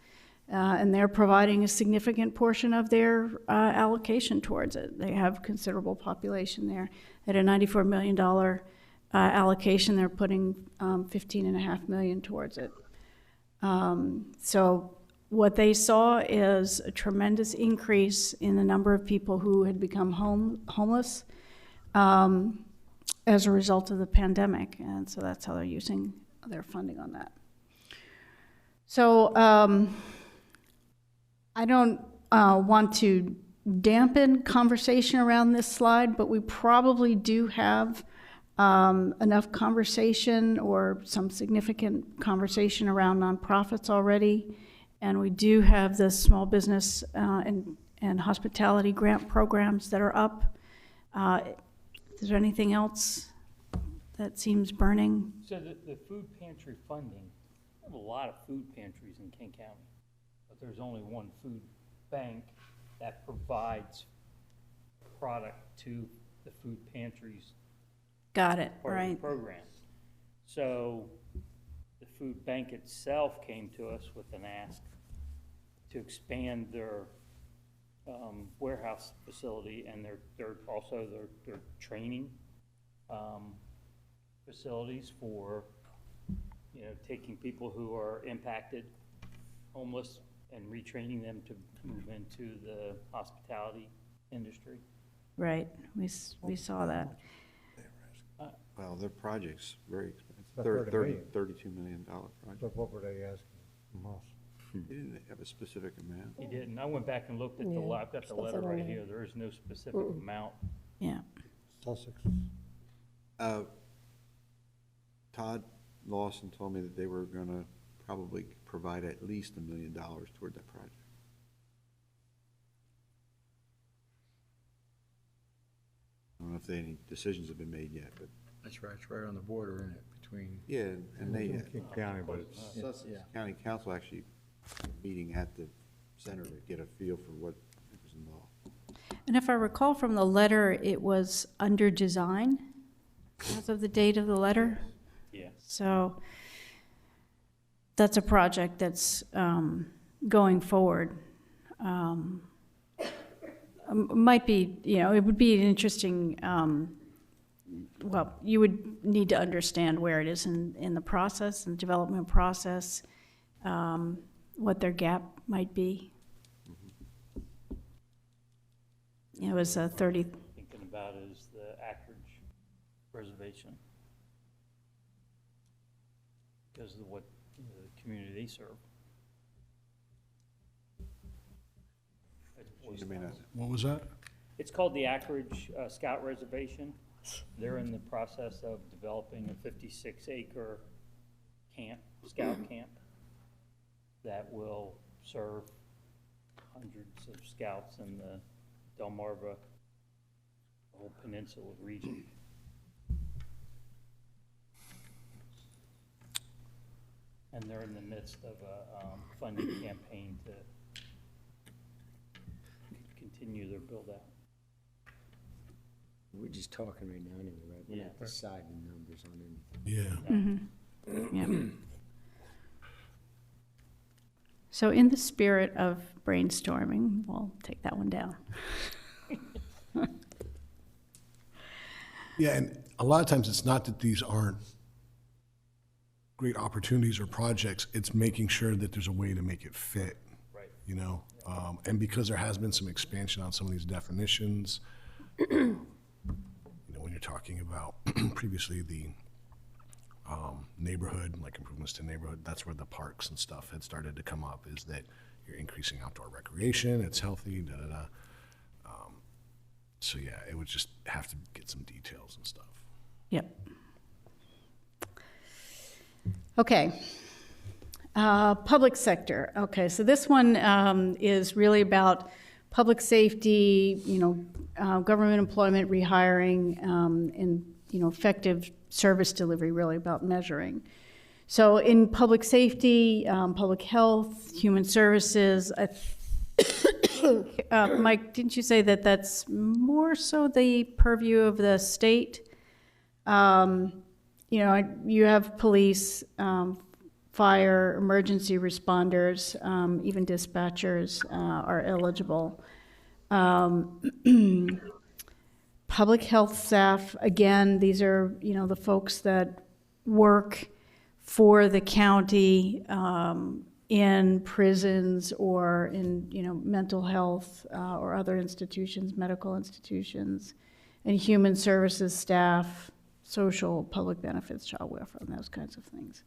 And they're providing a significant portion of their allocation towards it. They have considerable population there. At a $94 million allocation, they're putting $15.5 million towards it. So what they saw is a tremendous increase in the number of people who had become homeless as a result of the pandemic. And so that's how they're using their funding on that. So I don't want to dampen conversation around this slide, but we probably do have enough conversation or some significant conversation around nonprofits already. And we do have the small business and hospitality grant programs that are up. Is there anything else that seems burning? So the food pantry funding, we have a lot of food pantries in Kent County, but there's only one food bank that provides product to the food pantries. Got it, Part of right. the program. So the food bank itself came to us with an ask to expand their warehouse facility and their training facilities for taking people who are impacted, homeless, and retraining them to move into the hospitality industry. Right, we saw that. Well, their project's very expensive. About $30 million. $32 million project. But what were they asking from us? They didn't have a specific amount. He didn't. I went back and looked at Yeah, I've got the stuff letter that I right know. here. There is no specific amount. Yeah. Sussex. Todd Lawson told me that they were gonna probably provide at least $1 million toward that project. I don't know if any decisions have been made yet, but. That's right, it's right on the border, isn't it, between? Yeah, and they, Kent County, but it's, Sussex County Council actually meeting at the center to get a feel for what was involved. And if I recall from the letter, it was under design as of the date of the letter. Yeah. So that's a project that's going forward. Might be, it would be an interesting, well, you would need to understand where it is in the process, in the development process, what their gap might be. It was a 30. Thinking about is the Ackridge Reservation. Because of what the community they serve. What was that? It's called the Ackridge Scout Reservation. They're in the process of developing a 56-acre camp, scout camp, that will serve hundreds of scouts in the Delmarva, the whole peninsula region. And they're in the midst of a funding campaign to continue their build-out. We're just talking right now anyway, right? We're Yeah. not deciding numbers on any. Yeah. Yeah. So in the spirit of brainstorming, we'll take that one down. Yeah, and a lot of times it's not that these aren't great opportunities or projects, it's making sure that there's a way to make it fit. Right. You know, and because there has been some expansion on some of these definitions, when you're talking about previously the neighborhood, like improvements to neighborhood, that's where the parks and stuff had started to come up, is that you're increasing outdoor recreation, it's healthy, da-da-da. So yeah, it would just have to get some details and stuff. Yep. Okay. Public sector. Okay, so this one is really about public safety, government employment, rehiring, and, effective service delivery, really about measuring. So in public safety, public health, human services, Mike, didn't you say that that's more so the purview of the state? You have police, fire, emergency responders, even dispatchers are eligible. Public health staff, again, these are, the folks that work for the county in prisons or in, mental health or other institutions, medical institutions, and human services staff, social, public benefits, child welfare, and those kinds of things.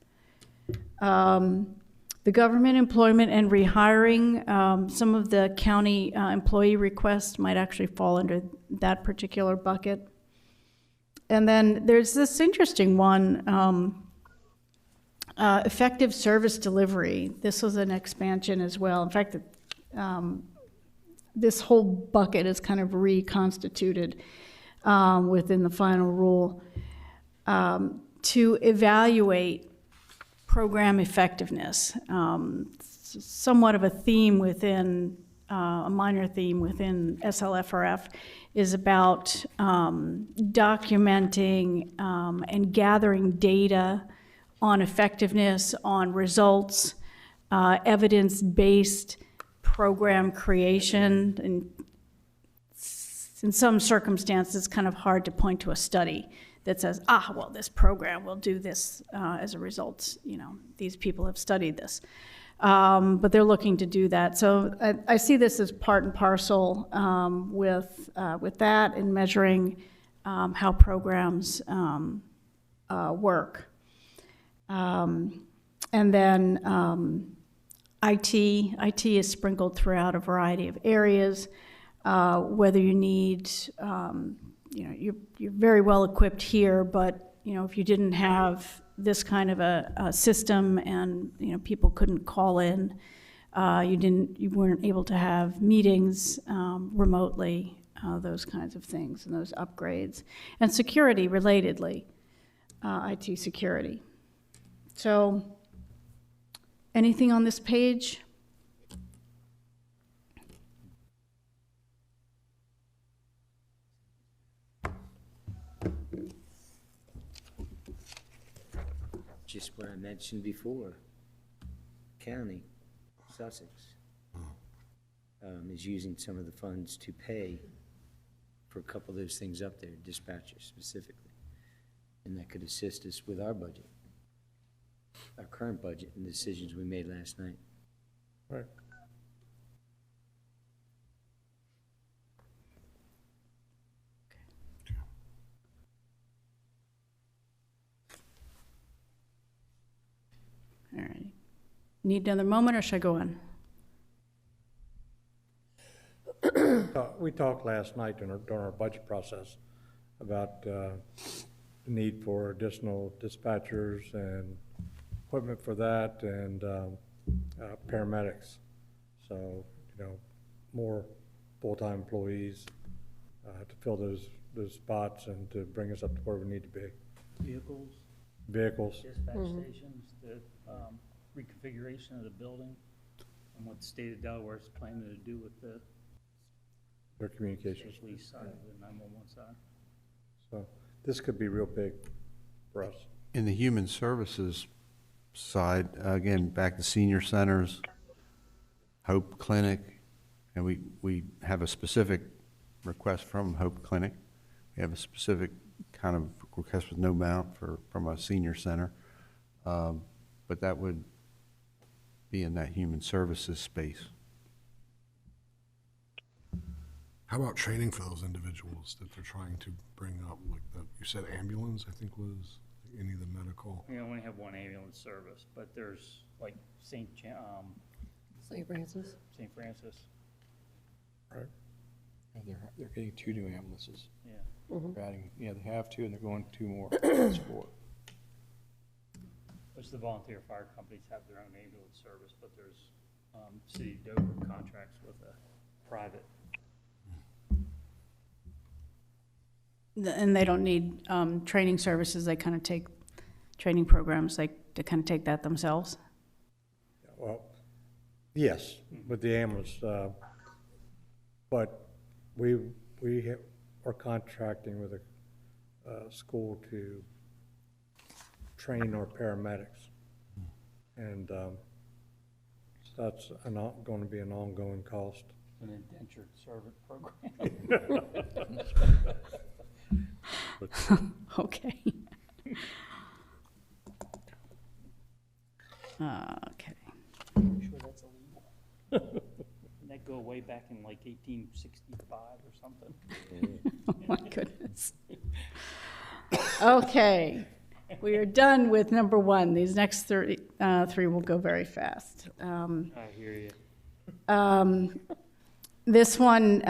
The government employment and rehiring, some of the county employee requests might actually fall under that particular bucket. And then there's this interesting one, effective service delivery. This was an expansion as well. In fact, this whole bucket is kind of reconstituted within the final rule to evaluate program effectiveness. Somewhat of a theme within, a minor theme within SLFRF is about documenting and gathering data on effectiveness, on results, evidence-based program creation. And in some circumstances, it's kind of hard to point to a study that says, well, this program will do this as a result. These people have studied this. But they're looking to do that. So I see this as part and parcel with that and measuring how programs work. And then IT is sprinkled throughout a variety of areas, whether you need, you're very well equipped here, but, if you didn't have this kind of a system and, people couldn't call in, you weren't able to have meetings remotely, those kinds of things and those upgrades. And security relatedly, IT security. So anything on this page? Just what I mentioned before, county, Sussex, is using some of the funds to pay for a couple of those things up there, dispatchers specifically. And that could assist us with our budget, our current budget and decisions we made last night. Right. All right. Need another moment, or should I go on? We talked last night during our budget process about the need for additional dispatchers and equipment for that and paramedics. So, more full-time employees to fill those spots and to bring us up to where we need to be. Vehicles, Vehicles. dispatch stations, the reconfiguration of the building, and what the state of Delaware is planning to do with the their communications. Police side, the 911 side. So this could be real big for us. In the human services side, again, back to senior centers, Hope Clinic, and we have a specific request from Hope Clinic. We have a specific kind of request with no amount from a senior center. But that would be in that human services space. How about training for those individuals that they're trying to bring up? Like you said ambulance, I think was any of the medical. We only have one ambulance service, but there's like St. Francis. Francis. Right. Yeah, they're getting 2 new ambulances. Yeah. They're adding, yeah, they have 2 and they're going 2 more. That's 4. Which the volunteer fire companies have their own ambulance service, but there's City of Dover contracts with a private. And they don't need training services, they kind of take training programs, they kind of take that themselves? Well, yes, with the ambulance, but we are contracting with a school to train our paramedics. And so that's going to be an ongoing cost. An indentured servant program. Okay. Okay. I'm sure that's illegal. Didn't that go way back in like 1865 or something? Oh, my goodness. Okay, we are done with number 1. These next 3 will go very fast. I hear you. This one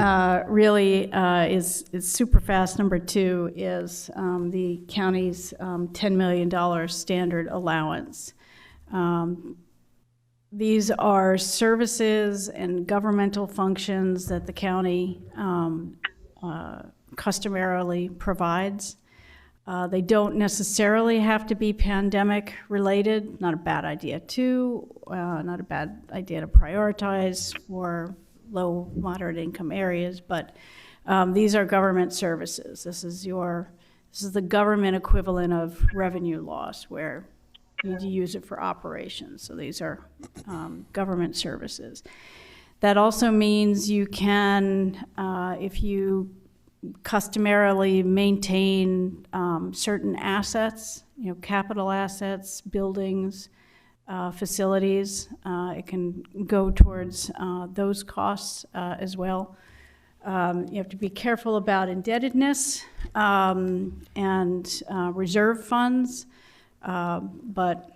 really is super fast. Number 2 is the county's $10 million standard allowance. These are services and governmental functions that the county customarily provides. They don't necessarily have to be pandemic related. Not a bad idea too. Not a bad idea to prioritize for low, moderate income areas, but these are government services. This is the government equivalent of revenue loss, where you need to use it for operations. So these are government services. That also means you can, if you customarily maintain certain assets, capital assets, buildings, facilities, it can go towards those costs as well. You have to be careful about indebtedness and reserve funds, but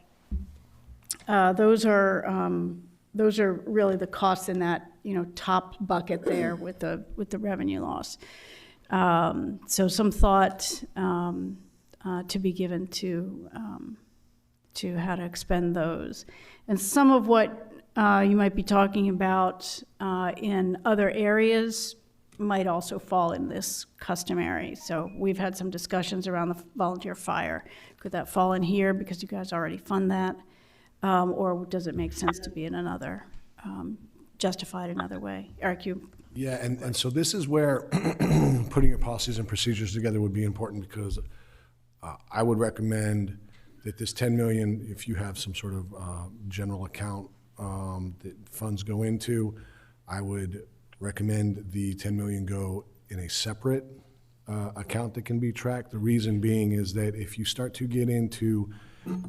those are really the costs in that top bucket there with the revenue loss. So some thought to be given to how to expend those. And some of what you might be talking about in other areas might also fall in this customary. So we've had some discussions around the volunteer fire. Could that fall in here because you guys already fund that? Or does it make sense to be in another, justified another way? Eric, you? Yeah, and so this is where putting your policies and procedures together would be important, because I would recommend that this 10 million, if you have some sort of general account that funds go into, I would recommend the 10 million go in a separate account that can be tracked. The reason being is that if you start to get into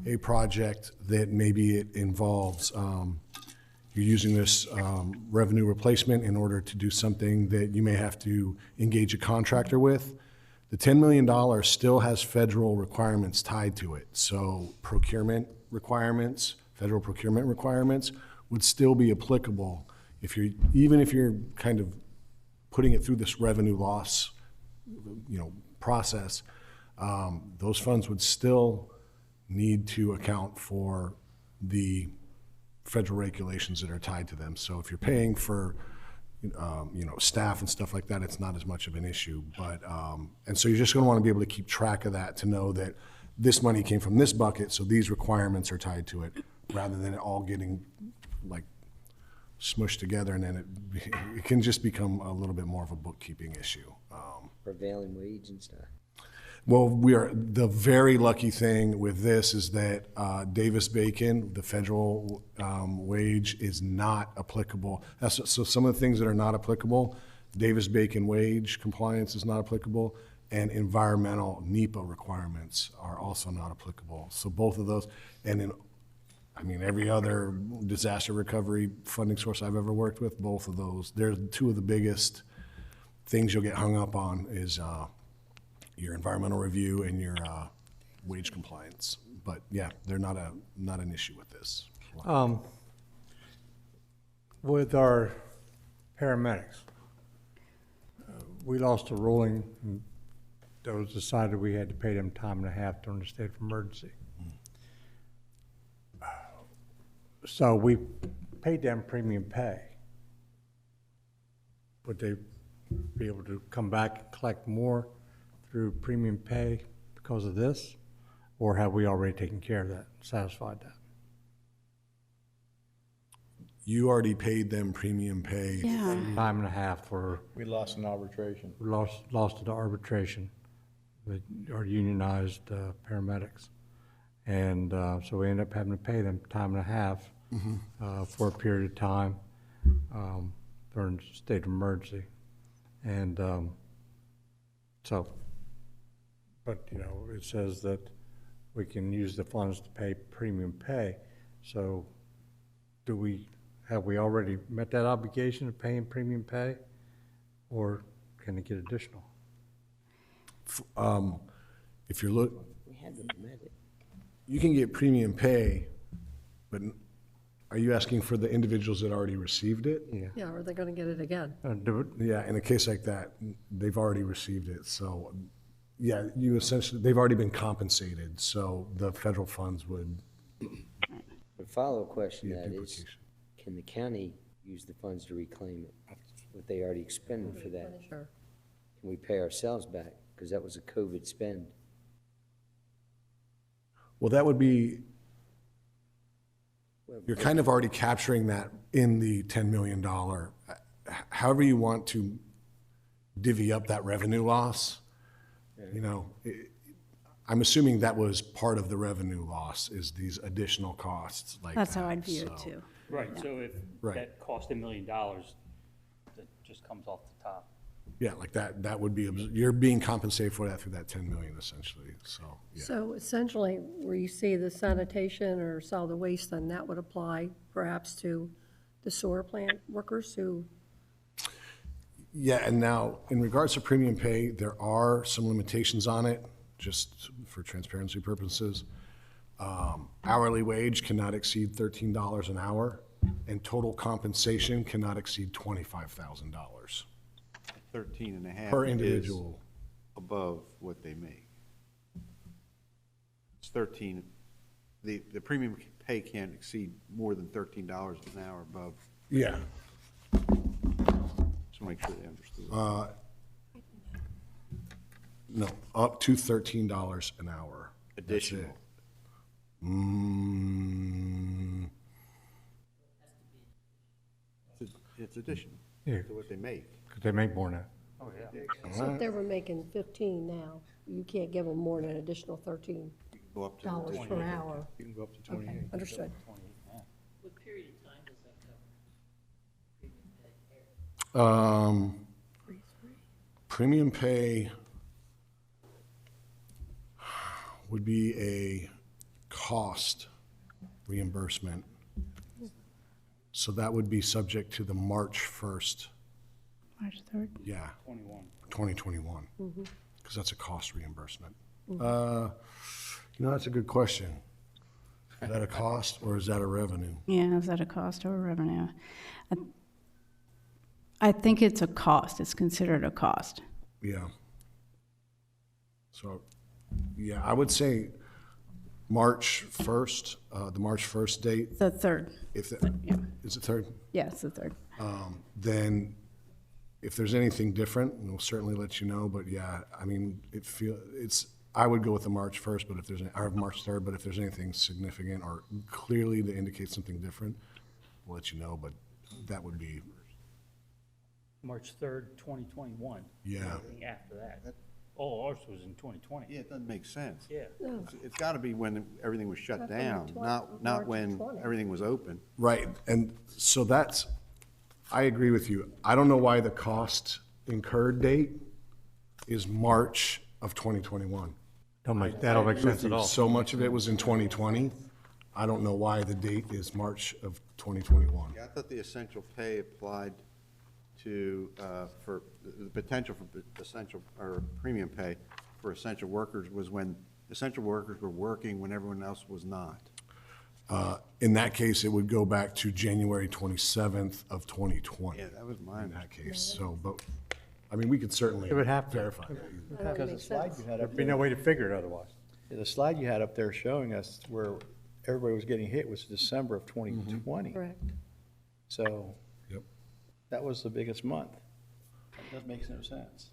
a project that maybe it involves you're using this revenue replacement in order to do something that you may have to engage a contractor with, the $10 million still has federal requirements tied to it. So procurement requirements, federal procurement requirements would still be applicable even if you're kind of putting it through this revenue loss, process. Those funds would still need to account for the federal regulations that are tied to them. So if you're paying for staff and stuff like that, it's not as much of an issue. But and so you're just going to want to be able to keep track of that to know that this money came from this bucket, so these requirements are tied to it, rather than it all getting like smushed together, and then it can just become a little bit more of a bookkeeping issue. Prevailing wage and stuff. Well, the very lucky thing with this is that Davis-Bacon, the federal wage, is not applicable. So some of the things that are not applicable, Davis-Bacon wage compliance is not applicable, and environmental NEPA requirements are also not applicable. So both of those, and in, I mean, every other disaster recovery funding source I've ever worked with, both of those, they're two of the biggest things you'll get hung up on is your environmental review and your wage compliance. But yeah, they're not an issue with this. With our paramedics, we lost a ruling that was decided we had to pay them time and a half during the state of emergency. So we paid them premium pay. Would they be able to come back and collect more through premium pay because of this? Or have we already taken care of that, satisfied that? You already paid them premium pay. Yeah. Time and a half for, We lost an arbitration. we lost it to arbitration with our unionized paramedics. And so we ended up having to pay them time and a half for a period of time during the state of emergency. And so, but you know, it says that we can use the funds to pay premium pay. So have we already met that obligation of paying premium pay, or can it get additional? If you're look, We had to admit it. you can get premium pay, but are you asking for the individuals that already received it? Yeah. Yeah, are they gonna get it again? Do it. Yeah, in a case like that, they've already received it. So, yeah, they've already been compensated. So the federal funds would The follow-up question be to a that is, duplication. can the county use the funds to reclaim it? What they already expended for that? Sure. Can we pay ourselves back? Because that was a COVID spend. Well, that would be, you're kind of already capturing that in the $10 million. However you want to divvy up that revenue loss, you know, I'm assuming that was part of the revenue loss, is these additional costs like That's how that. I'd view it So, too. Right, so if Right. that cost $1 million, that just comes off the top. Yeah, like that would be, you're being compensated for that through that 10 million essentially, so, yeah. So essentially, where you see the sanitation or solid waste, then that would apply perhaps to the sewer plant workers who, Yeah, and now, in regards to premium pay, there are some limitations on it, just for transparency purposes. Hourly wage cannot exceed $13 an hour, and total compensation cannot exceed $25,000 $13.5 per is individual. above what they make. It's 13, the premium pay can't exceed more than $13 an hour above. Yeah, Just make sure they understood. no, up to $13 an hour. That's Additional. it. Mm, It's additional Yeah. to what they make. Could they make more now? Oh, yeah. so if they were making 15 now, you can't give them more than an additional $13 Go up to per hour. You can go up to Okay, 28. understood. Premium pay would be a cost reimbursement. So that would be subject to the March 1st, March 3rd. yeah, 2021, because that's a cost reimbursement. That's a good question. Is that a cost or is that a revenue? Yeah, is that a cost or a revenue? I think it's a cost. It's considered a cost. Yeah. So, yeah, I would say March 1st, the March 1st date, The 3rd. if, Yeah. is it 3rd? Yeah, it's the 3rd. Then if there's anything different, we'll certainly let you know, but yeah, I mean, I would go with the March 1st, but if there's, or March 3rd, but if there's anything significant or clearly to indicate something different, we'll let you know, but that would be, March 3rd, 2021. Yeah. Everything after that. Oh, ours was in 2020. Yeah, it doesn't make sense. Yeah. It's got to be when everything was shut Happened in down, 20 not March when 20. everything was open. right, and so that's, I agree with you. I don't know why the cost incurred date is March of 2021. That don't make sense at all. So much of it was in 2020. I don't know why the date is March of 2021. Yeah, I thought the essential pay applied to, for the potential for essential, or premium pay for essential workers was when essential workers were working when everyone else was not. In that case, it would go back to January 27th of 2020. Yeah, that was mine. In that case, so, but, I mean, we could certainly It would have to. verify that. That Because the makes slide sense. you had up There'd be no there, way to figure it otherwise. the slide you had up there showing us where everybody was getting hit was December of 2020. Correct. So Yep. that was the biggest month. That doesn't make no sense.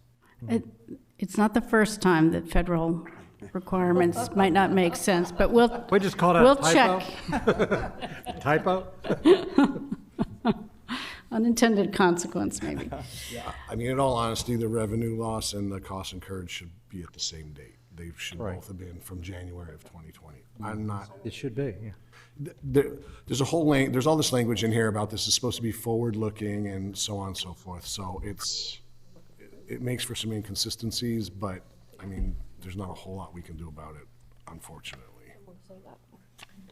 It's not the first time that federal requirements might not make sense, but we'll, We just call that we'll a check. typo? Unintended consequence, maybe. I mean, in all honesty, the revenue loss and the costs incurred should be at the same date. They should Right. both have been from January of 2020. I'm not, It should be, yeah. there's a whole there's all this language in here about this is supposed to be forward-looking and so on and so forth. So it makes for some inconsistencies, but, I mean, there's not a whole lot we can do about it, unfortunately.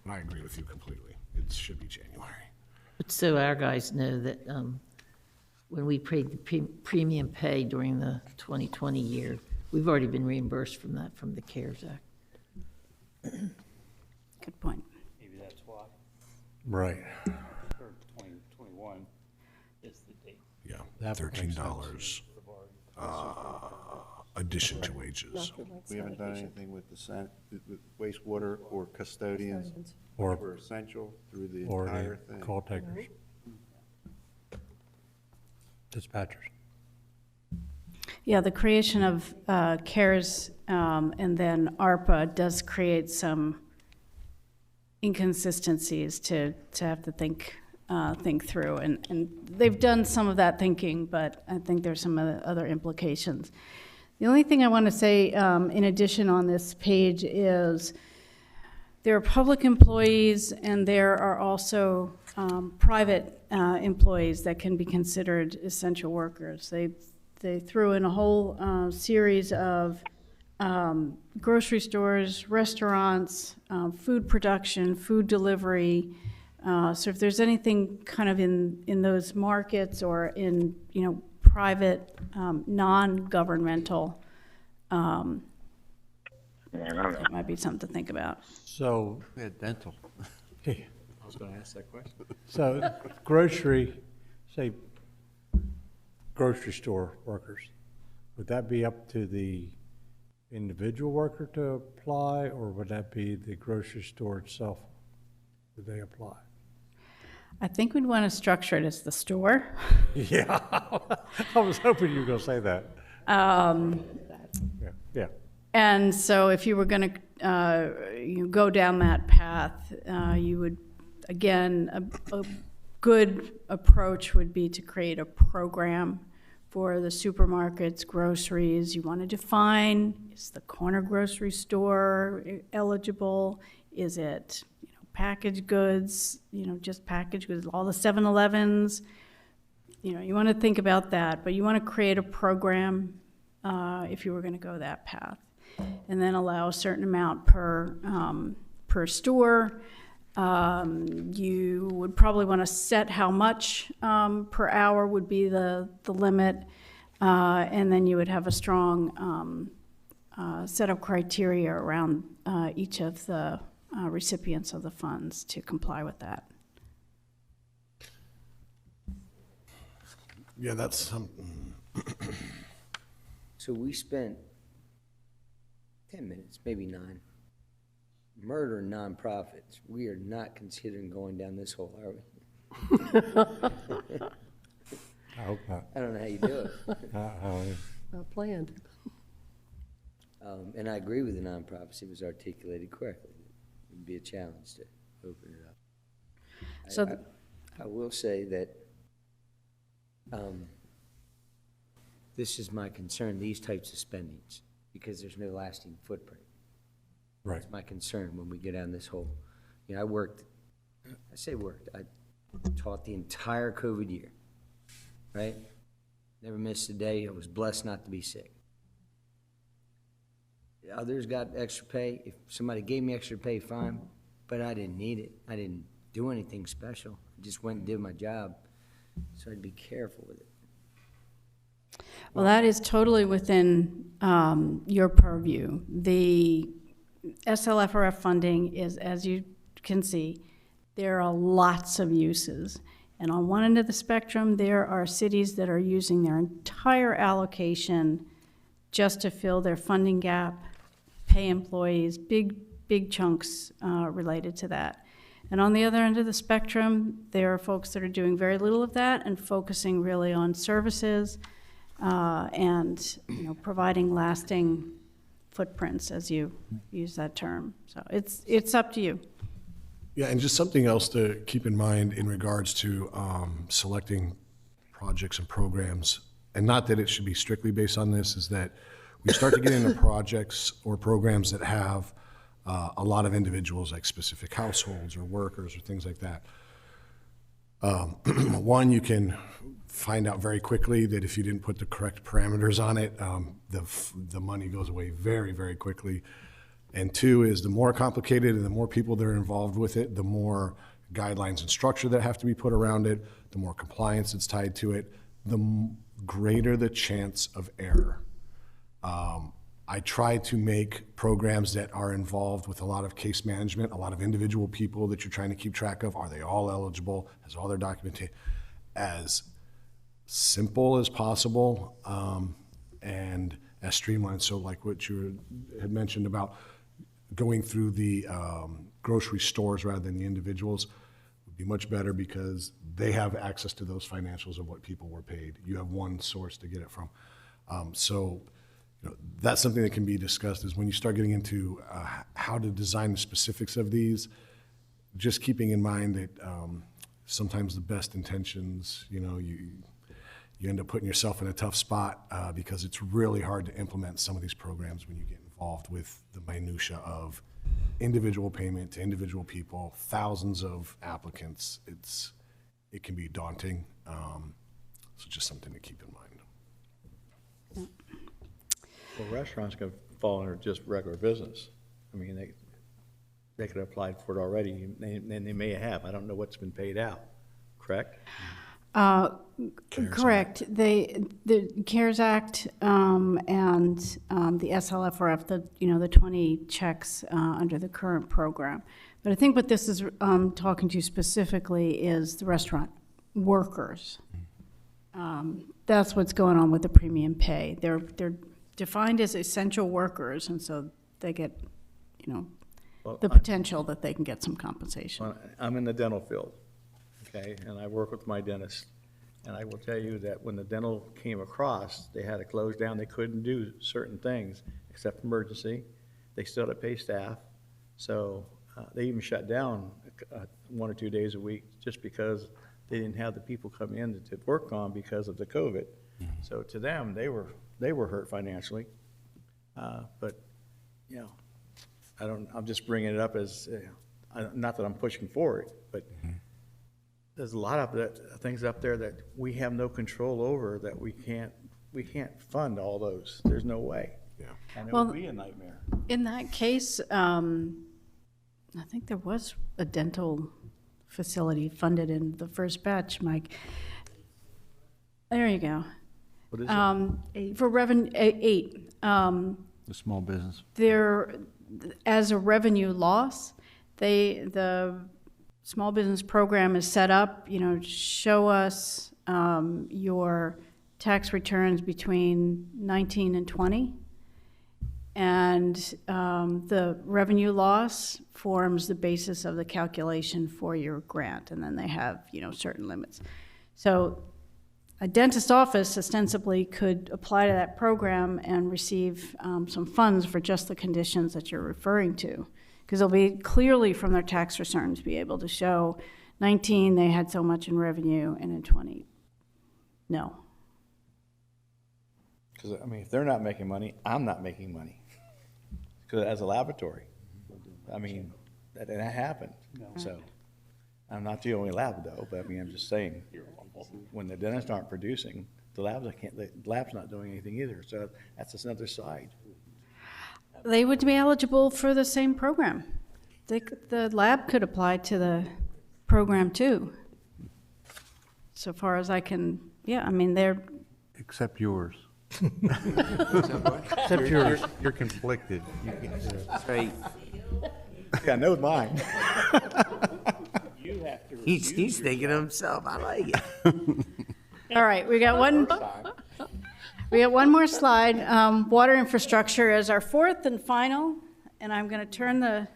And I agree with you completely. It should be January. But so our guys know that when we paid the premium pay during the 2020 year, we've already been reimbursed from that, from the CARES Act. Good point. Maybe that's why. Right. 2021 is the date. Yeah, That would make $13 addition to wages. Nothing like We haven't done sanitation. anything with with wastewater or custodians Or- for essential through the Or entire the thing. call takers. Dispatchers. Yeah, the creation of CARES and then ARPA does create some inconsistencies to have to think through. And they've done some of that thinking, but I think there's some other implications. The only thing I want to say in addition on this page is there are public employees and there are also private employees that can be considered essential workers. They threw in a whole series of grocery stores, restaurants, food production, food delivery. So if there's anything kind of in those markets or in, private, non-governmental, that might be something to think about. So, We had dental. I was going to ask that question. so say grocery store workers, would that be up to the individual worker to apply, or would that be the grocery store itself? Would they apply? I think we'd want to structure it as the store. Yeah, I was hoping you were going to say that. Yeah. And so if you were going to go down that path, you would, again, a good approach would be to create a program for the supermarkets, groceries. You want to define, is the corner grocery store eligible? Is it packaged goods, just packaged goods, all the 7-Elevens? You want to think about that, but you want to create a program if you were going to go that path. And then allow a certain amount per store. You would probably want to set how much per hour would be the limit, and then you would have a strong set of criteria around each of the recipients of the funds to comply with that. Yeah, that's something. So we spent 10 minutes, maybe 9. Murder nonprofits. We are not considering going down this hole, are we? I hope not. I don't know how you do it. Not planned. And I agree with the nonprofits. It was articulated correctly. It would be a challenge to open it up. So I will say that This is my concern, these types of spendings, because there's no lasting footprint. Right. That's my concern when we get down this hole. You know, I taught the entire COVID year, right? Never missed a day. I was blessed not to be sick. Others got extra pay. If somebody gave me extra pay, fine, but I didn't need it. I didn't do anything special. I just went and did my job, so I'd be careful with it. Well, that is totally within your purview. The SLFRF funding is, as you can see, there are lots of uses. And on one end of the spectrum, there are cities that are using their entire allocation just to fill their funding gap, pay employees, big chunks related to that. And on the other end of the spectrum, there are folks that are doing very little of that and focusing really on services and providing lasting footprints, as you use that term. So it's up to you. Yeah, and just something else to keep in mind in regards to selecting projects and programs, and not that it should be strictly based on this, is that we start to get into projects or programs that have a lot of individuals, like specific households or workers or things like that. One, you can find out very quickly that if you didn't put the correct parameters on it, the money goes away very, very quickly. And two is the more complicated and the more people that are involved with it, the more guidelines and structure that have to be put around it, the more compliance that's tied to it, the greater the chance of error. I try to make programs that are involved with a lot of case management, a lot of individual people that you're trying to keep track of. Are they all eligible? Has all their documentation as simple as possible and as streamlined. So like what you had mentioned about going through the grocery stores rather than the individuals would be much better because they have access to those financials of what people were paid. You have one source to get it from. That's something that can be discussed is when you start getting into how to design the specifics of these, just keeping in mind that sometimes the best intentions, you end up putting yourself in a tough spot because it's really hard to implement some of these programs when you get involved with the minutia of individual payment to individual people, thousands of applicants. It can be daunting. So just something to keep in mind. Well, restaurants can fall under just regular business. I mean, they could have applied for it already, and they may have. I don't know what's been paid out, correct? Correct. The CARES Act and the SLFRF, the 20 checks under the current program. But I think what this is talking to specifically is the restaurant workers. That's what's going on with the premium pay. They're defined as essential workers, and so they get, the potential that they can get some compensation. Well, I'm in the dental field, okay, and I work with my dentist. And I will tell you that when the dental came across, they had to close down. They couldn't do certain things except emergency. They still had to pay staff. So they even shut down 1 or 2 days a week just because they didn't have the people come in to work on because of the COVID. So to them, they were hurt financially. But, I'm just bringing it up as, not that I'm pushing for it, but there's a lot of things up there that we have no control over, that we can't fund all those. There's no way. Yeah. And it Well, would be a nightmare. In that case, I think there was a dental facility funded in the first batch, Mike. There you go. What is it? For revenue, 8. The small business. There, as a revenue loss, the small business program is set up, show us your tax returns between 19 and 20. And the revenue loss forms the basis of the calculation for your grant. And then they have, certain limits. So a dentist office ostensibly could apply to that program and receive some funds for just the conditions that you're referring to. Because they'll be clearly from their tax returns be able to show 19 they had so much in revenue, and in 20 No. Because, I mean, if they're not making money, I'm not making money. Because as a laboratory, I mean, that happened. So, I'm not the only lab though, but I mean, I'm just saying, when the dentists aren't producing, the lab's not doing anything either. So that's just another side. They would be eligible for the same program. The lab could apply to the program too. So far as I can, yeah, I mean, they're, Except yours. Except yours. You're conflicted. Right. Yeah, I know mine. He's thinking of himself. I like it. all right, we got one more slide. Water infrastructure is our fourth and final, and I'm going to turn the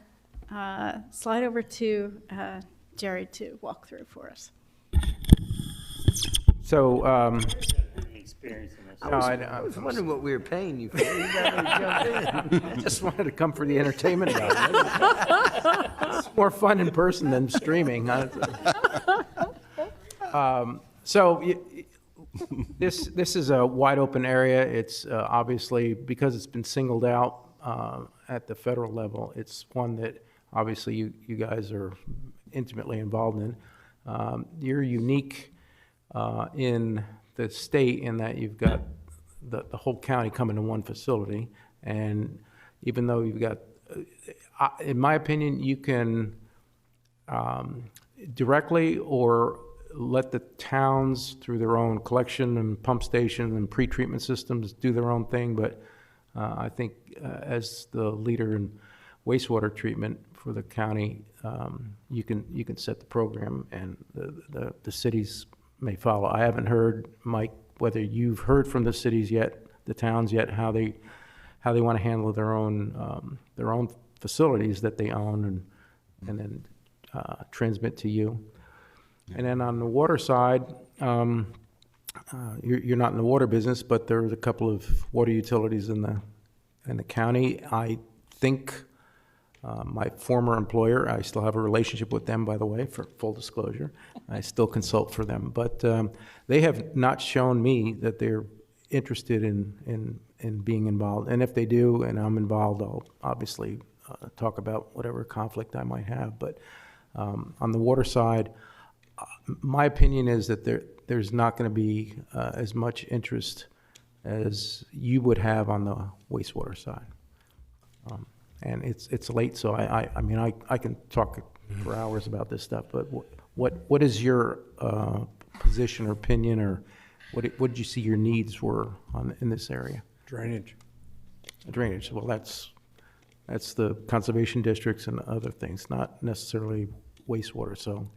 slide over to Jerry to walk through for us. So, I was wondering what we were paying you for. You got me to jump in. I just wanted to come for the entertainment value. It's more fun in person than streaming. This is a wide open area. It's obviously, because it's been singled out at the federal level, it's one that obviously you guys are intimately involved in. You're unique in the state in that you've got the whole county coming to one facility, and even though you've got, in my opinion, you can directly or let the towns through their own collection and pump station and pretreatment systems do their own thing, but I think as the leader in wastewater treatment for the county, you can set the program, and the cities may follow. I haven't heard, Mike, whether you've heard from the cities yet, the towns yet, how they want to handle their own facilities that they own and then transmit to you. And then on the water side, you're not in the water business, but there's a couple of water utilities in the county. I think my former employer, I still have a relationship with them, by the way, for full disclosure. I still consult for them, but they have not shown me that they're interested in being involved. And if they do, and I'm involved, I'll obviously talk about whatever conflict I might have. But on the water side, my opinion is that there's not going to be as much interest as you would have on the wastewater side. And it's late, so I mean, I can talk for hours about this stuff, but what is your position or opinion, or what did you see your needs were in this area? Drainage. Drainage, well, that's the conservation districts and other things, not necessarily wastewater, so.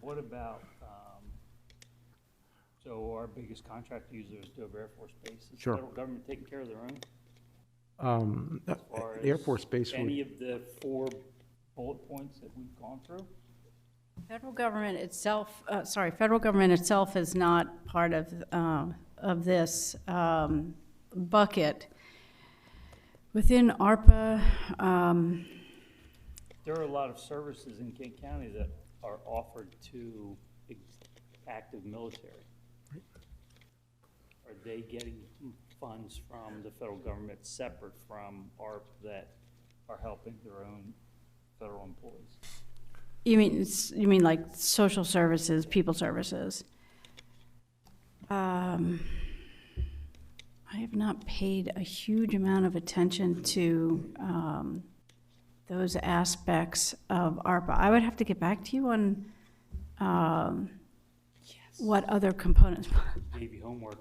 What about, so our biggest contract user is Dover Air Force Base. Is Sure. the federal government taking care of their own? The Air Force Base Any would, of the 4 bullet points that we've gone through? Federal government itself is not part of this bucket. Within ARPA, There are a lot of services in Kent County that are offered to active military. Are they getting funds from the federal government separate from ARP that are helping their own federal employees? you mean like social services, people services? I have not paid a huge amount of attention to those aspects of ARPA. I would have to get back to you on what other components. Maybe homework.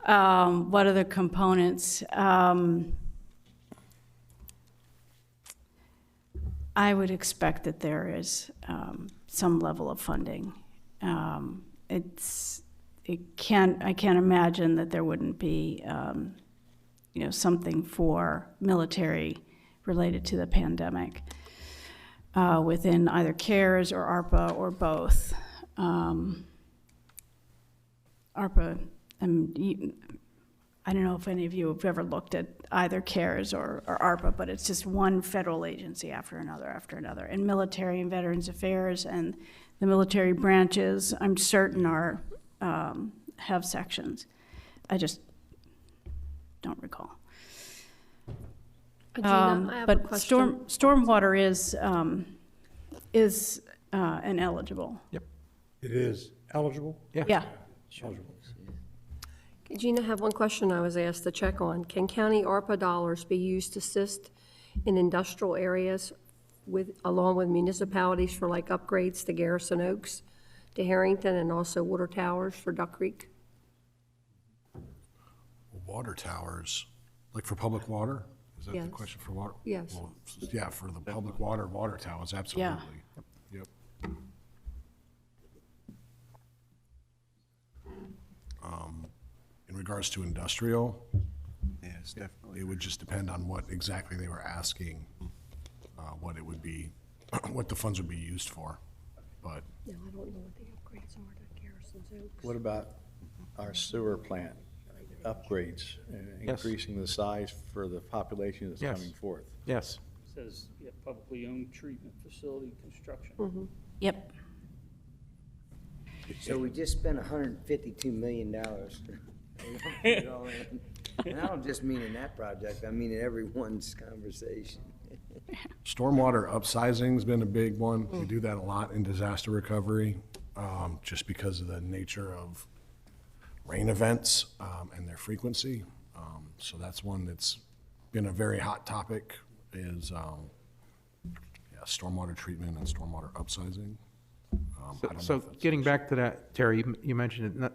What other components? I would expect that there is some level of funding. I can't imagine that there wouldn't be, something for military related to the pandemic within either CARES or ARPA or both. ARPA, I don't know if any of you have ever looked at either CARES or ARPA, but it's just one federal agency after another. And military and veterans affairs and The military branches, I'm certain are, have sections. I just don't recall. Gina, I have a But question. stormwater is ineligible. It is eligible? Yeah. Gina, I have one question I was asked to check on. Can county ARPA dollars be used to assist in industrial areas along with municipalities for like upgrades to Garrison Oaks, to Harrington, and also water towers for Duck Creek? Water towers, like for public water? Is that the Yes. question for water? Yes. Well, yeah, for the public water towers, absolutely. Yep. In regards to industrial, Yes, definitely. it would just depend on what exactly they were asking, what it would be, what the funds would be used for. But No, I don't know what the upgrades are to Garrison's Oaks. What about our sewer plant upgrades, Yes. increasing the size for the population that's Yes. coming forth? Yes. Says, yeah, publicly owned treatment facility construction. Yep. So we just spent $152 million. And I don't just mean in that project, I mean in everyone's conversation. stormwater upsizing's been a big one. We do that a lot in disaster recovery, just because of the nature of rain events and their frequency. So that's one that's been a very hot topic is stormwater treatment and stormwater upsizing. I don't know So if that's- getting back to that, Terry, you mentioned it,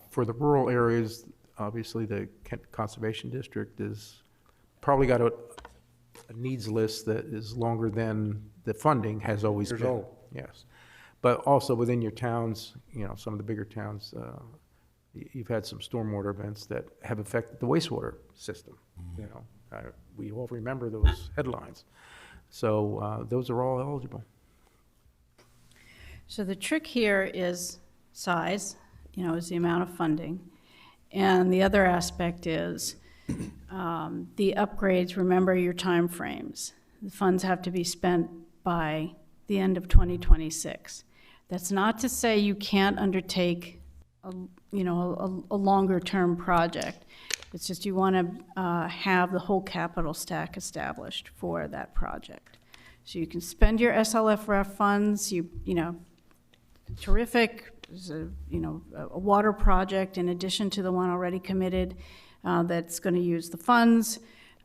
for the rural areas, obviously the Kent Conservation District is, probably got a needs list that is longer than the funding has always Years been. old. Yes. But also within your towns, some of the bigger towns, you've had some stormwater events that have affected the wastewater system. We all remember those headlines. So those are all eligible. So the trick here is size, is the amount of funding. And the other aspect is the upgrades, remember your timeframes. The funds have to be spent by the end of 2026. That's not to say you can't undertake a longer-term project. It's just you want to have the whole capital stack established for that project. So you can spend your SLFRF funds, terrific, there's a water project in addition to the one already committed that's going to use the funds.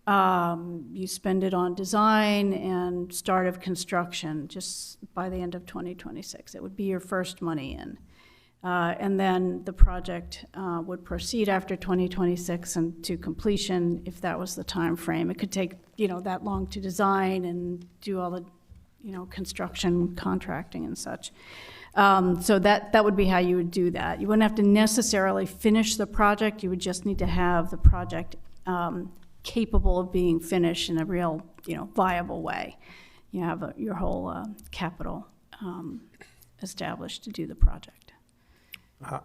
You spend it on design and start of construction just by the end of 2026. It would be your first money in. And then the project would proceed after 2026 and to completion if that was the time frame. It could take, that long to design and do all the, construction contracting and such. So that would be how you would do that. You wouldn't have to necessarily finish the project. You would just need to have the project capable of being finished in a real, viable way. You have your whole capital established to do the project.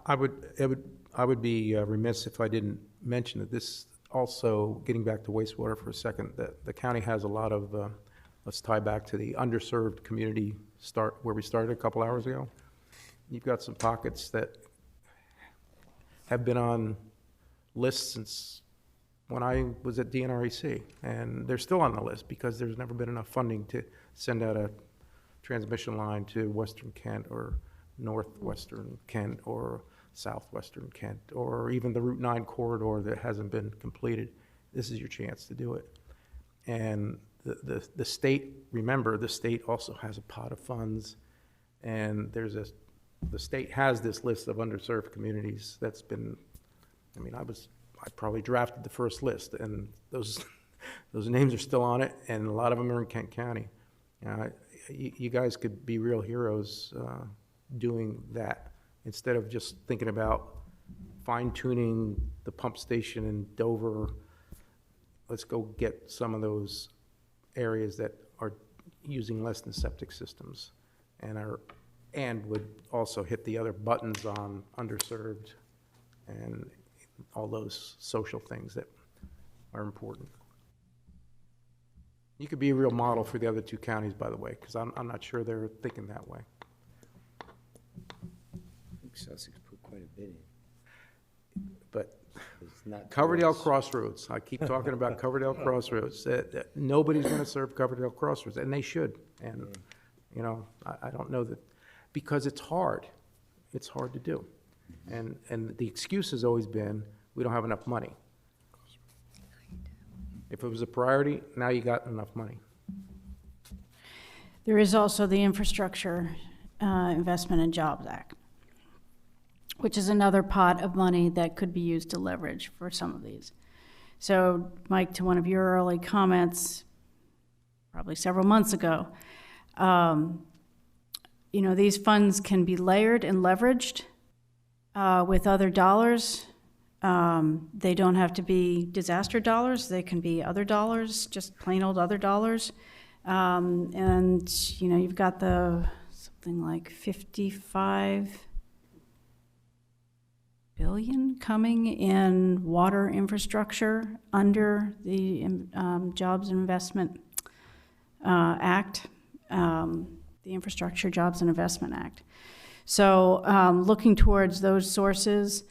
I would be remiss if I didn't mention that this also, getting back to wastewater for a second, that the county has a lot of, let's tie back to the underserved community where we started a couple hours ago. You've got some pockets that have been on lists since when I was at DNREC, and they're still on the list because there's never been enough funding to send out a transmission line to Western Kent or Northwestern Kent or Southwestern Kent, or even the Route 9 corridor that hasn't been completed. This is your chance to do it. And the state, remember, the state also has a pot of funds, and the state has this list of underserved communities that's been, I probably drafted the first list, and those names are still on it, and a lot of them are in Kent County. You guys could be real heroes doing that instead of just thinking about fine-tuning the pump station in Dover. Let's go get some of those areas that are using less than septic systems and would also hit the other buttons on underserved and all those social things that are important. You could be a real model for the other two counties, by the way, because I'm not sure they're thinking that way. Sussex put quite a bit in. But It's not Coverdale close. Crossroads, I keep talking about Coverdale Crossroads, that nobody's gonna serve Coverdale Crossroads, and they should. And, you know, I don't know that, because it's hard to do. And the excuse has always been, we don't have enough money. If it was a priority, now you got enough money. There is also the Infrastructure Investment and Jobs Act, which is another pot of money that could be used to leverage for some of these. So, Mike, to one of your early comments, probably several months ago, you know, these funds can be layered and leveraged with other dollars. They don't have to be disaster dollars. They can be other dollars, just plain old other dollars. And, you know, you've got something like 55 billion coming in water infrastructure under the Jobs and Investment Act, the Infrastructure Jobs and Investment Act. So looking towards those sources.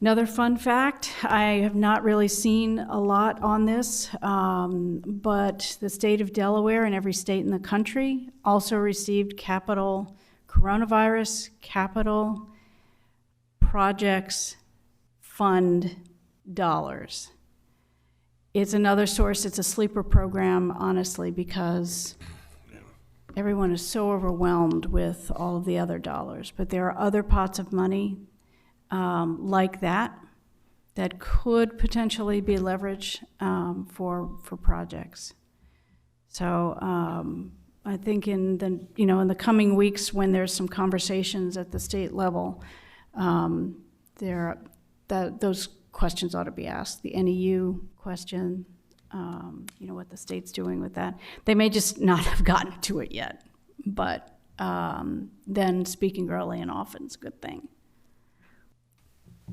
Another fun fact, I have not really seen a lot on this, but the state of Delaware and every state in the country also received coronavirus capital projects fund dollars. It's another source, it's a sleeper program, honestly, because everyone is so overwhelmed with all of the other dollars. But there are other pots of money like that could potentially be leveraged for projects. So I think in the coming weeks, when there's some conversations at the state level, those questions ought to be asked. The NEU question, what the state's doing with that. They may just not have gotten to it yet, but then speaking early and often is a good thing.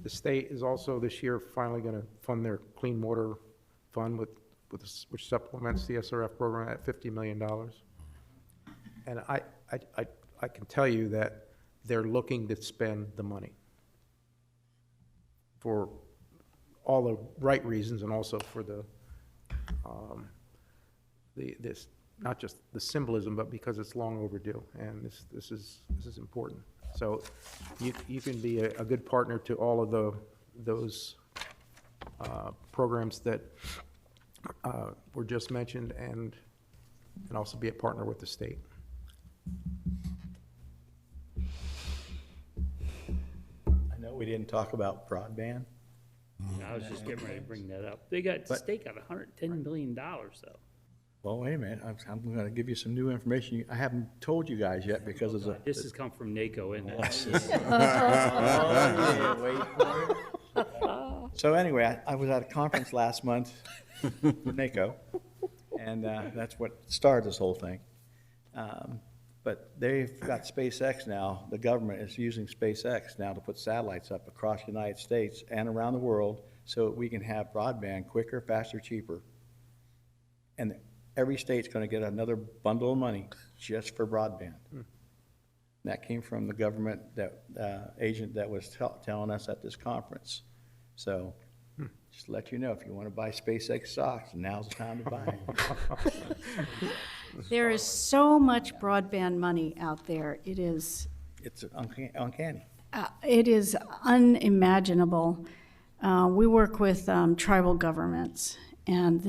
The state is also this year finally going to fund their clean water fund which supplements the SRF program at $50 million. And I can tell you that they're looking to spend the money for all the right reasons, and also for this not just the symbolism, but because it's long overdue, and this is important. So you can be a good partner to all of those programs that were just mentioned, and also be a partner with the state. I know we didn't talk about broadband. I was just getting ready to bring that up. The state got $110 million, though. Well, wait a minute, I'm going to give you some new information I haven't told you guys yet, because it's This has come from NACO, isn't it? Wait for it. So anyway, I was at a conference last month with NACO, and that's what started this whole thing. But they've got SpaceX now. The government is using SpaceX now to put satellites up across the United States and around the world, so we can have broadband quicker, faster, cheaper. And every state's going to get another bundle of money just for broadband. That came from the government agent that was telling us at this conference. So just to let you know, if you want to buy SpaceX stocks, now's the time to buy it. There is so much broadband money out there. It's uncanny. It is unimaginable. We work with tribal governments, and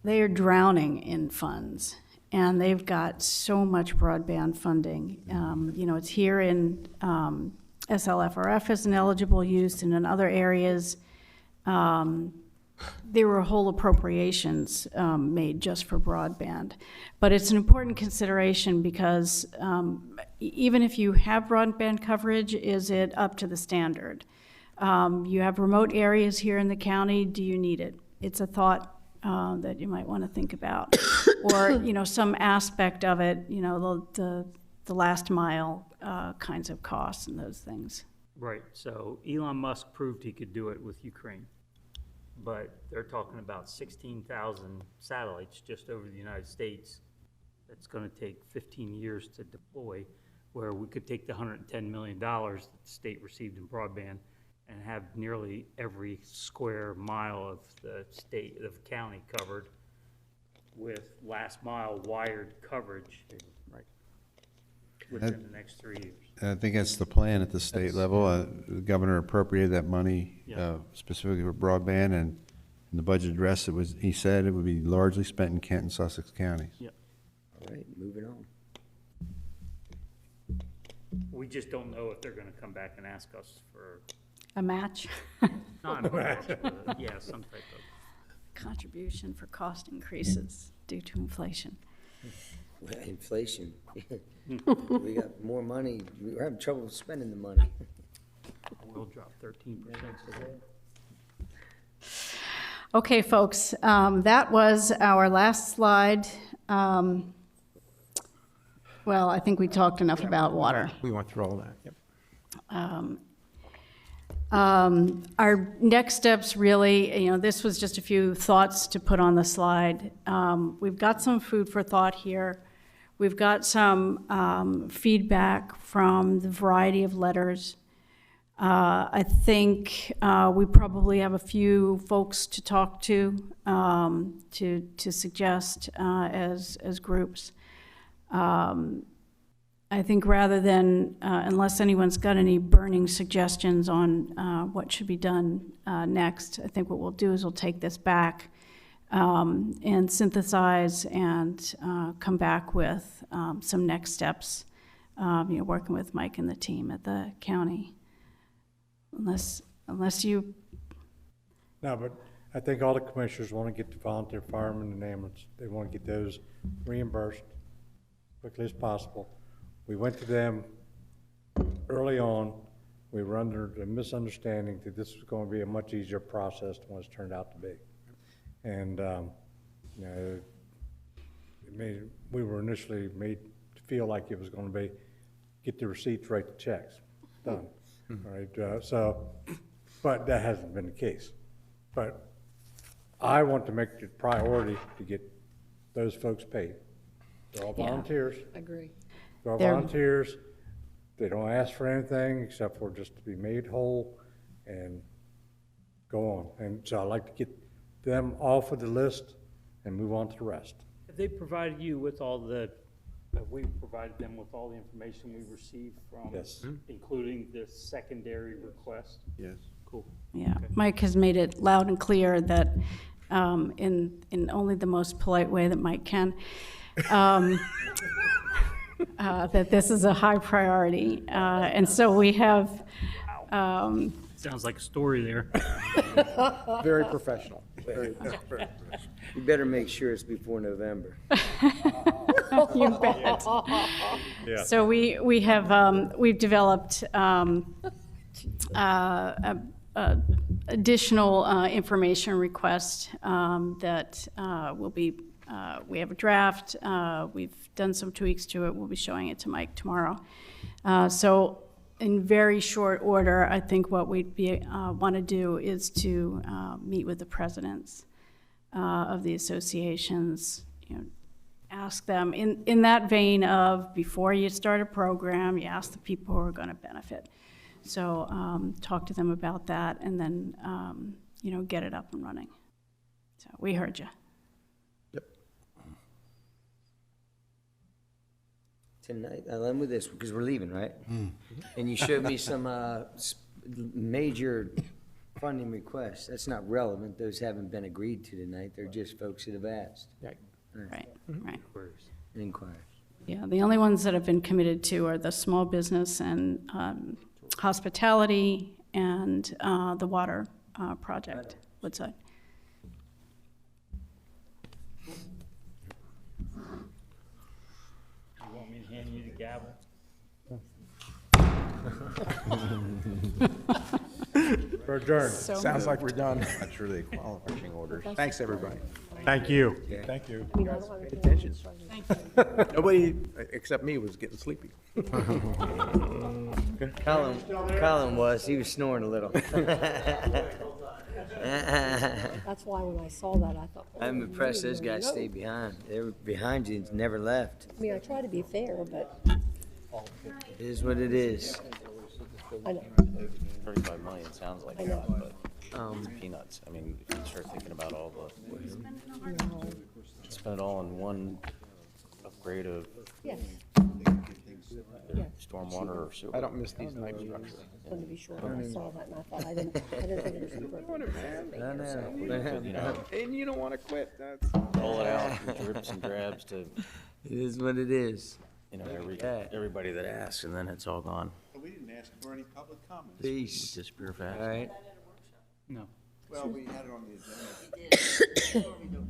they are drowning in funds, and they've got so much broadband funding. It's here in SLFRF as an eligible use, and in other areas, there were whole appropriations made just for broadband. But it's an important consideration because even if you have broadband coverage, is it up to the standard? You have remote areas here in the county, do you need it? It's a thought that you might want to think about. Or, some aspect of it, the last mile kinds of costs and those things. Right, so Elon Musk proved he could do it with Ukraine. But they're talking about 16,000 satellites just over the United States. That's going to take 15 years to deploy. where we could take the $110 million that the state received in broadband and have nearly every square mile of the state, of county covered with last mile wired coverage within the next 3 years. I think that's the plan at the state level. The governor appropriated that money Yeah. specifically for broadband, and in the budget address, he said it would be largely spent in Kent and Sussex counties. Yeah. All right, moving on. We just don't know if they're gonna come back and ask us for, A match, not a match, but, yeah, some type of. contribution for cost increases due to inflation. Well, inflation. We got more money, we're having trouble spending the money. Oil dropped 13% today. Okay, folks, that was our last slide. Well, I think we talked enough about water. We went through all that, yep. Our next steps really, this was just a few thoughts to put on the slide. We've got some food for thought here. We've got some feedback from the variety of letters. I think we probably have a few folks to talk to suggest as groups. I think rather than, unless anyone's got any burning suggestions on what should be done next, I think what we'll do is we'll take this back and synthesize and come back with some next steps, working with Mike and the team at the county. Unless you... No, but I think all the commissioners want to get the volunteer firemen and ambulance. They want to get those reimbursed quickly as possible. We went to them early on. We were under the misunderstanding that this was going to be a much easier process than what it's turned out to be. And, we were initially made to feel like it was going to be get the receipts, write the checks, done. All right, but that hasn't been the case. But I want to make it a priority to get those folks paid. They're all volunteers. Agree. They're all They're- volunteers. They don't ask for anything except for just to be made whole and go on. And so I'd like to get them off of the list and move on to the rest. Have they provided you with all the, have we provided them with all the information we received from? Yes. Including the secondary request? Yes. Cool. Yeah, Mike has made it loud and clear that, in only the most polite way that Mike can, that this is a high priority. And so we have, Sounds like a story there. Very professional. You better make sure it's before November. you bet. So we have, we've developed additional information request that will be, we have a draft. We've done some tweaks to it. We'll be showing it to Mike tomorrow. So in very short order, I think what we'd want to do is to meet with the presidents of the associations, ask them in that vein of before you start a program, you ask the people who are going to benefit. So talk to them about that and then, get it up and running. So we heard you. Tonight, I'll end with this, because we're leaving, right? And you showed me some major funding requests. That's not relevant. Those haven't been agreed to tonight. They're just folks that have asked. Right. Right. Inquiries. Yeah, the only ones that have been committed to are the small business and hospitality and the water project, Woodside. You want me to hand you the gavel? We're adjourned. So Sounds like we're done. Not sure they qualify. Orders. Thanks, everybody. Thank you. Thank you. I mean, I don't want to do it. Nobody except me was getting sleepy. Colin was, he was snoring a little. That's why when I saw that, I thought. I'm oh, impressed those really? guys No. stayed behind. They were behind you and never left. I mean, I try to be fair, but It is what it is. I know. 35 million sounds like I a know. lot, but it's peanuts. I mean, if you start thinking about all spend it all in one upgrade of Yes, stormwater or sewer. I don't miss these night structures. wanted to be sure when I saw that, and I thought, I didn't think it was appropriate. You know, And you don't want to quit, that's. roll it out from drips and drabs to, It is what it is. you know, everybody that asks, and then it's all gone. We didn't ask for any public comments. Peace. Disappear fast. All right. No. Well, we had it on the agenda.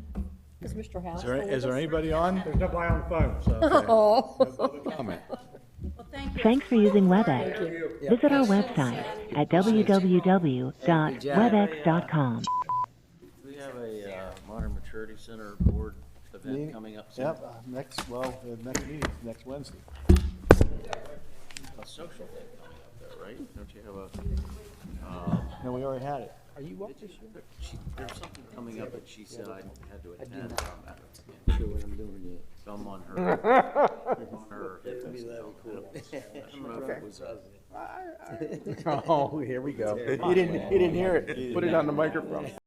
Is Mr. House Is still there, with is there us? anybody on? There's nobody on the phone, so. Oh, Comment. Thanks for using WebEx. Visit our website at www.webex.com. We have a Modern Maturity Center board event coming up soon. Yep, next meeting, next Wednesday. A social thing coming up there, right? Don't you have a, No, we already had it. there's something coming up that she said I had to attend. Sure what I'm doing yet. Some on her, on her. I don't know if it was Oh, here we go. He didn't hear it. Put it on the microphone.